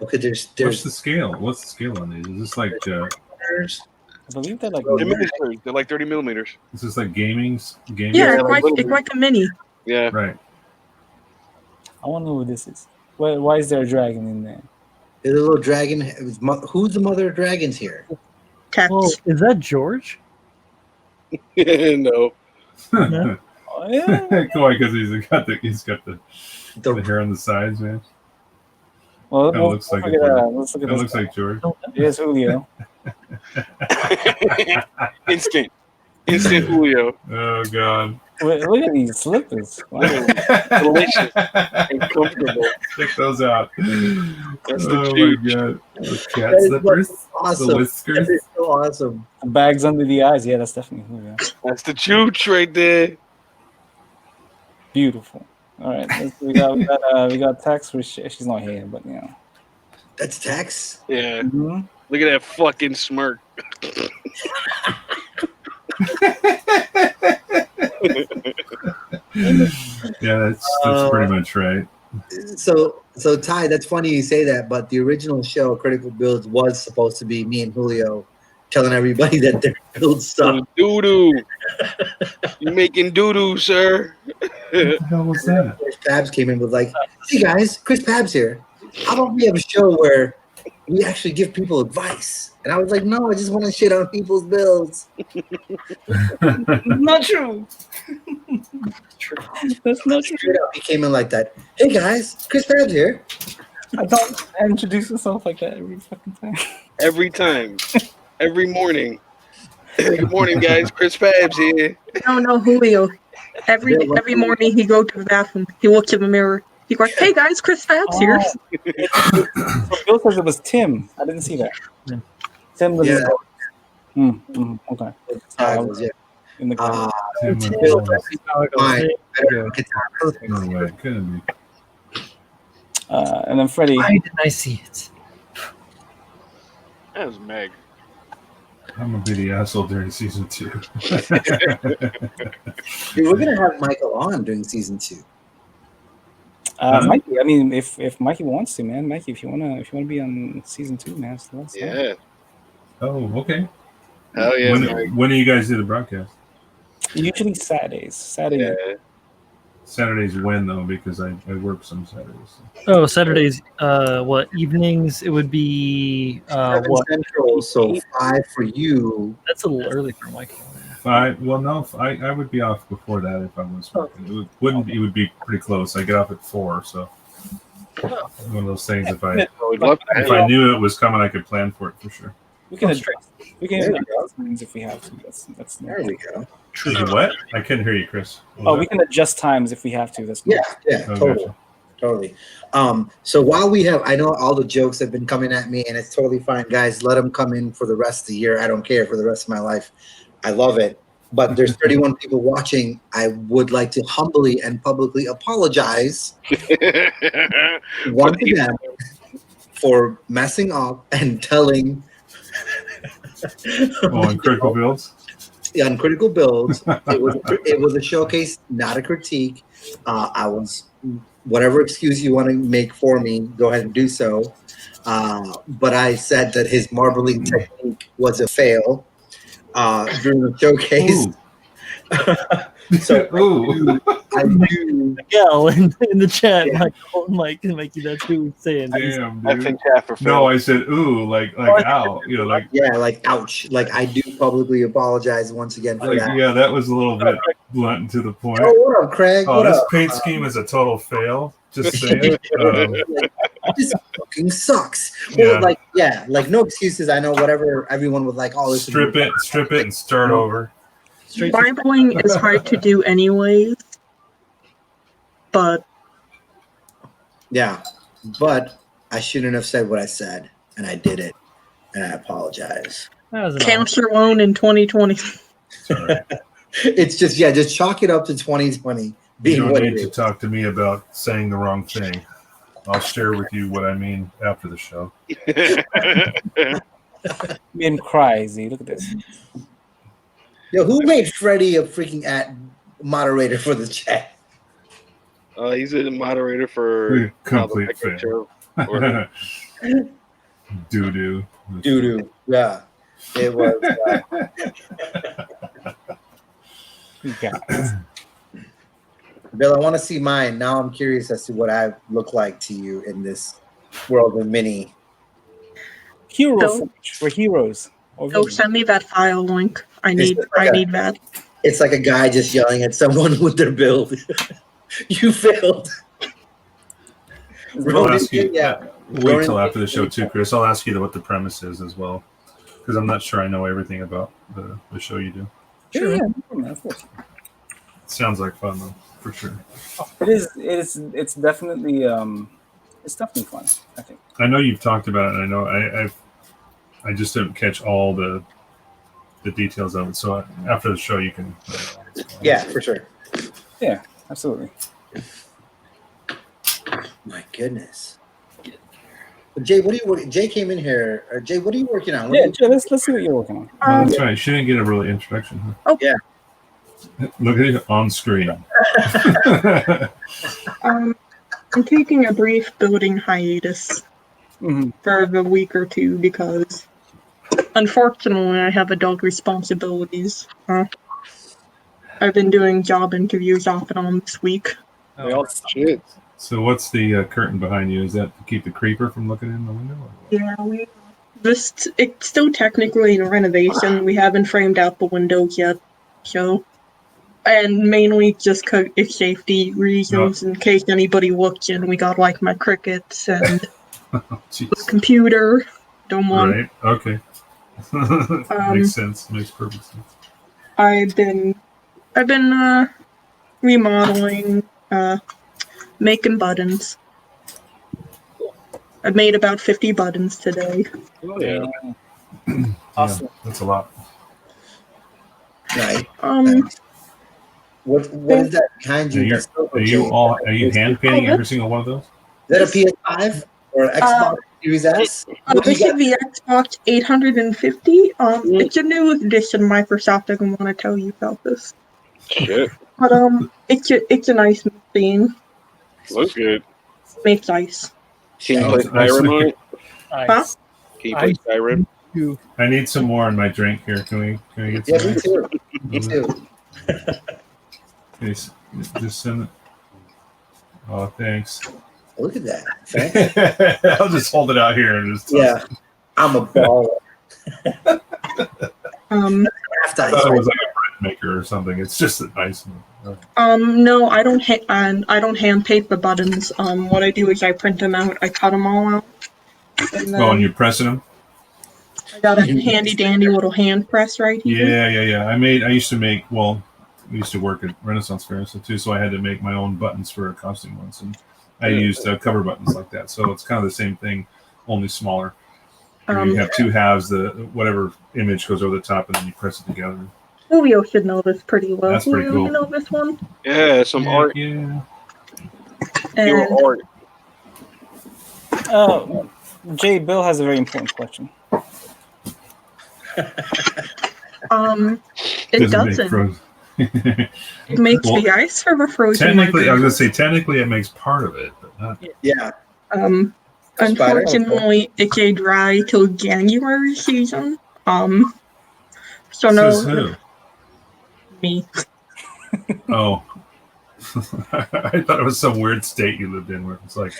Okay, What's there's the scale? What's the scale on these? Is this like I believe they're like. They're miniatures. They're like 30 millimeters. is this like gaming? Yeah, it's like a mini. Yeah. Right. I want to know who this is. Why is there a dragon in there? there's a little dragon. Who's the mother of dragons here? Text. Oh, is that George? No. No. Oh, yeah. Why? Because he's got the hair on the sides, man. Well, Kinda looks like let's look at, let's look at That this. looks like George. Here's Julio. Instant Julio. Oh god. Wait, look at these slippers. Wow. Delicious and comfortable. Check those out. That's the Oh my juice. god. The cat That is slippers. awesome. The That whiskers. is so awesome. The bags under the eyes. Yeah, that's definitely Julio. That's the juice right there. Beautiful. All right, we got Tex, which she's not here, but you know. That's Tex. Yeah. Mhm. Look at that fucking smirk. Yeah, that's pretty much right. So Ty, that's funny you say that, but the original show, Critical Builds, was supposed to be me and Julio telling everybody that their builds suck. Doo doo. You making doo doo, sir? What the hell was that? Chris Pabs came in with like, hey guys, Chris Pabs here. How about we have a show where we actually give people advice? And I was like, no, I just want to shit on people's builds. Not true. That's not true. Straight up, he came in like that. Hey guys, Chris Pabs here. I don't introduce myself like that every fucking time. Every time. Every morning. Good morning, guys. Chris Pabs here. No, Julio. Every morning he go to the bathroom. He looks in the mirror. He goes, "Hey guys, Chris Pabs here." So Bill says it was Tim. I didn't see that. Yeah. Tim was Yeah. okay. Yeah. In the car. Bill, fine. No way. Couldn't be. And then Freddie. Why didn't I see it? That was Meg. I'm gonna be the asshole during season 2. Dude, we're gonna have Michael on during season 2. Mikey, I mean, if Mikey wants to, man, Mikey, if you wanna be on season 2, man, so that's Yeah. Oh, okay. Hell yeah, Meg. When do you guys do the broadcast? usually Saturdays. Saturday. Yeah. Saturdays when though, because I work some Saturdays. Oh, Saturdays. What evenings? It would be 7 what? Central, so 5 for you. That's a little early for Michael. I would be off before that if I was working. It would be pretty close. I get off at 4, so one of those things. If I knew it was coming, I could plan for it for sure. We can adjust. We can adjust times if we have to. That's There we go. What? I couldn't hear you, Chris. We can adjust times if we have to. That's Yeah, Oh, totally. gotcha. Totally. So while I know all the jokes have been coming at me, and it's totally fine, guys. Let them come in for the rest of the year. I don't care for the rest of my life. I love it. But there's 31 people watching. I would like to humbly and publicly apologize once again for messing up and telling on critical builds. on critical builds. It was a showcase, not a critique. I was. Whatever excuse you want to make for me, go ahead and do so. But I said that his marbling technique was a fail during the showcase. So I knew. Miguel in the chat, Mike that too saying. Damn, I dude. think half for No, I said ooh, like ow, like Yeah, like ouch. Like I do publicly apologize once again for that. yeah, that was a little bit blunt and to the point. Oh, what up, Craig? Oh, What this up? paint scheme is a total fail. Just saying. This fucking sucks. Yeah. Well, like no excuses. I know whatever everyone would like. Oh, this strip it, and start over. Marbling is hard to do anyways, but Yeah, but I shouldn't have said what I said, and I did it, and I apologize. That was an cancer loan in 2020. Sorry. It's just chalk it up to 2020 You being don't what need it to is. talk to me about saying the wrong thing. I'll share with you what I mean after the show. being crazy. Look at this. Yo, who made Freddie a freaking moderator for the chat? He's a moderator for Complete Hex fail. Decals. Doo-doo. Doo-doo. Yeah, it was. You guys. Bill, I want to see mine. Now I'm curious as to what I look like to you in this world of mini. Hero Don't- footage. We're heroes. Oh, send me that file link. I need that. It's like a guy just yelling at someone with their build. You failed. I'll ask you. Yeah. Wait till after the show too, Chris. I'll ask you what the premise is as well, because I'm not sure I know everything about the show you do. Sure. Yeah, of course. Sounds like fun though, for sure. It is. It's definitely. It's definitely fun. I think. I know you've talked about it. And I know I just didn't catch all the details of it. So after the show, you can. Yeah, for sure. Yeah, absolutely. My goodness. But Jay, what are you working? Jay came in here. Jay, what are you working on? Yeah, Joe, let's see what you're working on. Oh, that's right. She didn't get a really introduction. Huh? Oh. Yeah. Look at it on screen. I'm taking a brief building hiatus for a week or two because, unfortunately, I have adult responsibilities. I've been doing job interviews off and on this week. We all Shit. So what's the curtain behind you? Is that to keep the creeper from looking in the window? Or what? Yeah, it's still technically in renovation. We haven't framed out the windows yet, so. And mainly just cause it's safety reasons, in case anybody looks in. We got like my crickets and the computer. Don't want. Right. Okay. Makes sense. Makes perfect sense. I've been remodeling, making buttons. I've made about 50 buttons today. Oh, yeah. Awesome. Yeah, that's a lot. Right. What is that behind you? Are you hand painting every single one of those? Is that a PS5 or an Xbox Series S? This is the Xbox 850. It's a new edition. Microsoft doesn't want to tell you about this. Shit. But it's a nice theme. Looks good. Makes nice. Can you play Skyrim on it? Huh? Can you play Skyrim? I need some more in my drink here. Can we get some? Yeah, me too. Me too. Please, just send it. Oh, thanks. Look at that. Thank I'll just hold it out here and just. Yeah, I'm a baller. I thought it was like maker or something. It's just nice. No, I don't hand paint the buttons. What I do is I print them out. I cut them all out. And then Oh, and you're pressing them? I got a handy dandy little hand press right here. Yeah. I used to make, well, we used to work at Renaissance Fair and stuff too, so I had to make my own buttons for costume ones, and I used cover buttons like that. So it's kind of the same thing, only smaller. You have two halves, whatever image goes over the top, and then you press it together. Julio should know this pretty well. That's pretty cool. You know this one? Yeah, some art. Yeah. And Art. Jay, Bill has a very important question. It doesn't. It makes the ice for the frozen. Technically, I was going to say, technically it makes part of it, but not. Yeah. Unfortunately, it stayed dry till January season. So Says no. who? Me. Oh. I thought it was some weird state you lived in where it's like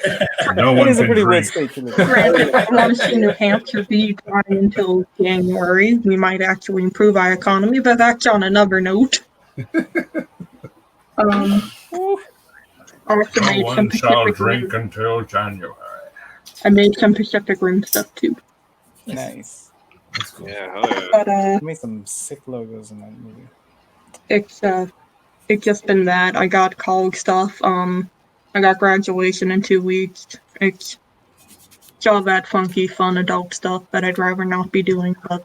no one It is a can pretty weird drink. state to live in. Granted, I want to see New Hampshire be dry until January. We might actually improve our economy, but that's on another note. Also No made some one shall Pacific drink Rim. until January. I made some Pacific Rim stuff too. Nice. That's cool. Yeah, hell yeah. But You made some sick logos in that movie. it's just been that. I got college stuff. I got graduation in 2 weeks. It's all that funky, fun adult stuff that I'd rather not be doing, but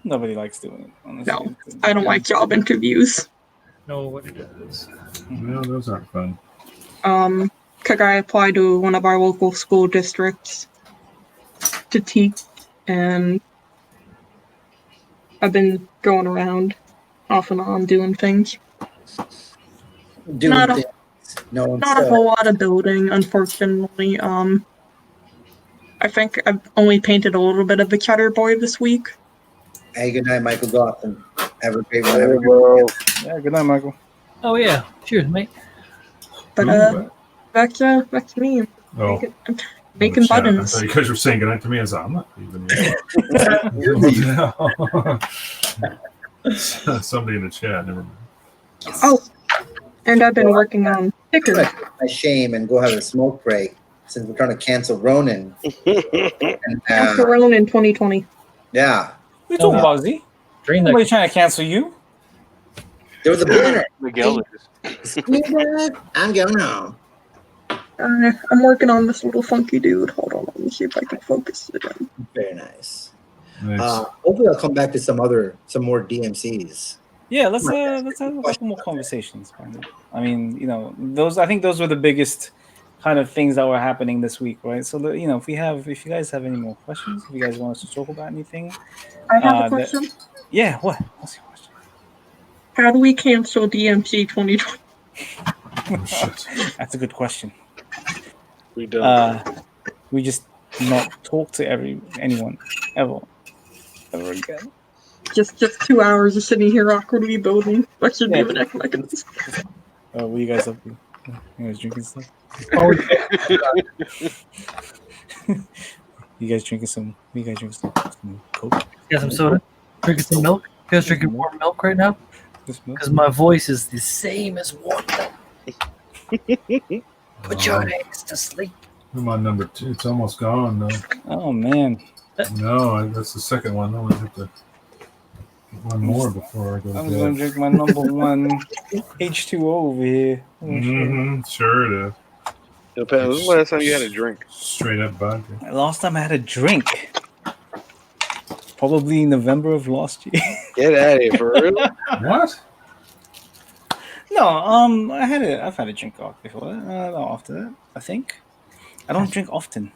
Nobody likes doing it, honestly. no, I don't like job interviews. Nobody does. No, those aren't fun. Cause I applied to one of our local school districts to teach, and I've been going around off and on doing things. Doing Not a- things. No one's Not a whole lot of building, unfortunately. I think I've only painted a little bit of the Cheddar Boy this week. Hey, good night, Michael Dawson. Have a great one. Hey, Have a good bro. Yeah, good night, Michael. Oh yeah. Cheers, mate. But that's me. Oh, Making chat. I buttons. thought you guys were saying goodnight to me. I was like, I'm not leaving you. Somebody in the chat, never mind. Oh, and I've been working on stickers. my shame and go have a smoke break since we're trying to cancel Ronin. And, After Ronin in 2020. yeah, What are you talking about, Z? Drain Nobody that. trying to cancel you? there was a banner. Miguel is. I'm going home. I'm working on this little funky dude. Hold on, let me see if I can focus it in. Very nice. Nice. Hopefully, I'll come back to some more DMCs. Yeah, let's have a couple more conversations. I mean, I think those were the biggest kind of things that were happening this week, right? So, if you guys have any more questions, if you guys want us to talk about anything, I have a question. yeah, what? What's your question? How do we cancel DMC 2020? Oh, shit. That's a good question. We done. We just not talk to anyone ever again. Just 2 hours of sitting here awkwardly building. That should be the next mechanism. What are you guys up to? You guys drinking stuff? Oh, You guys drinking some Coke? you got some soda? Drinking some milk? You guys drinking warm milk right now? This milk? Because my voice is the same as warm milk. Put your eggs to sleep. I'm on number 2. It's almost gone, though. Oh man. No, that's the second one. I'm going to have to get one more before I go I'm to gonna bed. drink my number one H2O over here. Sure it is. Yo, Pat, when was the last time you had a drink? Straight up vodka. Last time I had a drink, probably November of last year. Get out of here, for real? What? No, I've had a drink before. Not after that, I think. I don't drink often.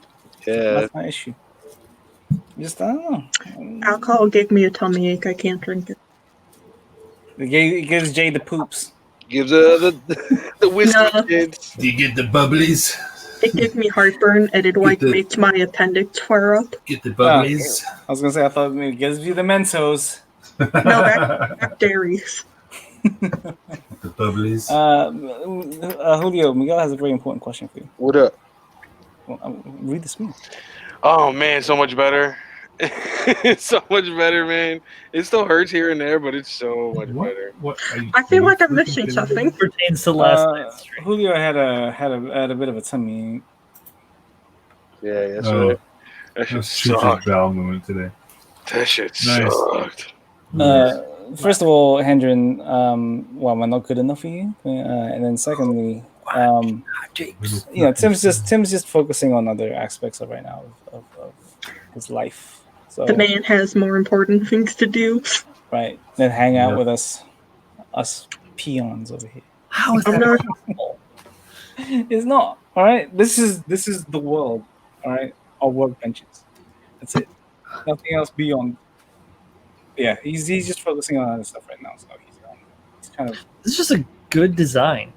Yeah. That's my issue. Just I don't know. Alcohol gave me a tummy ache. I can't drink it. It gives Jay the poops. Gives the whiskey No. kids. Do you get the bubblies? It gives me heartburn, and it makes my appendix flare up. Get the bubblies? I was gonna say I thought maybe it gives you the Mentos. No, that's dairies. The bubblies. Julio, Miguel has a very important question for you. What up? Well, read the screen. Oh man, so much better. It's so much better, man. It still hurts here and there, but it's so much better. What? I feel like I'm missing something. Pertains to last night's stream. Julio had a bit of a tummy. Yeah, that's Oh, right. That shit that's sucked. bowel movement today. That shit Nice. sucked. First of all, Hendren, well, am I not good enough for you? And then secondly, Tim's just focusing on other aspects of right now of his life. So The man has more important things to do. right, then hang out with us peons over here. How is I'm that? not. It's not. All right, this is the world. All right, our workbenches. That's it. Nothing else beyond. Yeah, he's just focusing on other stuff right now. So he's kind of. It's just a good design.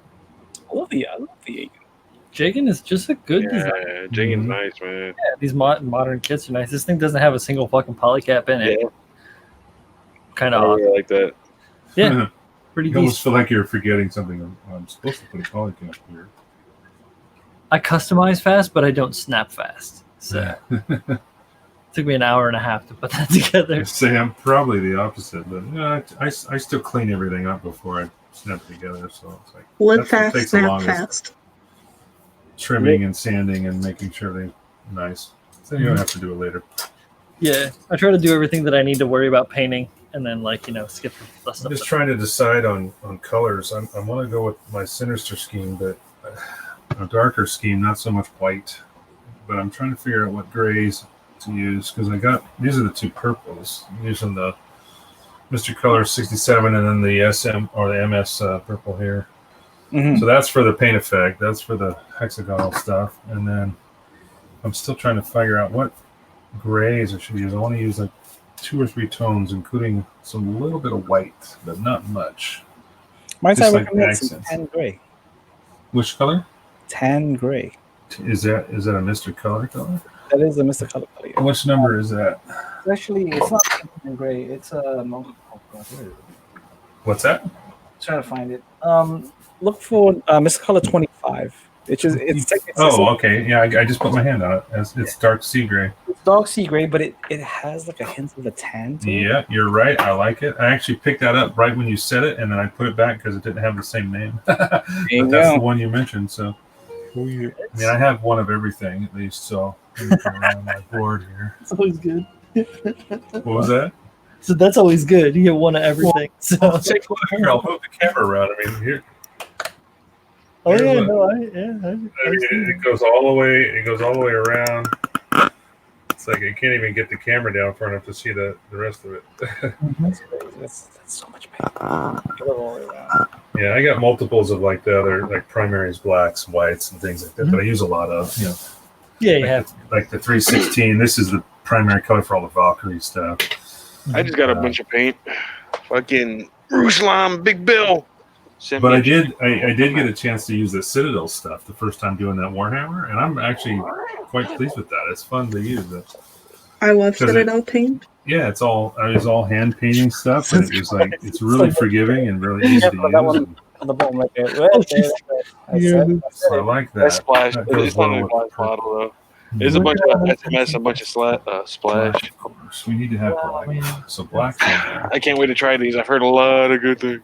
I love the Aiken. Jagan is just a good design. Yeah, Jagan's nice, man. Yeah, these modern kits are nice. This thing doesn't have a single fucking polycap in it. Yeah. Kind I of odd. really like that. Yeah, pretty You almost decent. feel like you're forgetting something. I'm supposed to put a polycap here. I customize fast, but I don't snap fast. So it took me an hour and a half to put that together. Say I'm probably the opposite, but I still clean everything up before I snap it together. So it's like Live that's what fast, takes the snap longest. fast. Trimming and sanding and making sure they're nice. So you don't have to do it later. Yeah, I try to do everything that I need to worry about painting, and then skip the I'm stuff. just trying to decide on colors. I want to go with my sinister scheme, but a darker scheme, not so much white. But I'm trying to figure out what grays to use because these are the two purples. I'm using the Mr. Color 67 and then the SM or the MS purple here. Mm-hmm. So that's for the paint effect. That's for the hexagonal stuff. And then I'm still trying to figure out what grays I should use. I want to use like 2 or 3 tones, including some little bit of white, but not much. Might Just I like recommend some accents. tan gray? Which color? Tan gray. Is that a Mr. Color color? That is a Mr. Color color. Yeah. Which number is that? Actually, it's not tan gray. It's a What's that? trying to find it. Look for Mr. Color 25. It's Okay. Yeah, I just put my hand on it. It's dark sea gray. It's dark sea gray, but it has like a hint of a tan to it. Yeah, you're right. I like it. I actually picked that up right when you said it, and then I put it back because it didn't have the same name. But you that's go. the one you mentioned. So, I mean, I have one of everything at least. So, let me come around my board here. It's always good. What was that? So that's always good. You get one of everything. So Take here. I'll move the camera around. I mean, here. oh yeah, Here's no, it goes all the way. It goes all the way around. It's like I can't even get the camera down far enough to see the rest of it. That's so much better. Yeah, I got multiples of like the other like primaries, blacks, whites, and things like that. But I use a lot of yeah, you have. like the 316. This is the primary color for all the Valkyrie stuff. I just got a bunch of paint. Fucking Ruslan, Big Bill. Sent But me I a- did get a chance to use the Citadel stuff the first time doing that Warhammer, and I'm actually quite pleased with that. It's fun to use it. I love Does it- Citadel paint. Yeah, it was all hand painting stuff, and it was like it's really forgiving and really easy to Yeah, that use. one- on the bottom right there. Right there. I said So I like That that. splash. That goes It's not well a with glass the bottle though. There's a bunch of SMS, a bunch of splash. colors. We need to have black. So black. I can't wait to try these. I've heard a lot of good things.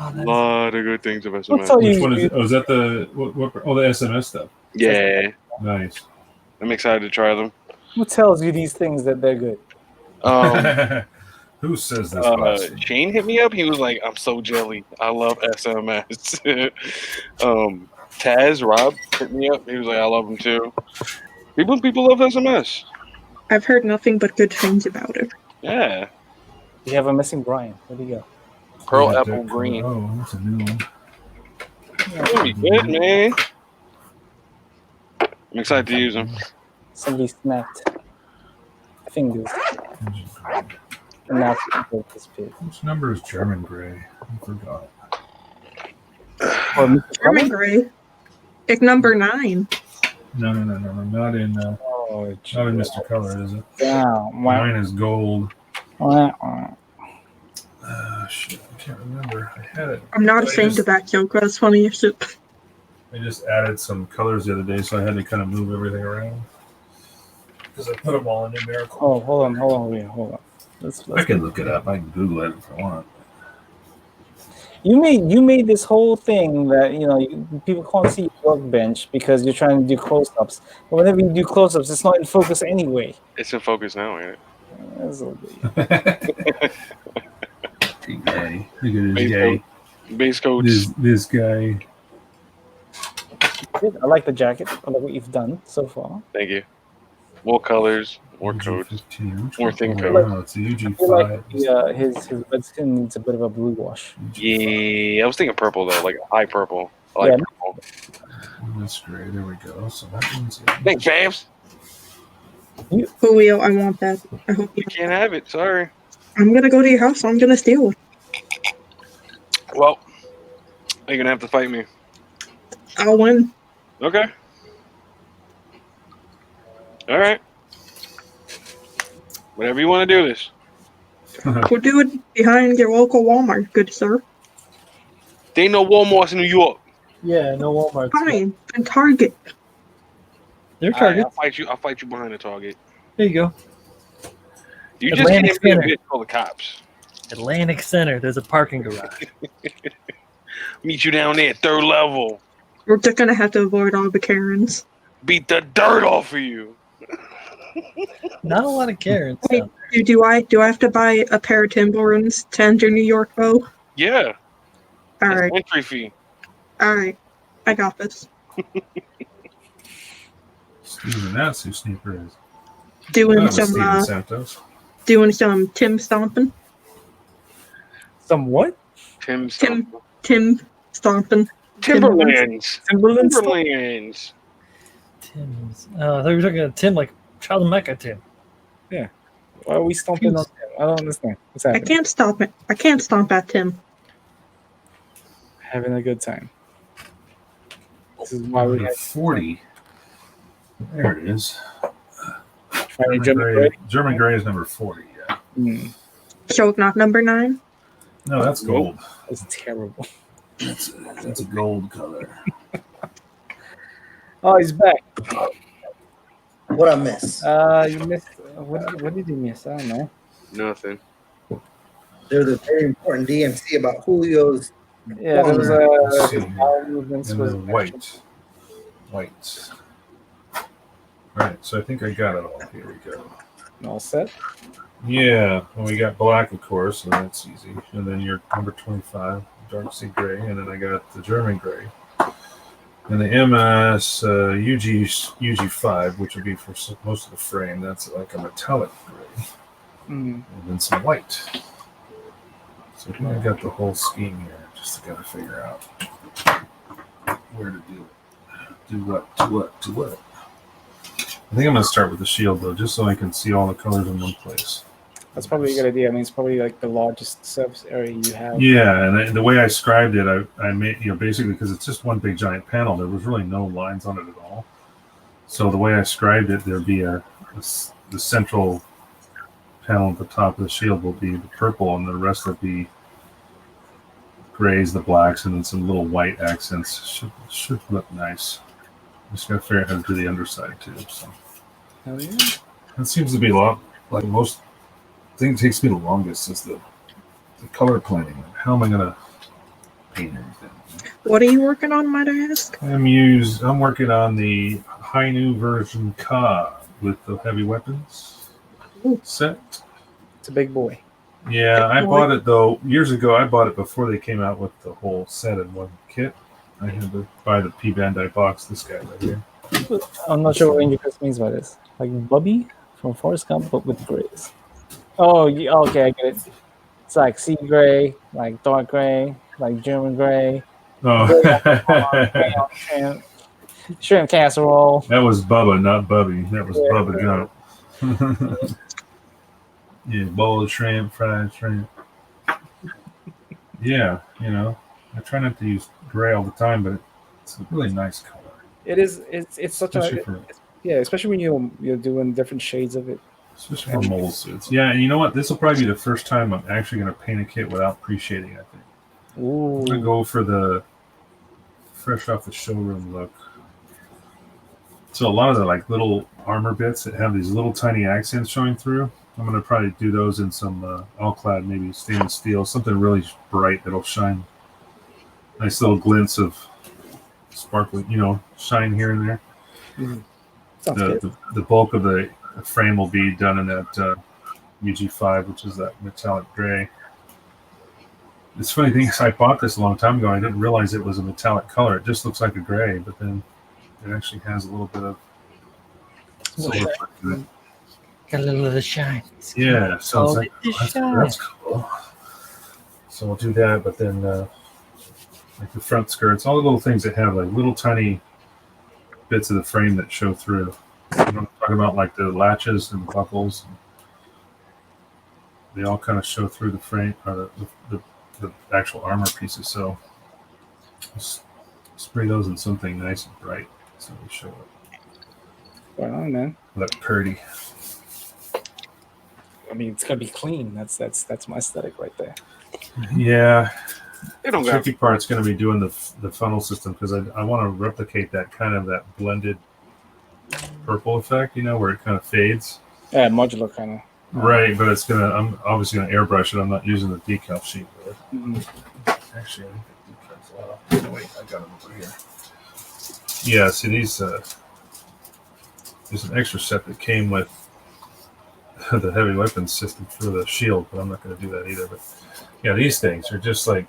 Oh, A lot of good things about What's all SMS. Which one is it? Oh, is that the what? Oh, the SMS stuff. Yeah, Nice. I'm excited to try them. Who tells you these things that they're good? Um, Who says this? Shane hit me up. He was like, "I'm so jelly. I love SMS." Taz Rob hit me up. He was like, "I love them too." People love SMS. I've heard nothing but good things about it. Yeah, You have a missing Brian. Where'd he go? Pearl Apple Green. Oh, that's a new one. That'll be good, man. I'm excited to use them. Somebody snapped fingers. And now it's disappeared. Which number is German gray? I forgot. Or Mr. German Color? gray. Pick number 9. No. Not in Mr. Color, is it? Down. Mine is gold. Wow. Shit, I can't remember. I had it. I'm not I ashamed just- of that joke. That's funny as shit. I just added some colors the other day, so I had to kind of move everything around. because I put them all in numerical. Oh, hold on. Let's I can look it up. I can Google it if I want. You made this whole thing that people can't see your workbench because you're trying to do close-ups. But whenever you do close-ups, it's not in focus anyway. It's in focus now, ain't it? That's a little bit. Gay. Look at this guy. Base coats. This guy. Good. I like the jacket. I like what you've done so far. Thank you. More colors, more coats, more thin coat. Oh, it's a I UG5. feel like his red skin needs a bit of a blue wash. Yeah, I was thinking purple though, like a high purple. I like purple. That's great. There we go. So that one's Thanks, Pabs. Julio, I want that. I hope you. You can't have it. Sorry. I'm gonna go to your house. I'm gonna steal it. Well, you're gonna have to fight me. I'll win. Okay. All right. Whatever you want to do this. We'll do it behind your local Walmart, good sir. There ain't no Walmarts in New York. Yeah, no Walmart. Fine, and Target. They're All right, Target. I'll fight you behind the Target. There you go. You just Atlantic can't be a Center. bitch call the cops. Atlantic Center. There's a parking garage. Meet you down there, 3rd level. We're just gonna have to avoid all the Karens. Beat the dirt off of you. Not a lot of Karens. Wait, do I have to buy a pair of Timberlands to enter New York though? Yeah. All That's right, entry fee. all right, I got this. Steven, that's who Sneaker is. Doing That was some Steven Santos. Tim stomping. Some what? Tim stomping. Timberlands. Timberlands? Timberlands. Tim's. I thought you were talking about Tim, like Child of Mecca Tim. Why are we stomping on him? I don't understand. What's I happening? can't stop it. I can't stomp at Tim. Having a good time. This is why we Number have 40. There it is. German Gray. German Gray is number 40, yeah. Mm, Choke knock number 9. No, that's gold. that's terrible. That's a gold color. Oh, he's back. What I miss? You missed. What did you miss? I don't know. Nothing. There's a very important DMC about Julio's. Yeah, there was Let's see his here. bowel movements And was then white. White. All right, so I think I got it all. Here we go. all set. Yeah, well, we got black, of course, and that's easy. And then your number 25, dark sea gray, and then I got the German gray. And the MS UG5, which would be for most of the frame, that's like a metallic gray. Mm. And then some white. So I got the whole scheme here. Just got to figure out where to do it. Do what, to what, to what. I think I'm going to start with the shield, though, just so I can see all the colors in one place. That's probably a good idea. I mean, it's probably like the largest surface area you have. Yeah, and the way I scribed it, I made, basically because it's just one big giant panel, there was really no lines on it at all. So the way I scribed it, there'd be the central panel at the top of the shield will be the purple, and the rest will be grays, the blacks, and then some little white accents. Should look nice. Just gotta figure out how to do the underside too. So Hell yeah. that seems to be a lot like most things. Takes me the longest is the color planning. How am I gonna paint everything? What are you working on, might I ask? I'm working on the high new version Ka with the heavy weapons set. It's a big boy. Yeah, I Big boy. bought it though years ago. I bought it before they came out with the whole set in one kit. I had to buy the P Bandai box. This guy right here. I'm not sure what Ranger Chris means by this. Like Bubby from Forrest Gump, but with grays. Oh, yeah, okay, I get it. It's like sea gray, like dark gray, like German gray. Oh, Shrimp casserole. that was Bubba, not Bubby. That was Yeah. Bubba Gump. Yeah, bowl of shrimp, fried shrimp. Yeah, I try not to use gray all the time, but it's a really nice color. It is. It's such Especially a for yeah. Especially when you're doing different shades of it. Especially for mold suits. Yeah, and you know what? This will probably be the first time I'm actually going to paint a kit without pre-shading, I think. Ooh. I'm going to go for the fresh off the showroom look. So a lot of the like little armor bits that have these little tiny accents showing through, I'm going to probably do those in some all-clad, maybe stainless steel, something really bright that'll shine. Nice little glints of sparkling, shine here and there. Sounds good. The bulk of the frame will be done in that UG5, which is that metallic gray. It's funny thing is I bought this a long time ago. I didn't realize it was a metallic color. It just looks like a gray, but then it actually has a little bit of silver to it. Got a little of the shine. Yeah, so it's like, shine. that's cool. So we'll do that, but then like the front skirts, all the little things that have like little tiny bits of the frame that show through. I'm talking about like the latches and the buckles. They all kind of show through the frame, or the actual armor pieces. So just spray those in something nice and bright so they show up. Right on, man. Look pretty. I mean, it's gonna be clean. That's my aesthetic right there. Yeah. They don't The got tricky part's going to be doing the funnel system, because I want to replicate that kind of that blended purple effect, where it kind of fades. Yeah, modular kind of. Right, but I'm obviously going to airbrush it. I'm not using the decal sheet. Actually, I think the decal's off. Oh, wait, I got them over here. Yeah, see these. There's an extra set that came with the heavy weapons system for the shield, but I'm not going to do that either. But yeah, these things are just like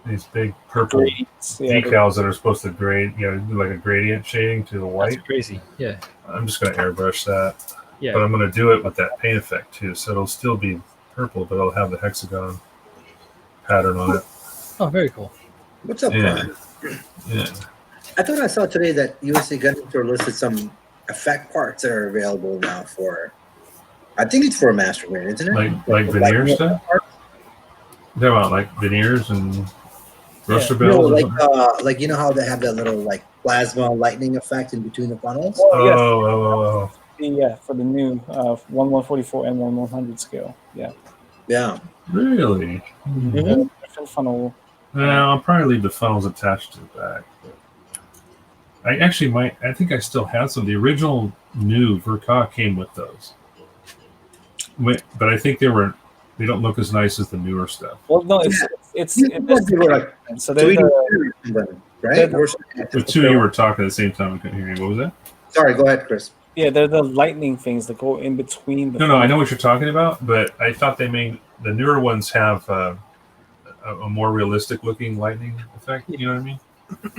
these big purple decals that are supposed to grade, do like a gradient shading to the white. That's crazy. Yeah. I'm just going to airbrush that. Yeah. But I'm going to do it with that paint effect too, so it'll still be purple, but it'll have the hexagon pattern on it. Oh, very cool. What's up, Yeah. Brian? Yeah. I thought I saw today that USA Gun Store listed some effect parts that are available now for. I think it's for a master grade, isn't it? Like veneer stuff? parts? You're talking about like veneers and thruster No, bells? or like something? like you know how they have that little like plasma lightning effect in between the funnels. Oh. Yeah, for the new 1144 and 1100 scale. Yeah. Yeah. Really? Mhm. Different funnel. Yeah, I'll probably leave the funnels attached to the back. But I actually might. I think I still have some. The original new Verka came with those, but I think they don't look as nice as the newer stuff. Well, no, it's They were like so they're the, 3D, right? The two of you were talking at the same time. I couldn't hear you. What was that? Sorry, go ahead, Chris. yeah, they're the lightning things that go in between the No, I know what you're talking about, but I thought they made the newer ones have a more realistic looking lightning effect. You know what I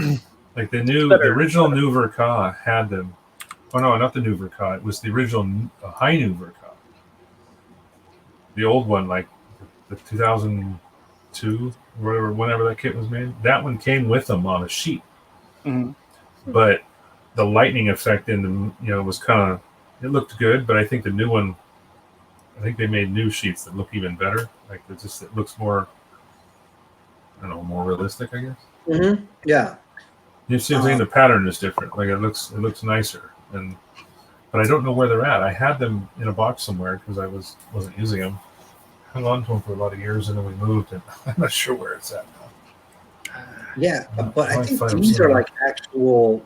mean? Like the original new Verka had them. Oh no, not the new Verka. It was the original high new Verka. The old one, like the 2002, whenever that kit was made, that one came with them on a sheet. Mhm. But the lightning effect in them, was kind of, it looked good. But I think the new one, I think they made new sheets that look even better. Like it looks more, I don't know, more realistic, I guess. Mm-hmm. Yeah. You see what I'm saying? The pattern is different. Like it looks nicer. But I don't know where they're at. I had them in a box somewhere because I wasn't using them. Hung on to them for a lot of years, and then we moved, and I'm not sure where it's at now. Yeah, but I think find them these are somewhere. like actual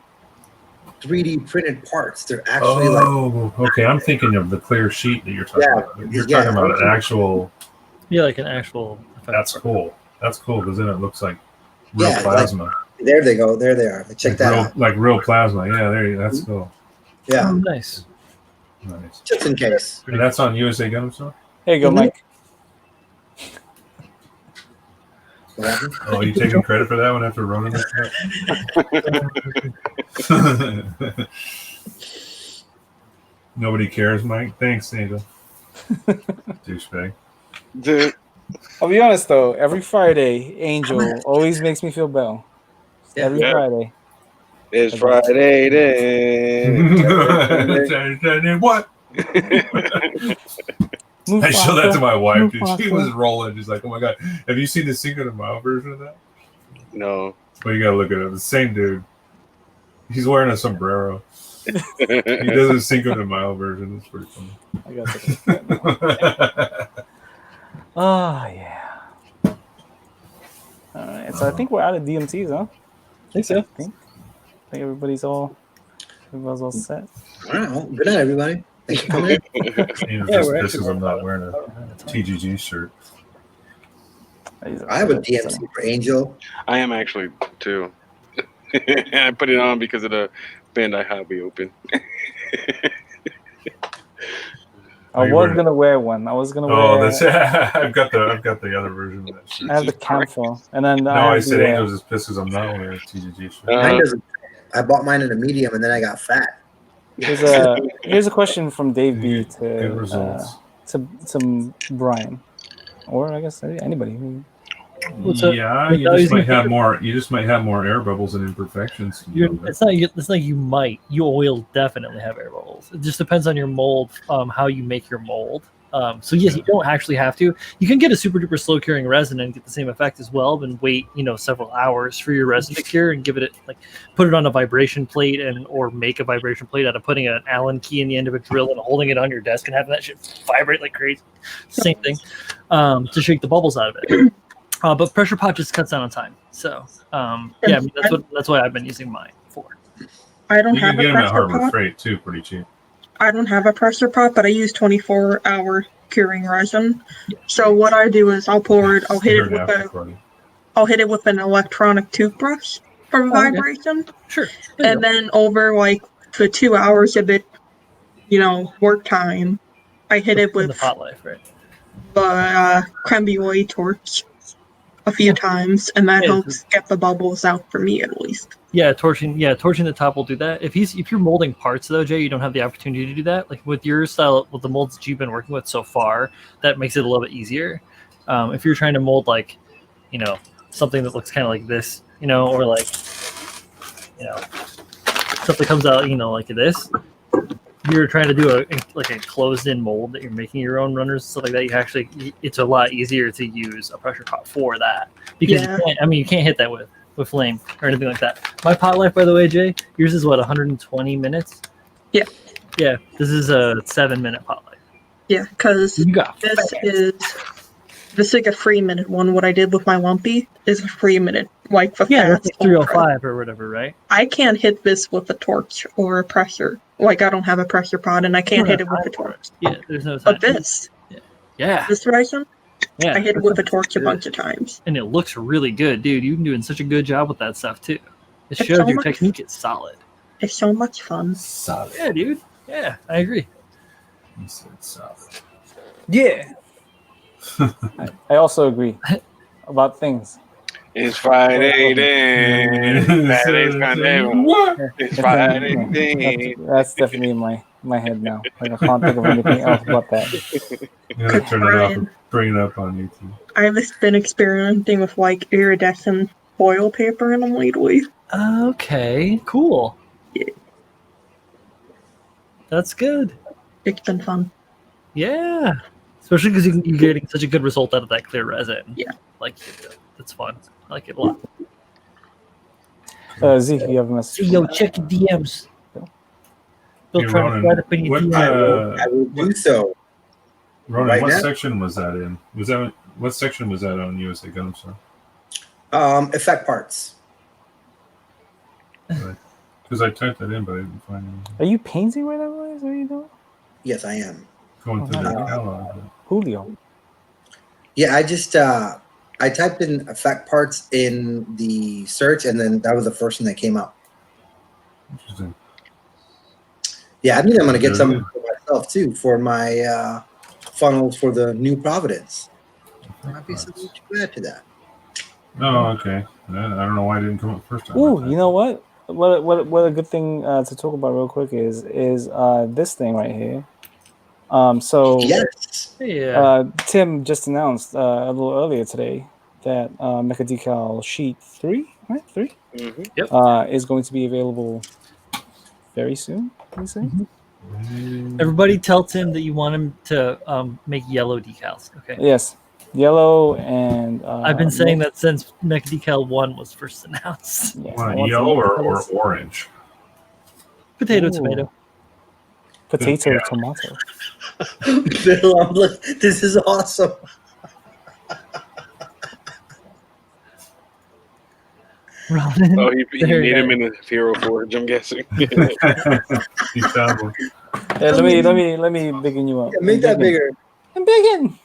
3D printed parts. They're actually like. Oh, okay. I'm thinking of the clear sheet that you're talking Yeah, about. You're yeah. talking about an actual. Yeah, like an actual effect. That's cool. That's cool because then it looks like real Yeah, plasma. There they go. There they are. Check that out. Like real plasma. Yeah, that's cool. Yeah, Oh, nice. Nice. just in case. And that's on USA Gun Store? Here you go, Mhm. Mike. What happened? Oh, are you taking credit for that one after running it? Nobody cares, Mike. Thanks, Angel. Douchebag. Dude, I'll be honest though. Every Friday, Angel always makes me feel bell. Every Yeah. Friday. it's Friday then. What? I showed that to my wife, dude. She Mufasa. was rolling. She's like, "Oh my god, have you seen the Cinco de Mayo version of that?" No. Well, you gotta look at it. The same dude. He's wearing a sombrero. He does a Cinco de Mayo version. It's pretty funny. I gotta take a look at that now. Oh yeah. All right, so I think we're out of DMCs, huh? I think so. I think everybody's all Everybody's all set. All right. Well, good night, everybody. Thanks for coming in. Even Yeah, just we're pisses actually- I'm not wearing a TGG shirt. I have a DMC for Angel. I am actually too. I put it on because of the Bandai Hobby Open. I you was wearing- gonna wear one. I was gonna Oh, wear. that's I've got the other version of that shirt. I have the camphor, and then No, I I have said the, Angels is pissed because I'm not wearing a TGG shirt. Mine doesn't. I bought mine in a medium, and then I got fat. Here's a question from Dave B Good to results. to Brian, or I guess anybody. What's up? Yeah, You're you not just using might a have more. You just might have more air bubbles and imperfections. It's not you might. You will definitely have air bubbles. It just depends on your mold, how you make your mold. So yes, you don't actually have to. You can get a super duper slow curing resin and get the same effect as well, and wait, several hours for your resin to cure and give it like put it on a vibration plate or make a vibration plate out of putting an Allen key in the end of a drill and holding it on your desk and having that shit vibrate like crazy. Same thing to shake the bubbles out of it. But pressure pot just cuts down on time. So yeah, I mean, that's why I've been using mine for. I don't You have can a get them at pressure Harbor pot. Freight too, pretty cheap. I don't have a pressure pot, but I use 24-hour curing resin. So what I do is I'll pour it. I'll hit it with an electronic toothbrush for vibration, Sure. and then over like the 2 hours of it, work time, I hit it in with the pot life, right? the creme brulee torch a few times, and that helps get the bubbles out for me at least. Yeah, torching the top will do that. If you're molding parts though, Jay, you don't have the opportunity to do that. Like with your style, with the molds that you've been working with so far, that makes it a little bit easier. If you're trying to mold like, something that looks kind of like this, or like, something comes out, like this. You're trying to do a closed-in mold that you're making your own runners and stuff like that. It's a lot easier to use a pressure pot for that because you can't hit that with flame or anything like that. My pot life, by the way, Jay, yours is what 120 minutes. Yeah. Yeah, this is a 7-minute pot life. Yeah, because You got this is like a 3-minute one. What I did with my lumpy is a 3-minute, like the that's fast like 305 or whatever, right? I can't hit this with a torch or a pressure. Like I don't have a pressure pot, and I can't hit it with a torch. Yeah, there's no time. But this version, yeah, I hit it with a torch a bunch of times. And it looks really good, dude. You've been doing such a good job with that stuff too. It It's shows so your much- technique is solid. It's so much fun. Solid. Yeah, dude. Yeah, I agree. He said solid. Yeah. I also agree about things. It's Friday then. Saturday's Sunday. What? It's Friday then. That's definitely in my head now. Like I can't think of anything else but that. You gotta turn it off and bring it up on YouTube. I've been experimenting with like iridescent foil paper in them lately. Okay, cool. Yeah. That's good. It's been fun. Yeah, especially because you're getting such a good result out of that clear resin. Yeah. Like that's fun. I like it a lot. Zeke, you have a message. Yo, check your DMs. Still Hey, trying Ronan, to slide up in your what, DMs. I will do so. Ronan, Right what now? section was that in? What section was that on USA Gundam Star? Effect parts. Because I typed that in, but I didn't find anything. Are you painting right now, boys? What are you doing? Yes, I am. Going through the Oh, catalog. Julio. Yeah, I just I typed in effect parts in the search, and then that was the first one that came up. Interesting. Yeah, I think I'm gonna get Very some good. for myself too for my funnels for the new Providence. Might be something to add to that. Oh, okay. I don't know why it didn't come up first time. Ooh, you know what? What a good thing to talk about real quick is this thing right here. So Yes. Yeah. Tim just announced a little earlier today that Mecha Decal Sheet 3, right? 3? Mm-hmm. Is going to be available very soon, we say? Everybody tell Tim that you want him to make yellow decals. Okay. Yes. Yellow and... I've been saying that since Mecha Decal 1 was first announced. Yes, Want I want yellow some or colors. orange? Potato, Ooh. tomato. Potato, Yeah. tomato. Bill, I'm like, this is awesome. Ronin. Oh, he There made you him go. in a Hero Forge, I'm guessing. He found one. Yeah, let me biggin you up. Yeah, make that bigger. I'm biggin.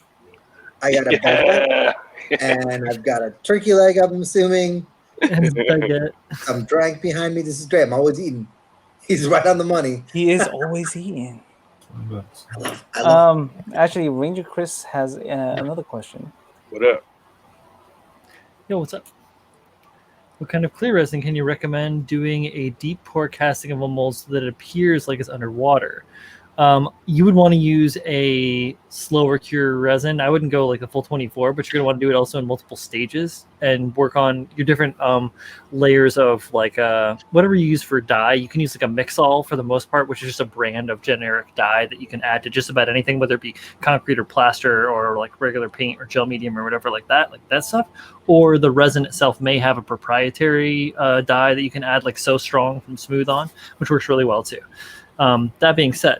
I got a baguette, Yeah. and I've got a turkey leg, I'm assuming. And his baguette. Some drink behind me. This is great. I'm always eating. He's right on the money. He is always eating. I love Actually, Ranger Chris has another question. What up? Yo, what's up? What kind of clear resin can you recommend doing a deep pour casting of a mold so that it appears like it's underwater? You would want to use a slower cure resin. I wouldn't go like a full 24, but you're going to want to do it also in multiple stages and work on your different layers of like whatever you use for dye. You can use like a Mixol for the most part, which is just a brand of generic dye that you can add to just about anything, whether it be concrete or plaster or like regular paint or gel medium or whatever like that stuff. Or the resin itself may have a proprietary dye that you can add, like So Strong from Smooth On, which works really well too. That being said,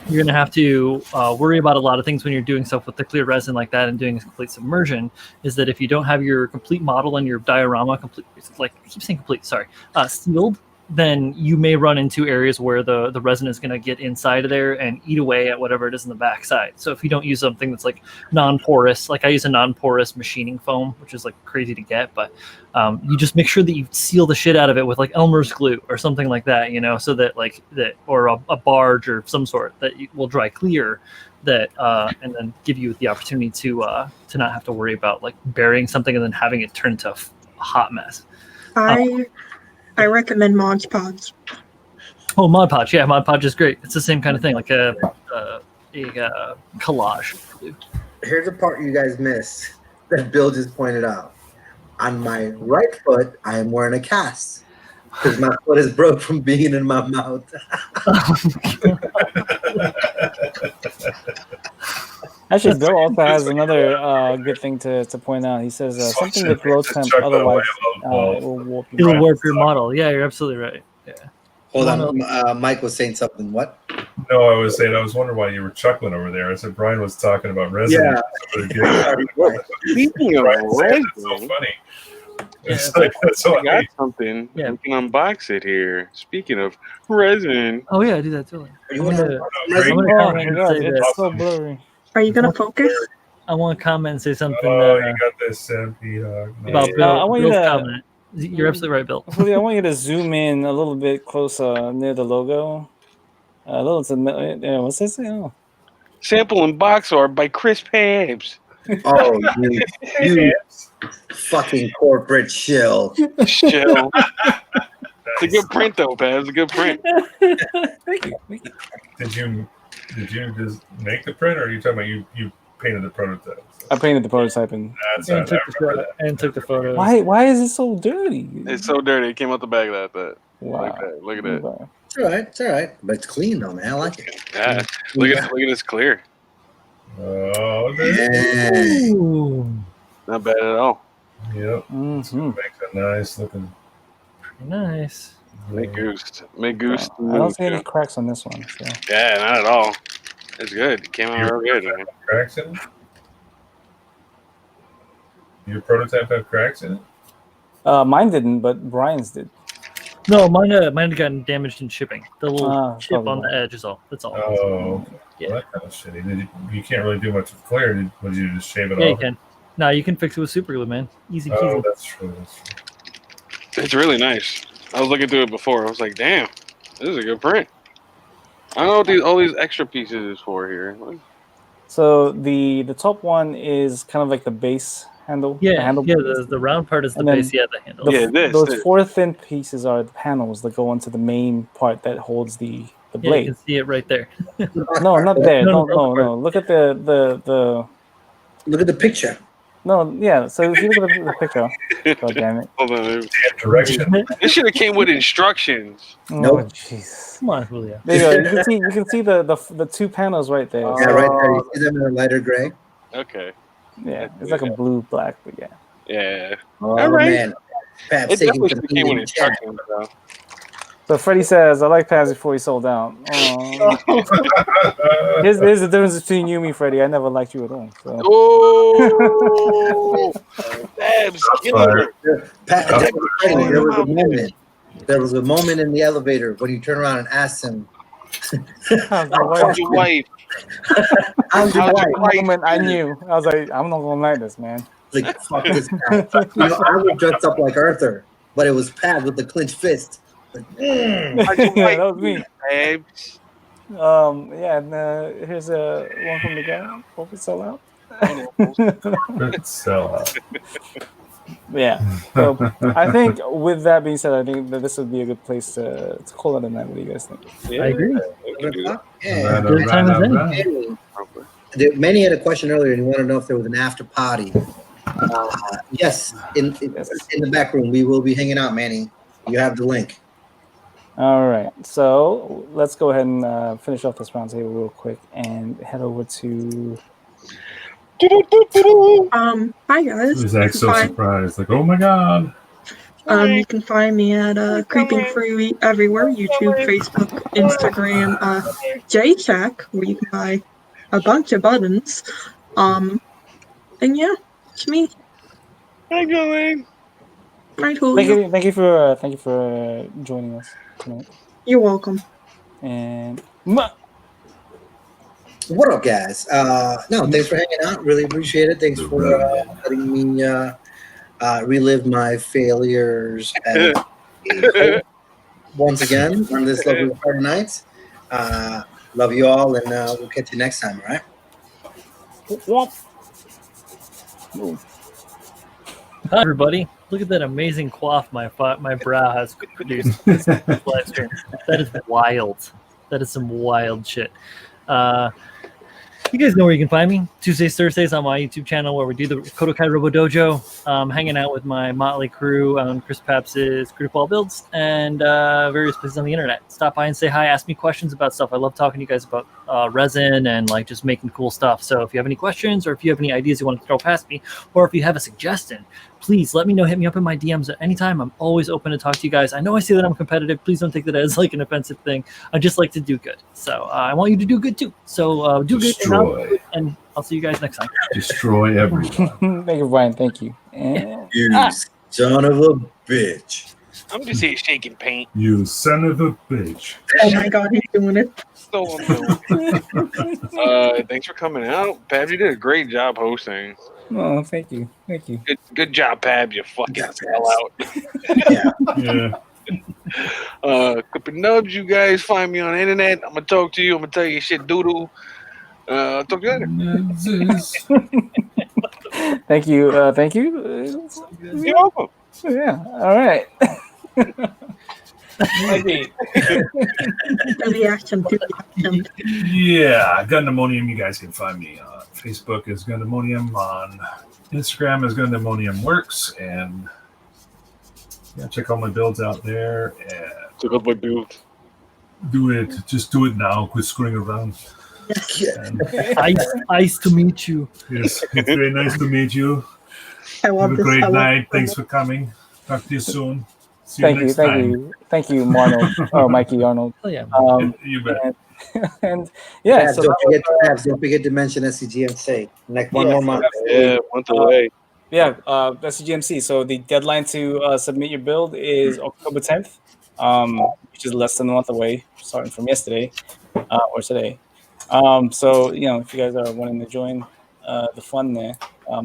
you're going to have to worry about a lot of things when you're doing stuff with the clear resin like that and doing a complete submersion, is that if you don't have your complete model and your diorama complete, like I keep saying complete, sorry, sealed, then you may run into areas where the resin is going to get inside of there and eat away at whatever it is in the backside. So if you don't use something that's like non-porous, like I use a non-porous machining foam, which is like crazy to get, but you just make sure that you seal the shit out of it with like Elmer's glue or something like that, you know, so that like that, or a barge or some sort that will dry clear that, and then give you the opportunity to not have to worry about like burying something and then having it turn into a hot mess. I recommend Mod Podge. Oh, Mod Podge. Yeah, Mod Podge is great. It's the same kind of thing, like a collage. Here's a part you guys missed that Bill just pointed out. On my right foot, I am wearing a cast because my foot is broke from being in my mouth. Actually, Bill also has another good thing to point out. He says something with low temp, otherwise it will warp your It'll warp your model. Yeah, you're absolutely right. Yeah. Hold on, Mike was saying something. What? No, I was saying I was wondering why you were chuckling over there. I said Brian was talking about resin. Yeah. Speaking of resin, it's so funny. Yeah. It's like, that's so I got something. Yeah. We can unbox it here. Speaking of resin, Oh yeah, I do that too. Are you I'm gonna- gonna Oh comment my and god, say it's that. so blurry. Are you gonna focus? I want to comment and say something Oh, that, you got this MP about I Bill. want you Bill's to- comment. You're absolutely right, Bill. Julio, I want you to zoom in a little bit closer near the logo. A little to what's this? Oh. sample and box art by Chris Pabs. Oh, you fucking corporate shill. Chill. It's a good print though, Pabs. It's a good print. Thank you. Did you just make the print, or are you talking about you painted the prototype? I painted the prototype and That's Took the photo. why is it so dirty? It's so dirty. It came out the bag like that. Wow. Like that. Look at that. Wow. It's all right. But it's clean though, man. I like it. Yeah. Look at this clear. Oh, Yeah. Ooh, Not bad at all. yep. Mm-hmm. Makes a nice looking. nice. Make goose. Make goose. I don't see any cracks on this one. So. Yeah, not at all. It's good. It came out real good, man. Cracks in it? Your prototype have cracks in it? Mine didn't, but Brian's did. No, mine had gotten damaged in shipping. The little chip probably on the not. edge is all. That's all. Oh, Yeah. well, that kind of shitty. You can't really do much with clear. Would you just shave it Yeah, you off? can. No, you can fix it with super glue, man. Easy Oh, peasy. that's true. It's really nice. I was looking through it before. I was like, damn, this is a good print. I don't know what all these extra pieces is for here. So the top one is kind of like the base handle. Yeah, the handle the round part is the And then base. Yeah, the handle. those four thin pieces are the panels that go onto the main part that holds the Yeah, blade. you can see it right there. No, not there. No, No. Look at the. Look at the picture. No, yeah. So if you look at the picture, god damn it. Hold on. Damn direction. This should have came with instructions. Oh Nope. jeez. Come on, Julio. There you go. You can see the two panels right there. Yeah, right there. You see them in a lighter gray? Okay. Yeah, it's like a blue black, but yeah. Yeah. Oh, All right. man. Pabs It taking definitely some should have came with heat in chat. instructions, though. So Freddie says, I like Pabs before he sold out. Here's the difference between you and me, Freddie. I never liked you at all. So. Oh, Pabs, killer. There was a moment in the elevator when you turn around and asked him, How's your wife? How's your wife? Moment I knew. I was like, I'm not gonna like this, man. Like, fuck this guy. I was dressed up like Arthur, but it was Pabs with the clenched fist. Like, How's your wife? That was me. Pabs. Yeah, and here's a one from the guy. Hope it sell out. Sell out. Yeah. So I think with that being said, I think that this would be a good place to call it a night. What do you guys think? Yeah, I agree. yeah. Good time as any. Manny had a question earlier, and he wanted to know if there was an after party. Yes, in the back room, we will be hanging out, Manny. You have the link. All right. So let's go ahead and finish off this roundtable real quick and head over to. Hi guys. Is Zach so surprised? Like, oh my god. You can find me at Creeping Free everywhere: YouTube, Facebook, Instagram, JCheck, where you can buy a bunch of buttons. And yeah, it's me. Hi, going. Right, Julio. Thank you for joining us tonight. You're welcome. And What up, guys? Thanks for hanging out. Really appreciate it. Thanks for letting me relive my failures as a once again on this lovely Friday night. Love you all, and we'll catch you next time, all right? Hi, everybody. Look at that amazing coif my brow has produced. That is wild. That is some wild shit. You guys know where you can find me. Tuesdays, Thursdays on my YouTube channel where we do the Kodokai Robo Dojo. Hanging out with my motley crew on Chris Pabs' Critical Builds and various places on the internet. Stop by and say hi. Ask me questions about stuff. I love talking to you guys about resin and like just making cool stuff. So if you have any questions or if you have any ideas you want to throw past me or if you have a suggestion, please let me know. Hit me up in my DMs at any time. I'm always open to talk to you guys. I know I say that I'm competitive. Please don't take that as like an offensive thing. I just like to do good. So I want you to do good too. So do good and I'll see you guys next time. Destroy everyone. Thank you, Brian. Thank you. And, You son of a bitch. I'm just here shaking paint. You son of a bitch. Oh my god, he's doing it. So I'm doing. Thanks for coming out, Pabs. You did a great job hosting. oh, thank you. Thank you. Good job, Pabs. You fucking Yeah, fell out. Yeah. Clipping Nubs, you guys find me on the internet. I'm gonna talk to you. I'm gonna tell you shit doodle. I'll talk to you later. Thank you. Thank you. You're welcome. Yeah. All right. Do the action. Yeah, Gundamonium. You guys can find me on Facebook as Gundamonium, on Instagram as Gundamonium Works, and yeah, check all my builds out there. And Check out my build. do it. Just do it now. Quit screwing around. And, Nice to meet you. yes, it's very nice to meet you. I love Have a this. great I love night. this. Thanks for coming. Talk to you soon. See you Thank you. next Thank time. you. Thank you, Arnold. Oh, Mikey Arnold. Oh yeah. You bet. And yeah. Pabs, So don't forget to mention SCGMC. Like one more month. Yeah, month away. yeah, that's the GMC. So the deadline to submit your build is October 10th, which is less than a month away, starting from yesterday or today. So if you guys are wanting to join the fun there,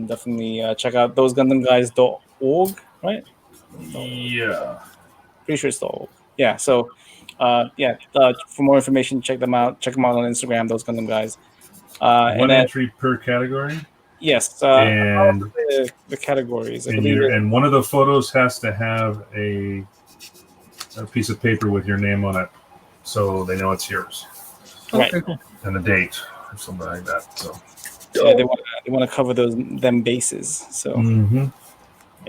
definitely check out thosegundamguys.org, right? Yeah. Pretty sure it's .org. Yeah. So for more information, check them out. Check them out on Instagram. Those Gundam Guys. One entry per category. Yes. And the categories. and one of the photos has to have a piece of paper with your name on it, so they know it's yours, Right. Cool. and a date or something like that. So Yeah, they want to cover them bases. So there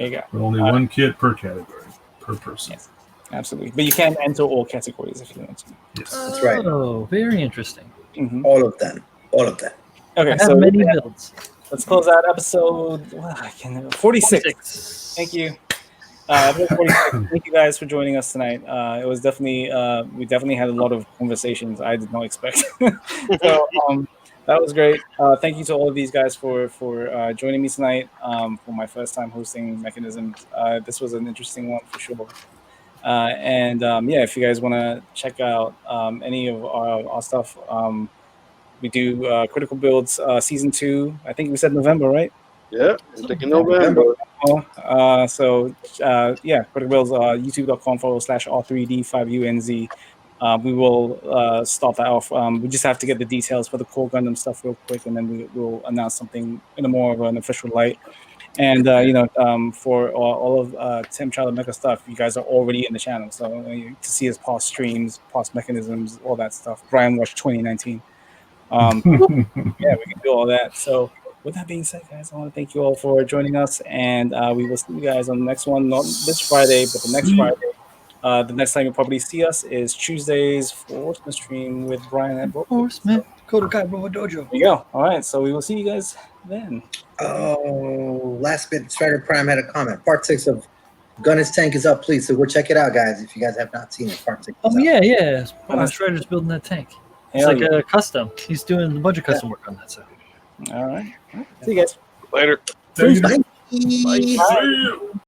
you go. But only one kit per category per person. Yes. Absolutely. But you can enter all categories if you want to. Yes. That's right. Oh, very interesting. Mm-hmm. All of them. Okay. I have So many builds. let's close out episode 46. Thank you. Episode 46, thank you guys for joining us tonight. It was definitely we definitely had a lot of conversations I did not expect. So that was great. Thank you to all of these guys for joining me tonight for my first time hosting Mechanisms. This was an interesting one for sure. And yeah, if you guys want to check out any of our stuff, we do Critical Builds Season 2. I think we said November, right? Yeah, I'm thinking November. So yeah, Critical Builds, youtube.com/R3D5UNZ. We will start that off. We just have to get the details for the core Gundam stuff real quick, and then we will announce something in a more of an official light. And for all of Tim Child Mecha stuff, you guys are already in the channel, so to see his past streams, past Mechanisms, all that stuff. Brian watched 2019. Yeah, we can do all that. So with that being said, guys, I want to thank you all for joining us, and we will see you guys on the next one, not this Friday, but the next Friday. The next time you'll probably see us is Tuesdays for Horseman stream with Brian and Bro. Horseman, Kodokai Bro Dojo. There you go. All right, so we will see you guys then. Oh, last bit. Strider Prime had a comment. Part 6 of Gunner's Tank is up, please. So go check it out, guys. If you guys have not seen it, Part 6. Oh yeah. Strider's building that tank. It's like a custom. He's doing a bunch of custom work on that side. All right. See you guys Later. Bye. See you.